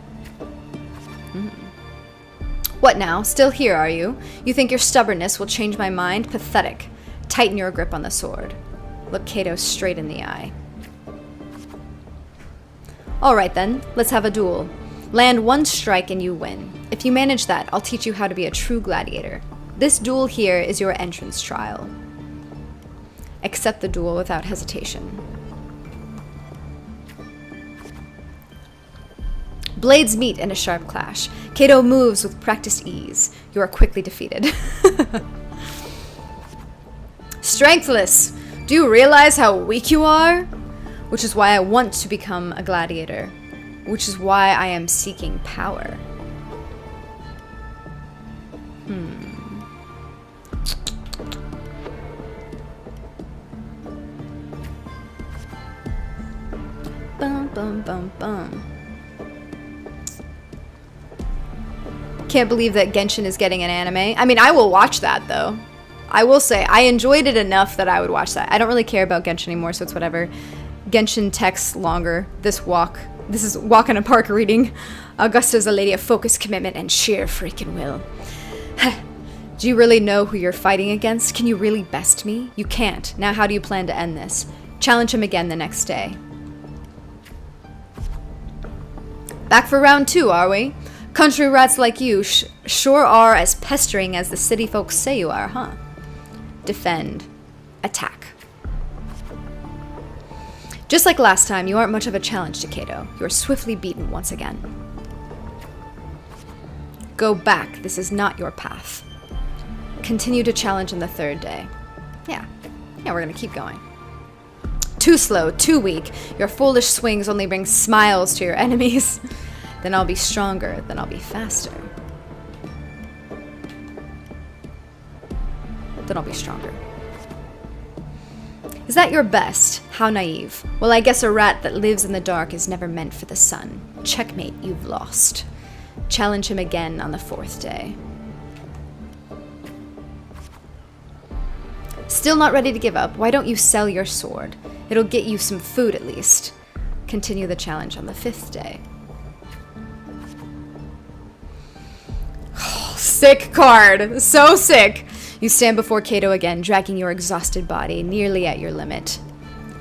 [SPEAKER 1] What now? Still here, are you? You think your stubbornness will change my mind? Pathetic. Tighten your grip on the sword. Look Cato straight in the eye. Alright then, let's have a duel. Land one strike and you win. If you manage that, I'll teach you how to be a true gladiator. This duel here is your entrance trial. Accept the duel without hesitation. Blades meet in a sharp clash. Cato moves with practiced ease. You are quickly defeated. Strengthless! Do you realize how weak you are? Which is why I want to become a gladiator. Which is why I am seeking power. Bum, bum, bum, bum. Can't believe that Genshin is getting an anime. I mean, I will watch that, though. I will say, I enjoyed it enough that I would watch that. I don't really care about Genshin anymore, so it's whatever. Genshin texts longer. This is walk in a park reading. Augusta's a lady of focus, commitment, and sheer freaking will. Do you really know who you're fighting against? Can you really best me? You can't. Now how do you plan to end this? Challenge him again the next day. Back for round 2, are we? Country rats like you sure are as pestering as the city folks say you are, huh? defend, attack. Just like last time, you aren't much of a challenge to Kato. You are swiftly beaten once again. Go back. This is not your path. Continue to challenge on the third day. Yeah, we're gonna keep going. Too slow, too weak. Your foolish swings only bring smiles to your enemies. Then I'll be stronger, then I'll be faster. Then I'll be stronger. Is that your best? How naive. Well, I guess a rat that lives in the dark is never meant for the sun. Checkmate, you've lost. Challenge him again on the fourth day. Still not ready to give up? Why don't you sell your sword? It'll get you some food at least. Continue the challenge on the fifth day. Oh, sick card. So sick. You stand before Kato again, dragging your exhausted body, nearly at your limit.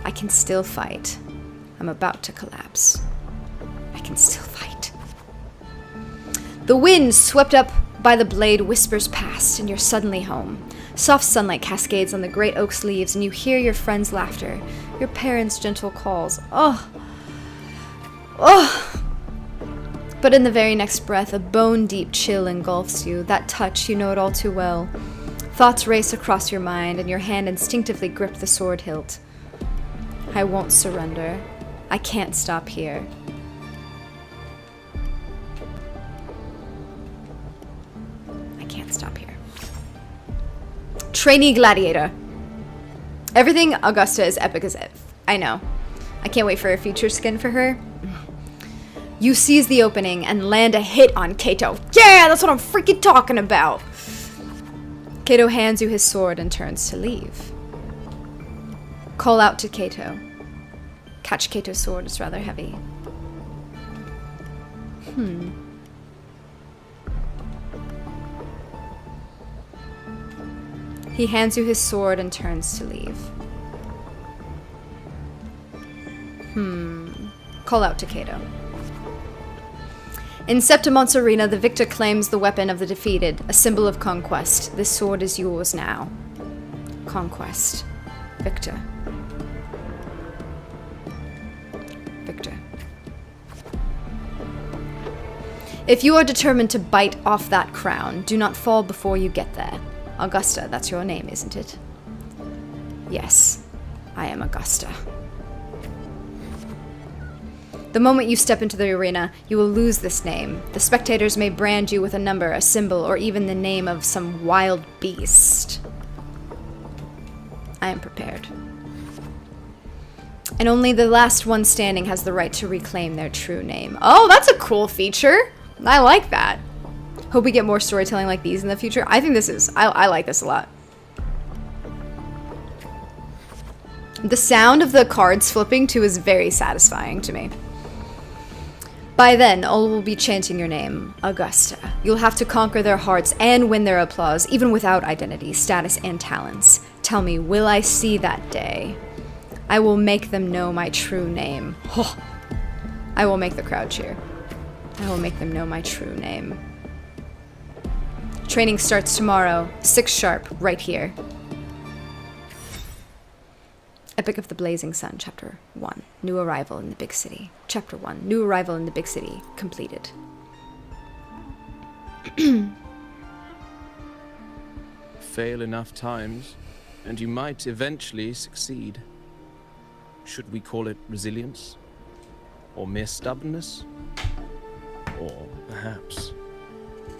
[SPEAKER 1] I can still fight. I'm about to collapse. I can still fight. The wind, swept up by the blade, whispers past, and you're suddenly home. Soft sunlight cascades on the great oak's leaves, and you hear your friends' laughter, your parents' gentle calls. Oh! But in the very next breath, a bone-deep chill engulfs you. That touch, you know it all too well. Thoughts race across your mind, and your hand instinctively grip the sword hilt. I won't surrender. I can't stop here. I can't stop here. Trainee Gladiator. Everything Augusta is epic as if. I know. I can't wait for a future skin for her. You seize the opening and land a hit on Kato. Yeah, that's what I'm freaking talking about. Kato hands you his sword and turns to leave. Call out to Kato. Catch Kato's sword, it's rather heavy. He hands you his sword and turns to leave. Call out to Kato. In Septimon's arena, the victor claims the weapon of the defeated, a symbol of conquest. This sword is yours now. Conquest. Victor. Victor. If you are determined to bite off that crown, do not fall before you get there. Augusta, that's your name, isn't it? Yes, I am Augusta. The moment you step into the arena, you will lose this name. The spectators may brand you with a number, a symbol, or even the name of some wild beast. I am prepared. And only the last one standing has the right to reclaim their true name. Oh, that's a cool feature. I like that. Hope we get more storytelling like these in the future. I think this is... I like this a lot. The sound of the cards flipping, too, is very satisfying to me. By then, all will be chanting your name, Augusta. You'll have to conquer their hearts and win their applause, even without identity, status, and talents. Tell me, will I see that day? I will make them know my true name. Oh, I will make the crowd cheer. I will make them know my true name. Training starts tomorrow, 6 sharp, right here. Epic of the Blazing Sun, Chapter 1. New Arrival in the Big City. Chapter 1. New Arrival in the Big City. Completed.
[SPEAKER 12] Fail enough times, and you might eventually succeed. Should we call it resilience? Or mere stubbornness? Or perhaps,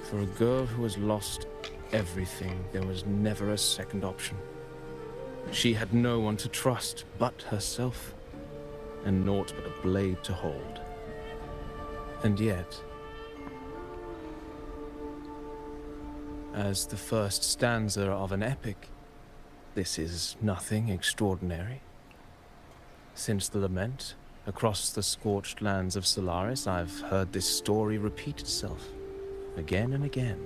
[SPEAKER 12] for a girl who has lost everything, there was never a second option. She had no one to trust but herself, and naught but a blade to hold. And yet, as the first stanza of an epic, this is nothing extraordinary. Since the lament, across the scorched lands of Solaris, I've heard this story repeat itself, again and again.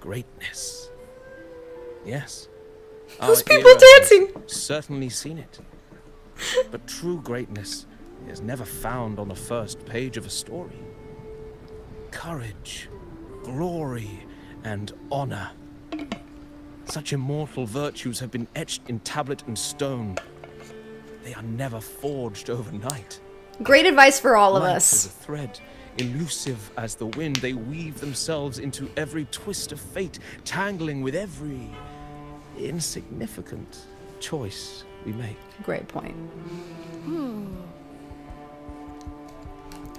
[SPEAKER 12] Greatness. Yes.
[SPEAKER 1] Those
[SPEAKER 12] our
[SPEAKER 1] people
[SPEAKER 12] era has
[SPEAKER 1] dancing!
[SPEAKER 12] Certainly seen it. But true greatness is never found on the first page of a story. Courage, glory, and honor. Such immortal virtues have been etched in tablet and stone. They are never forged overnight.
[SPEAKER 1] Great advice for all of
[SPEAKER 12] Light
[SPEAKER 1] us.
[SPEAKER 12] as a thread, elusive as the wind, they weave themselves into every twist of fate, tangling with every insignificant choice we make.
[SPEAKER 1] Great point.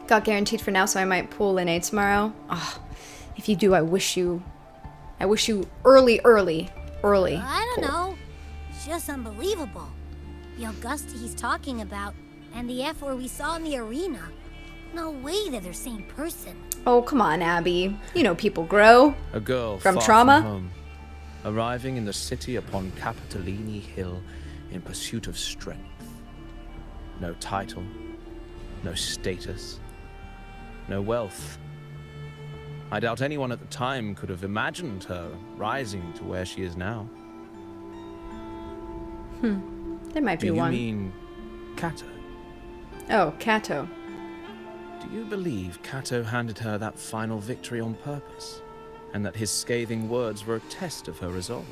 [SPEAKER 1] Got guaranteed for now, so I might pull in A tomorrow. Oh, if you do, I wish you early.
[SPEAKER 2] I don't know. It's just unbelievable. The Augusta he's talking about, and the F where we saw in the arena. No way they're the same person.
[SPEAKER 1] Oh, come on, Abby. You know people grow.
[SPEAKER 12] A girl
[SPEAKER 1] From
[SPEAKER 12] far
[SPEAKER 1] trauma?
[SPEAKER 12] from home, arriving in the city upon Capitolini Hill in pursuit of strength. No title, no status, no wealth. I doubt anyone at the time could have imagined her rising to where she is now.
[SPEAKER 1] There might be
[SPEAKER 12] Do you
[SPEAKER 1] one.
[SPEAKER 12] mean Cato?
[SPEAKER 1] Oh, Kato.
[SPEAKER 12] Do you believe Cato handed her that final victory on purpose? And that his scathing words were a test of her resolve?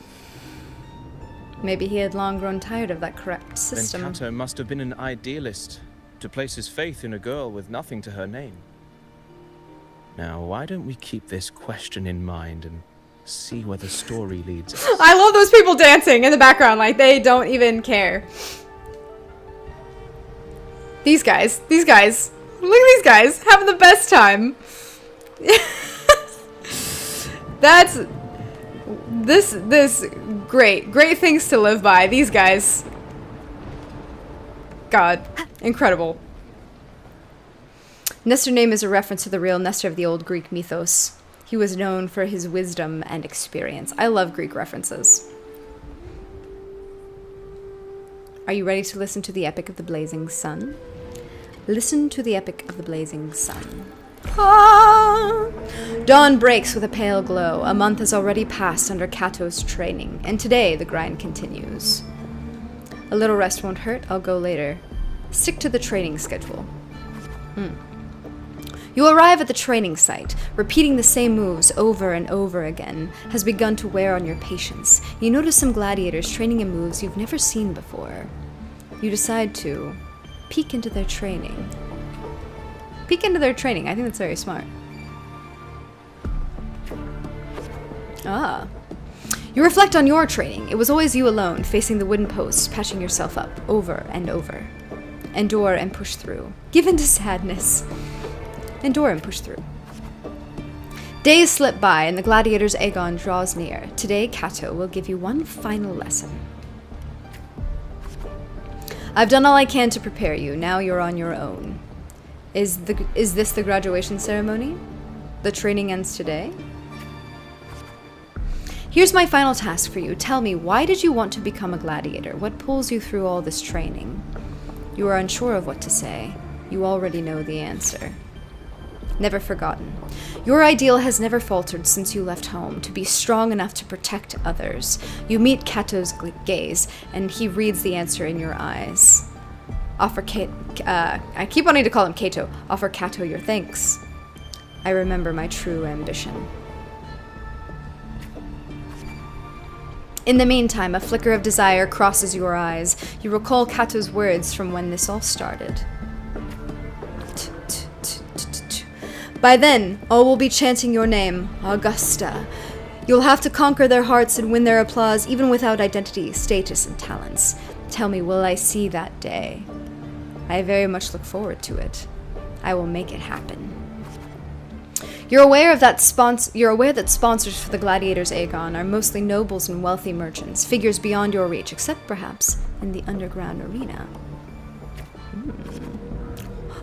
[SPEAKER 1] Maybe he had long grown tired of that correct
[SPEAKER 12] Then
[SPEAKER 1] system.
[SPEAKER 12] Cato must have been an idealist, to place his faith in a girl with nothing to her name. Now, why don't we keep this question in mind and see where the story leads us?
[SPEAKER 1] I love those people dancing in the background, like they don't even care. These guys, look at these guys, having the best time. That's, this, great things to live by, these guys. God, incredible. Nestor's name is a reference to the real Nestor of the old Greek mythos. He was known for his wisdom and experience. I love Greek references. Are you ready to listen to the Epic of the Blazing Sun? Listen to the Epic of the Blazing Sun. Ah! Dawn breaks with a pale glow. A month has already passed under Cato's training, and today the grind continues. A little rest won't hurt. I'll go later. Stick to the training schedule. You arrive at the training site. Repeating the same moves over and over again has begun to wear on your patience. You notice some gladiators training in moves you've never seen before. You decide to peek into their training. Peek into their training. I think that's very smart. Ah. You reflect on your training. It was always you alone, facing the wooden posts, patching yourself up over and over. Endure and push through. Give in to sadness. Endure and push through. Days slip by and the gladiator's Aegon draws near. Today, Cato will give you one final lesson. I've done all I can to prepare you. Now you're on your own. Is this the graduation ceremony? The training ends today? Here's my final task for you. Tell me, why did you want to become a gladiator? What pulls you through all this training? You are unsure of what to say. You already know the answer. Never forgotten. Your ideal has never faltered since you left home, to be strong enough to protect others. You meet Cato's gaze, and he reads the answer in your eyes. I keep wanting to call him Cato. Offer Cato your thanks. I remember my true ambition. In the meantime, a flicker of desire crosses your eyes. You recall Cato's words from when this all started. By then, all will be chanting your name, Augusta. You'll have to conquer their hearts and win their applause, even without identity, status, and talents. Tell me, will I see that day? I very much look forward to it. I will make it happen. You're aware that sponsors for the Gladiator's Aegon are mostly nobles and wealthy merchants, figures beyond your reach, except perhaps in the underground arena.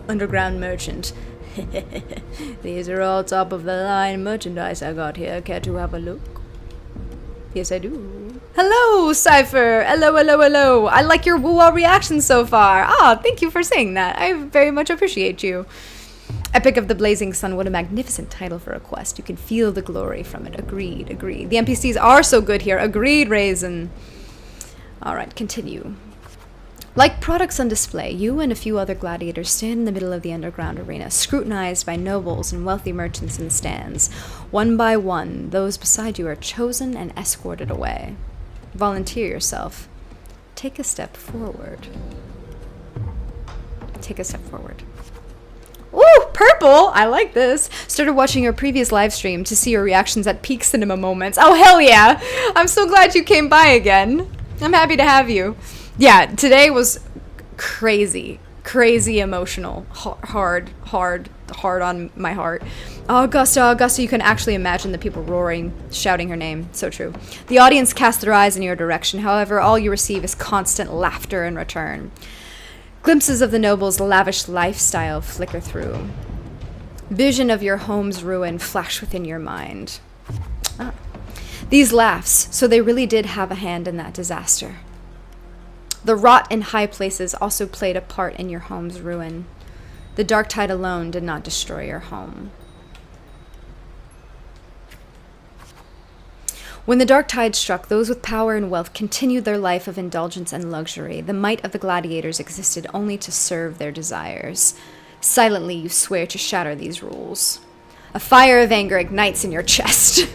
[SPEAKER 1] Underground merchant. These are all top-of-the-line merchandise I got here. Care to have a look? Yes, I do. Hello, Cypher! Hello. I like your woo-wah reaction so far. Ah, thank you for saying that. I very much appreciate you. Epic of the Blazing Sun, what a magnificent title for a quest. You can feel the glory from it. Agreed. The NPCs are so good here. Agreed, Raisin. Alright, continue. Like products on display, you and a few other gladiators stand in the middle of the underground arena, scrutinized by nobles and wealthy merchants in the stands. One by one, those beside you are chosen and escorted away. Volunteer yourself. Take a step forward. Take a step forward. Ooh, purple! I like this. Started watching your previous live stream to see your reactions at peak cinema moments. Oh, hell yeah! I'm so glad you came by again. I'm happy to have you. Yeah, today was crazy emotional. Hard on my heart. Augusta, you can actually imagine the people roaring, shouting her name. So true. The audience cast their eyes in your direction. However, all you receive is constant laughter in return. Glimpses of the noble's lavish lifestyle flicker through. Vision of your home's ruin flash within your mind. These laughs, so they really did have a hand in that disaster. The rot in high places also played a part in your home's ruin. The dark tide alone did not destroy your home. When the dark tide struck, those with power and wealth continued their life of indulgence and luxury. The might of the gladiators existed only to serve their desires. Silently, you swear to shatter these rules. A fire of anger ignites in your chest.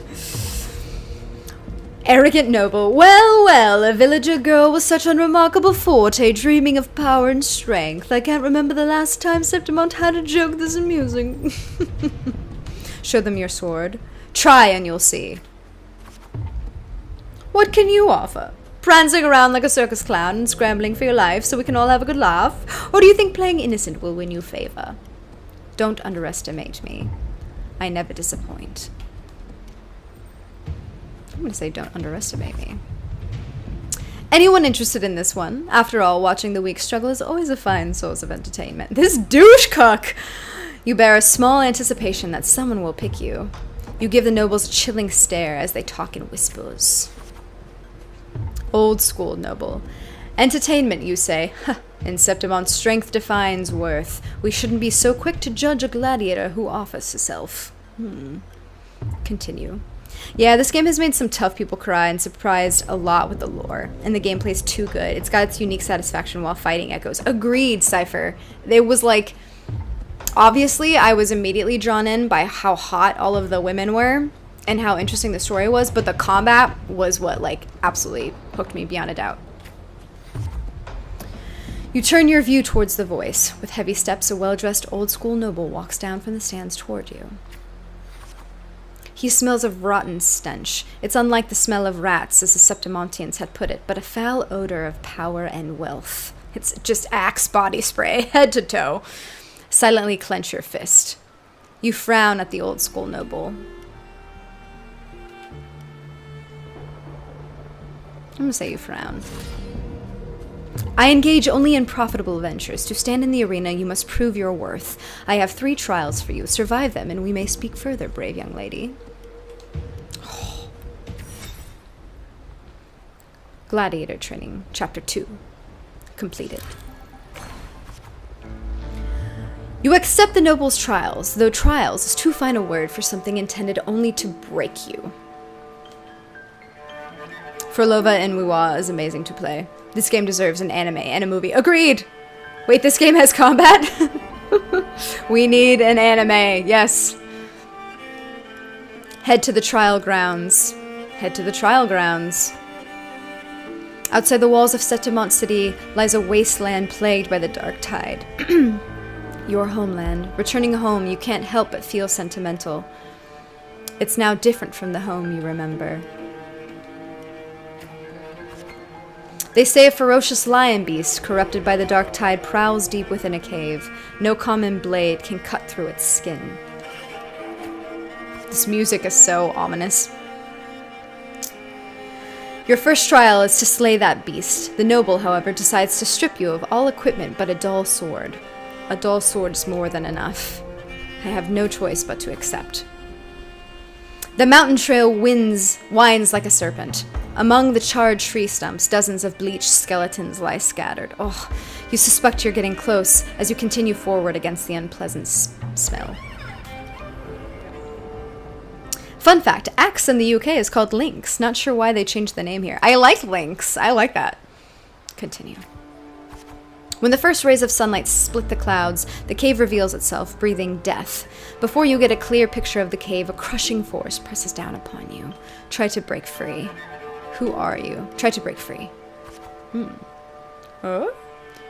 [SPEAKER 1] Arrogant noble, well, a villager girl with such unremarkable forte, dreaming of power and strength. I can't remember the last time Septimont had a joke this amusing. Show them your sword. Try and you'll see. What can you offer? Prancing around like a circus clown and scrambling for your life so we can all have a good laugh? Or do you think playing innocent will win you favor? Don't underestimate me. I never disappoint. I'm going to say don't underestimate me. Anyone interested in this one? After all, watching the weak struggle is always a fine source of entertainment. This douche cuck! You bear a small anticipation that someone will pick you. You give the nobles a chilling stare as they talk in whispers. Old school noble. Entertainment, you say? In Septimont's strength defines worth. We shouldn't be so quick to judge a gladiator who offers herself. Continue. Yeah, this game has made some tough people cry and surprised a lot with the lore. And the gameplay's too good. It's got its unique satisfaction while fighting echoes. Agreed, Cypher. It was like... Obviously, I was immediately drawn in by how hot all of the women were and how interesting the story was, but the combat was what, like, absolutely hooked me beyond a doubt. You turn your view towards the voice. With heavy steps, a well-dressed old-school noble walks down from the stands toward you. He smells of rotten stench. It's unlike the smell of rats, as the Septimontians had put it, but a foul odor of power and wealth. It's just Axe body spray, head to toe. Silently clench your fist. You frown at the old-school noble. I'm gonna say you frown. I engage only in profitable ventures. To stand in the arena, you must prove your worth. I have 3 trials for you. Survive them, and we may speak further, brave young lady. Gladiator Training, Chapter 2. Completed. You accept the noble's trials, though trials is too fine a word for something intended only to break you. Frolova and Wiwa is amazing to play. This game deserves an anime and a movie. Agreed! Wait, this game has combat? We need an anime, yes. Head to the trial grounds. Head to the trial grounds. Outside the walls of Septimont City lies a wasteland plagued by the dark tide. Your homeland. Returning home, you can't help but feel sentimental. It's now different from the home you remember. They say a ferocious lion beast, corrupted by the dark tide, prowls deep within a cave. No common blade can cut through its skin. This music is so ominous. Your first trial is to slay that beast. The noble, however, decides to strip you of all equipment but a dull sword. A dull sword is more than enough. I have no choice but to accept. The mountain trail winds like a serpent. Among the charred tree stumps, dozens of bleached skeletons lie scattered. Oh, you suspect you're getting close as you continue forward against the unpleasant smell. Fun fact, Axe in the UK is called Lynx. Not sure why they changed the name here. I like Lynx. I like that. Continue. When the first rays of sunlight split the clouds, the cave reveals itself, breathing death. Before you get a clear picture of the cave, a crushing force presses down upon you. Try to break free. Who are you? Try to break free. Huh?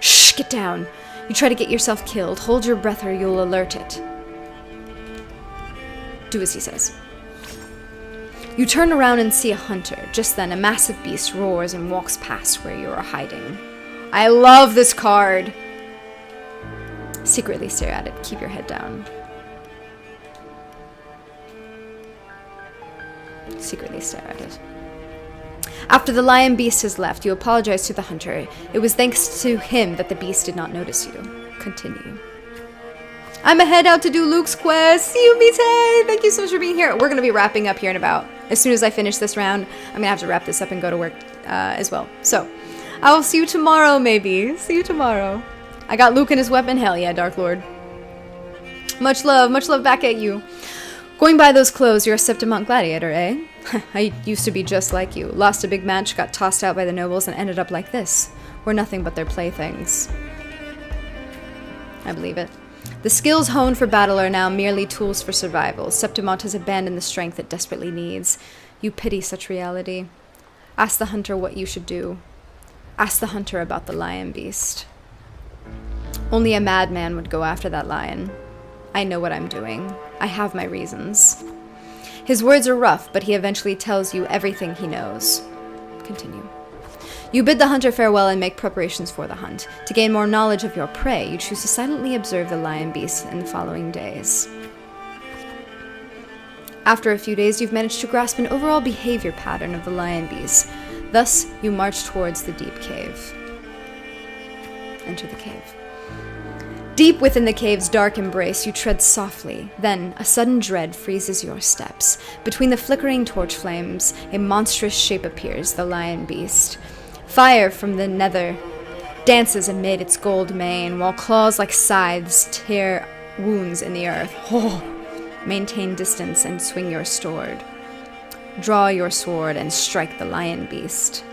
[SPEAKER 1] Shh, get down. You try to get yourself killed. Hold your breath or you'll alert it. Do as he says. You turn around and see a hunter. Just then, a massive beast roars and walks past where you are hiding. I love this card. Secretly stare at it. Keep your head down. Secretly stare at it. After the lion beast has left, you apologize to the hunter. It was thanks to him that the beast did not notice you. Continue. I'm a head out to do Luke's quest. See you, Mite. Thank you so much for being here. We're going to be wrapping up here in about, as soon as I finish this round, I'm going to have to wrap this up and go to work as well. So, I will see you tomorrow, maybe. See you tomorrow. I got Luke and his weapon. Hell yeah, Dark Lord. Much love back at you. Going by those clothes, you're a Septimont gladiator, eh? I used to be just like you. Lost a big match, got tossed out by the nobles, and ended up like this. We're nothing but their playthings. I believe it. The skills honed for battle are now merely tools for survival. Septimont has abandoned the strength it desperately needs. You pity such reality. Ask the hunter what you should do. Ask the hunter about the lion beast. Only a madman would go after that lion. I know what I'm doing. I have my reasons. His words are rough, but he eventually tells you everything he knows. Continue. You bid the hunter farewell and make preparations for the hunt. To gain more knowledge of your prey, you choose to silently observe the lion beast in the following days. After a few days, you've managed to grasp an overall behavior pattern of the lion beast. Thus, you march towards the deep cave. Enter the cave. Deep within the cave's dark embrace, you tread softly. Then, a sudden dread freezes your steps. Between the flickering torch flames, a monstrous shape appears, the lion beast. Fire from the nether dances amid its gold mane, while claws like scythes tear wounds in the earth. Oh. Maintain distance and swing your sword. Draw your sword and strike the lion beast.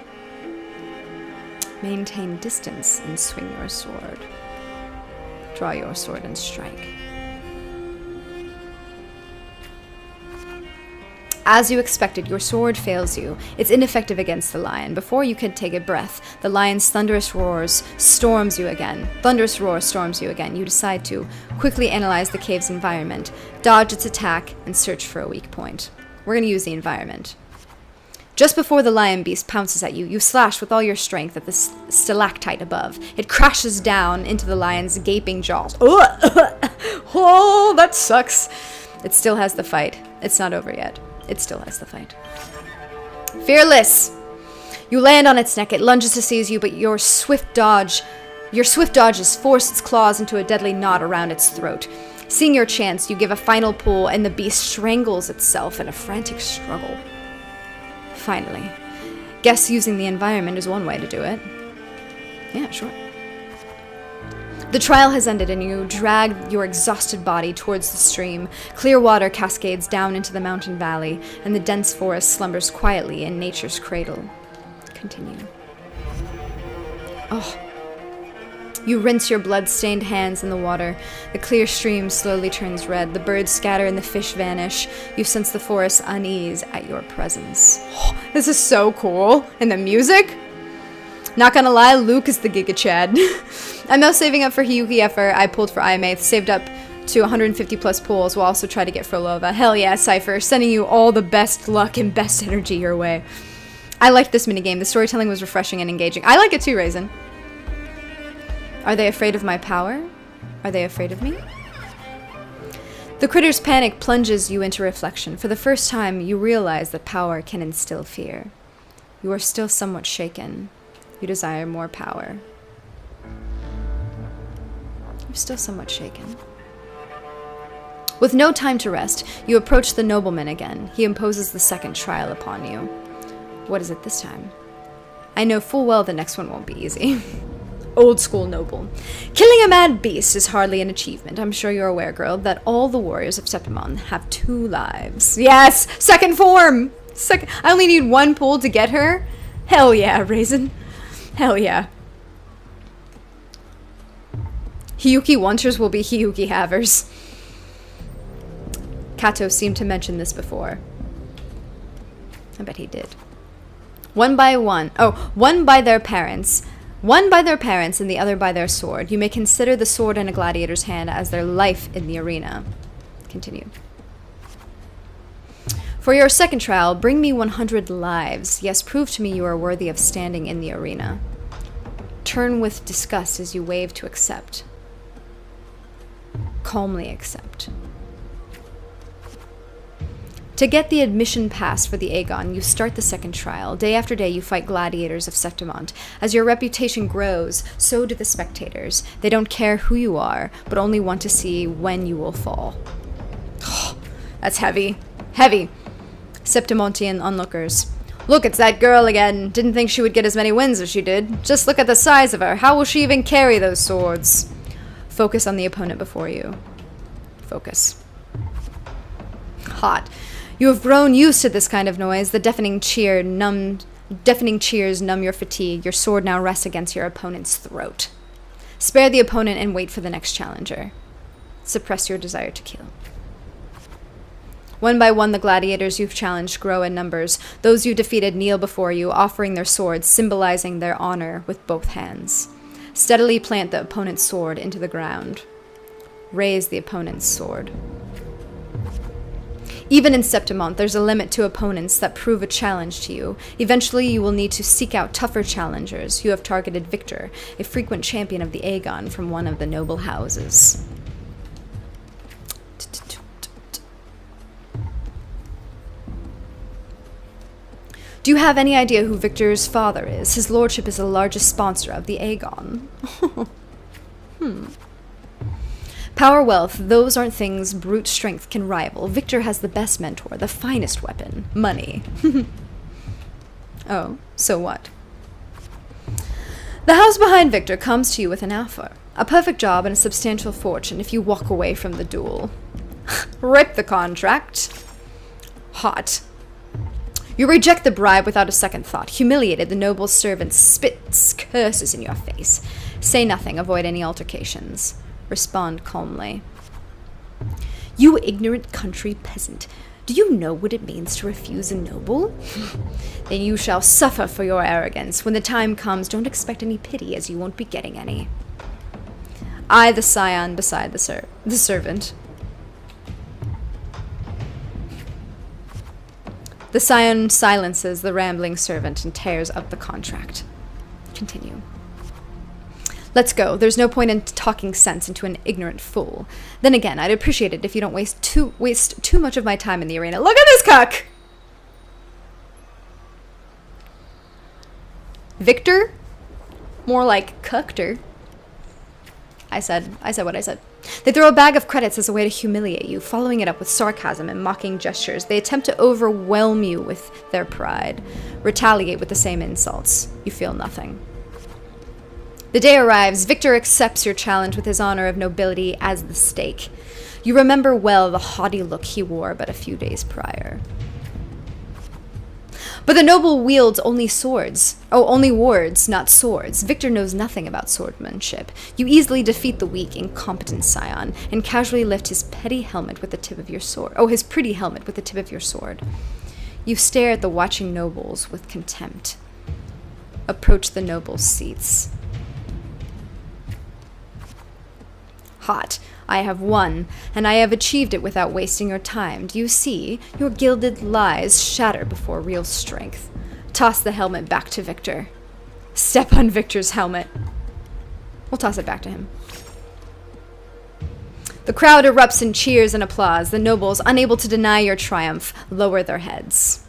[SPEAKER 1] Maintain distance and swing your sword. Draw your sword and strike. As you expected, your sword fails you. It's ineffective against the lion. Before you can take a breath, the lion's thunderous roar storms you again. You decide to quickly analyze the cave's environment, dodge its attack, and search for a weak point. We're going to use the environment. Just before the lion beast pounces at you, you slash with all your strength at the stalactite above. It crashes down into the lion's gaping jaws. Oh, that sucks. It still has the fight. It's not over yet. It still has the fight. Fearless! You land on its neck. It lunges to seize you, but your swift dodges force its claws into a deadly knot around its throat. Seeing your chance, you give a final pull, and the beast strangles itself in a frantic struggle. Finally. Guess using the environment is one way to do it. Yeah, sure. The trial has ended, and you drag your exhausted body towards the stream. Clear water cascades down into the mountain valley, and the dense forest slumbers quietly in nature's cradle. Continue. Oh. You rinse your blood-stained hands in the water. The clear stream slowly turns red. The birds scatter and the fish vanish. You sense the forest's unease at your presence. Oh, this is so cool. And the music? Not gonna lie, Luke is the Giga Chad. I'm now saving up for Hiyuki Effer. I pulled for Imath, saved up to 150 plus pulls. We'll also try to get Frolova. Hell yeah, Cypher. Sending you all the best luck and best energy your way. I liked this minigame. The storytelling was refreshing and engaging. I like it too, Raisin. Are they afraid of my power? Are they afraid of me? The critter's panic plunges you into reflection. For the first time, you realize that power can instill fear. You are still somewhat shaken. You desire more power. You're still somewhat shaken. With no time to rest, you approach the nobleman again. He imposes the second trial upon you. What is it this time? I know full well the next one won't be easy. Old school noble. Killing a mad beast is hardly an achievement. I'm sure you're aware, girl, that all the warriors of Septimon have 2 lives. Yes! Second form! I only need 1 pull to get her? Hell yeah, Raisin. Hell yeah. Hiyuki wanters will be Hiyuki havers. Kato seemed to mention this before. I bet he did. One by their parents. One by their parents and the other by their sword. You may consider the sword in a gladiator's hand as their life in the arena. Continue. For your second trial, bring me 100 lives. Yes, prove to me you are worthy of standing in the arena. Turn with disgust as you wave to accept. Calmly accept. To get the admission pass for the Aegon, you start the second trial. Day after day, you fight gladiators of Septimont. As your reputation grows, so do the spectators. They don't care who you are, but only want to see when you will fall. That's heavy. Heavy. Septimontian onlookers. Look, it's that girl again. Didn't think she would get as many wins as she did. Just look at the size of her. How will she even carry those swords? Focus on the opponent before you. Focus. Hot. You have grown used to this kind of noise. The deafening cheers numb your fatigue. Your sword now rests against your opponent's throat. Spare the opponent and wait for the next challenger. Suppress your desire to kill. One by one, the gladiators you've challenged grow in numbers. Those you defeated kneel before you, offering their swords, symbolizing their honor with both hands. Steadily plant the opponent's sword into the ground. Raise the opponent's sword. Even in Septimont, there's a limit to opponents that prove a challenge to you. Eventually, you will need to seek out tougher challengers. You have targeted Victor, a frequent champion of the Aegon from one of the noble houses. Do you have any idea who Victor's father is? His lordship is the largest sponsor of the Aegon. Power, wealth, those aren't things brute strength can rival. Victor has the best mentor, the finest weapon, money. Oh, so what? The house behind Victor comes to you with an offer. A perfect job and a substantial fortune if you walk away from the duel. Rip the contract. Hot. You reject the bribe without a second thought. Humiliated, the noble servant spits curses in your face. Say nothing, avoid any altercations. Respond calmly. You ignorant country peasant, do you know what it means to refuse a noble? Then you shall suffer for your arrogance. When the time comes, don't expect any pity, as you won't be getting any. I, the scion beside the servant. The scion silences the rambling servant and tears up the contract. Continue. Let's go. There's no point in talking sense into an ignorant fool. Then again, I'd appreciate it if you don't waste too much of my time in the arena. Look at this cuck! Victor? More like cuckter. I said what I said. They throw a bag of credits as a way to humiliate you, following it up with sarcasm and mocking gestures. They attempt to overwhelm you with their pride. Retaliate with the same insults. You feel nothing. The day arrives. Victor accepts your challenge with his honor of nobility as the stake. You remember well the haughty look he wore but a few days prior. But the noble wields only swords. Oh, only words, not swords. Victor knows nothing about swordsmanship. You easily defeat the weak, incompetent scion, and casually lift his petty helmet with the tip of your sword. Oh, his pretty helmet with the tip of your sword. You stare at the watching nobles with contempt. Approach the nobles' seats. Hot. I have won, and I have achieved it without wasting your time. Do you see? Your gilded lies shatter before real strength. Toss the helmet back to Victor. Step on Victor's helmet. We'll toss it back to him. The crowd erupts in cheers and applause. The nobles, unable to deny your triumph, lower their heads.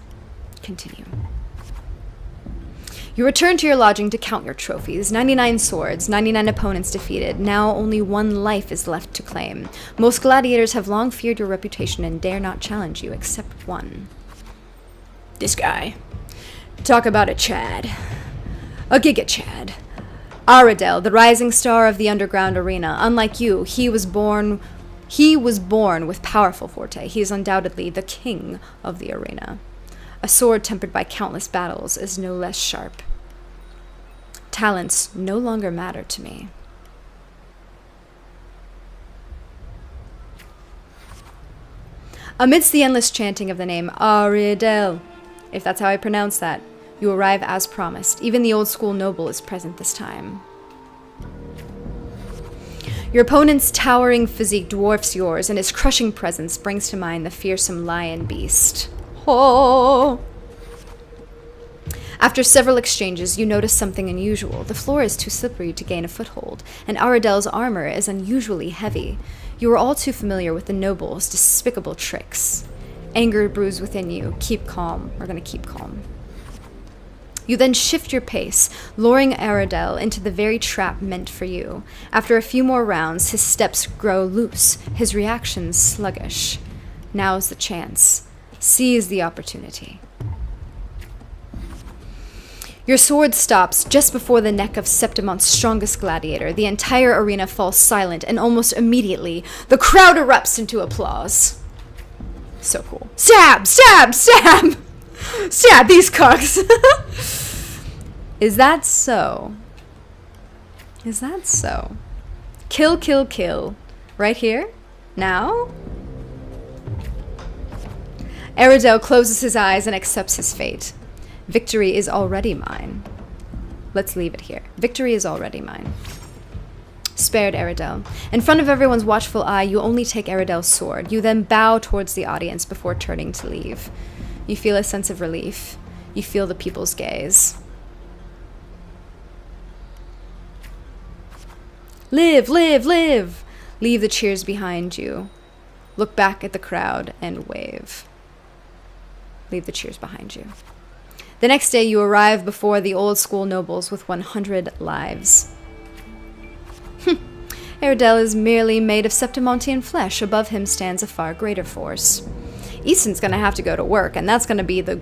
[SPEAKER 1] Continue. You return to your lodging to count your trophies. 99 swords, 99 opponents defeated. Now only one life is left to claim. Most gladiators have long feared your reputation and dare not challenge you, except one. This guy. Talk about a Chad. A Giga Chad. Aradel, the rising star of the underground arena. Unlike you, he was born with powerful forte. He is undoubtedly the king of the arena. A sword tempered by countless battles is no less sharp. Talents no longer matter to me. Amidst the endless chanting of the name Aridel, if that's how I pronounce that, you arrive as promised. Even the old school noble is present this time. Your opponent's towering physique dwarfs yours, and his crushing presence brings to mind the fearsome lion beast. Oh! After several exchanges, you notice something unusual. The floor is too slippery to gain a foothold, and Aridel's armor is unusually heavy. You are all too familiar with the noble's despicable tricks. Anger brews within you. Keep calm. We're going to keep calm. You then shift your pace, luring Aridel into the very trap meant for you. After a few more rounds, his steps grow loose, his reactions sluggish. Now's the chance. Seize the opportunity. Your sword stops just before the neck of Septimon's strongest gladiator. The entire arena falls silent, and almost immediately, the crowd erupts into applause. So cool. Stab! Stab! Stab! Stab these cucks! Is that so? Is that so? Kill, kill, kill. Right here? Now? Aridel closes his eyes and accepts his fate. Victory is already mine. Let's leave it here. Victory is already mine. Spared Aridel. In front of everyone's watchful eye, you only take Aridel's sword. You then bow towards the audience before turning to leave. You feel a sense of relief. You feel the people's gaze. Live, live, live! Leave the cheers behind you. Look back at the crowd and wave. Leave the cheers behind you. The next day, you arrive before the old school nobles with 100 lives. Aridel is merely made of Septimontian flesh. Above him stands a far greater force. Easton's gonna have to go to work, and that's gonna be the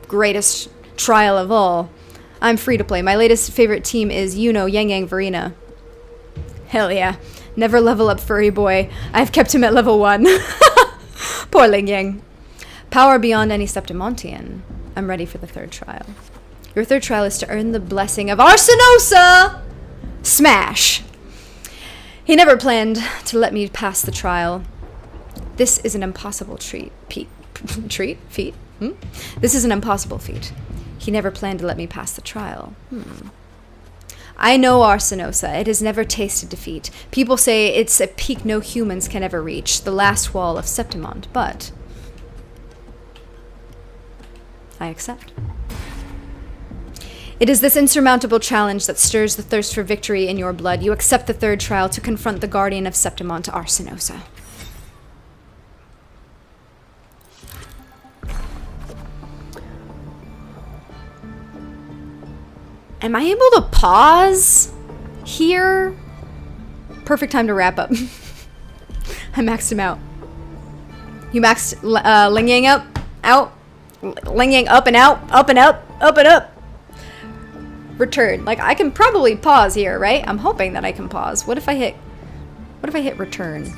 [SPEAKER 1] greatest trial of all. I'm free to play. My latest favorite team is Yuno, Yang Yang, Verena. Hell yeah. Never level up furry boy. I've kept him at level 1. Poor Ling Yang. Power beyond any Septimontian. I'm ready for the third trial. Your third trial is to earn the blessing of Arsinosa! Smash! He never planned to let me pass the trial. This is an impossible feat. This is an impossible feat. He never planned to let me pass the trial. I know Arsinosa. It has never tasted defeat. People say it's a peak no humans can ever reach, the last wall of Septimont, but I accept. It is this insurmountable challenge that stirs the thirst for victory in your blood. You accept the third trial to confront the guardian of Septimont, Arsinosa. Am I able to pause here? Perfect time to wrap up. I maxed him out. You maxed Ling Yang up, out. Ling Yang up and out, up and up, up and up. Return. Like, I can probably pause here, right? I'm hoping that I can pause. What if I hit return?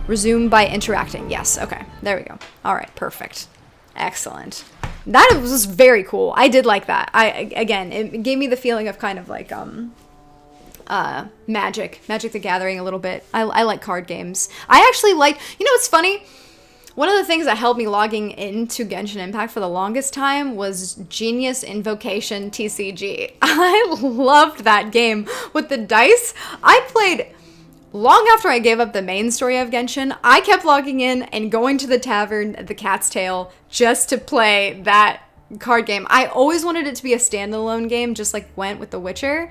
[SPEAKER 1] Resume by interacting. Yes, okay. There we go. All right, perfect. Excellent. That was very cool. I did like that. Again, it gave me the feeling of kind of like Magic the Gathering a little bit. I like card games. I actually like, you know what's funny? One of the things that held me logging into Genshin Impact for the longest time was Genius Invocation TCG. I loved that game with the dice. I played long after I gave up the main story of Genshin. I kept logging in and going to the tavern at the Cat's Tail just to play that card game. I always wanted it to be a standalone game, just like went with The Witcher,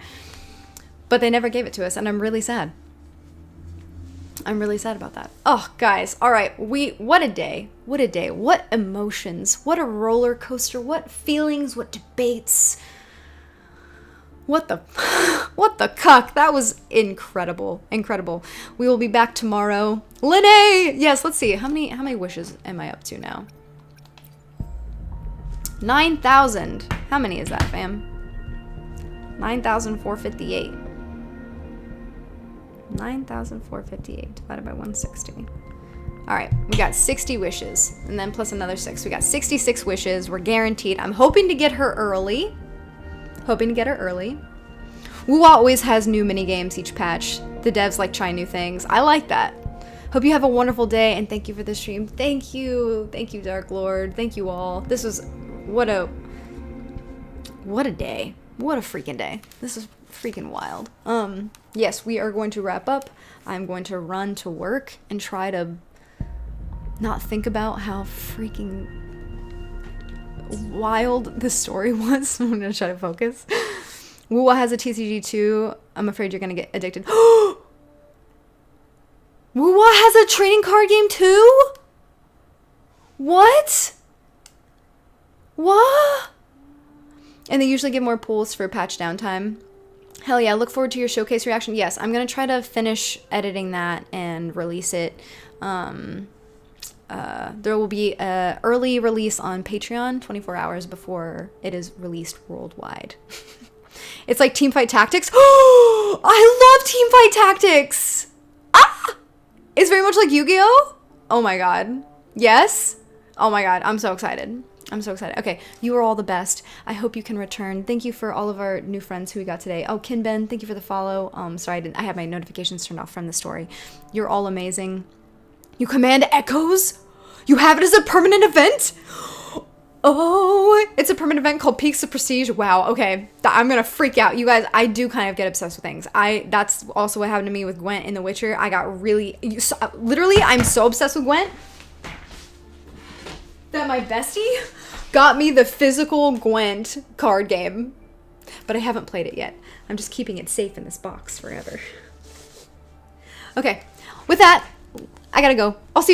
[SPEAKER 1] but they never gave it to us, and I'm really sad. I'm really sad about that. Oh, guys. All right. What a day. What a day. What emotions. What a roller coaster. What feelings. What debates. What the cuck. That was incredible. Incredible. We will be back tomorrow. Linnae! Yes, let's see. How many wishes am I up to now? 9,000. How many is that, fam? 9,458. 9,458 divided by 160. All right, we got 60 wishes, and then plus another 6. We got 66 wishes. We're guaranteed. I'm hoping to get her early. Wu always has new mini games each patch. The devs like trying new things. I like that. Hope you have a wonderful day, and thank you for the stream. Thank you, Dark Lord. Thank you all. This was what a day. What a freaking day. This is freaking wild. Yes, we are going to wrap up. I'm going to run to work and try to not think about how freaking wild this story was. I'm gonna try to focus. Wuwa has a TCG too. I'm afraid you're gonna get addicted. Wuwa has a trading card game too? What? What? And they usually give more pools for patch downtime. Hell yeah, look forward to your showcase reaction. Yes, I'm gonna try to finish editing that and release it. There will be a early release on Patreon 24 hours before it is released worldwide. It's like Teamfight Tactics. I love Teamfight Tactics. Ah! It's very much like Yu-Gi-Oh! Oh my god. Yes? Oh my god, I'm so excited. I'm so excited. Okay, you are all the best. I hope you can return. Thank you for all of our new friends who we got today. Oh, Kinben, thank you for the follow. Sorry, I had my notifications turned off from the story. You're all amazing. You command echoes? You have it as a permanent event? Oh, it's a permanent event called Peaks of Prestige. Wow, okay. I'm gonna freak out. You guys, I do kind of get obsessed with things. That's also what happened to me with Gwent in The Witcher. I got really, literally, I'm so obsessed with Gwent that my bestie got me the physical Gwent card game. But I haven't played it yet. I'm just keeping it safe in this box forever. Okay, with that, I gotta go. I'll see you guys.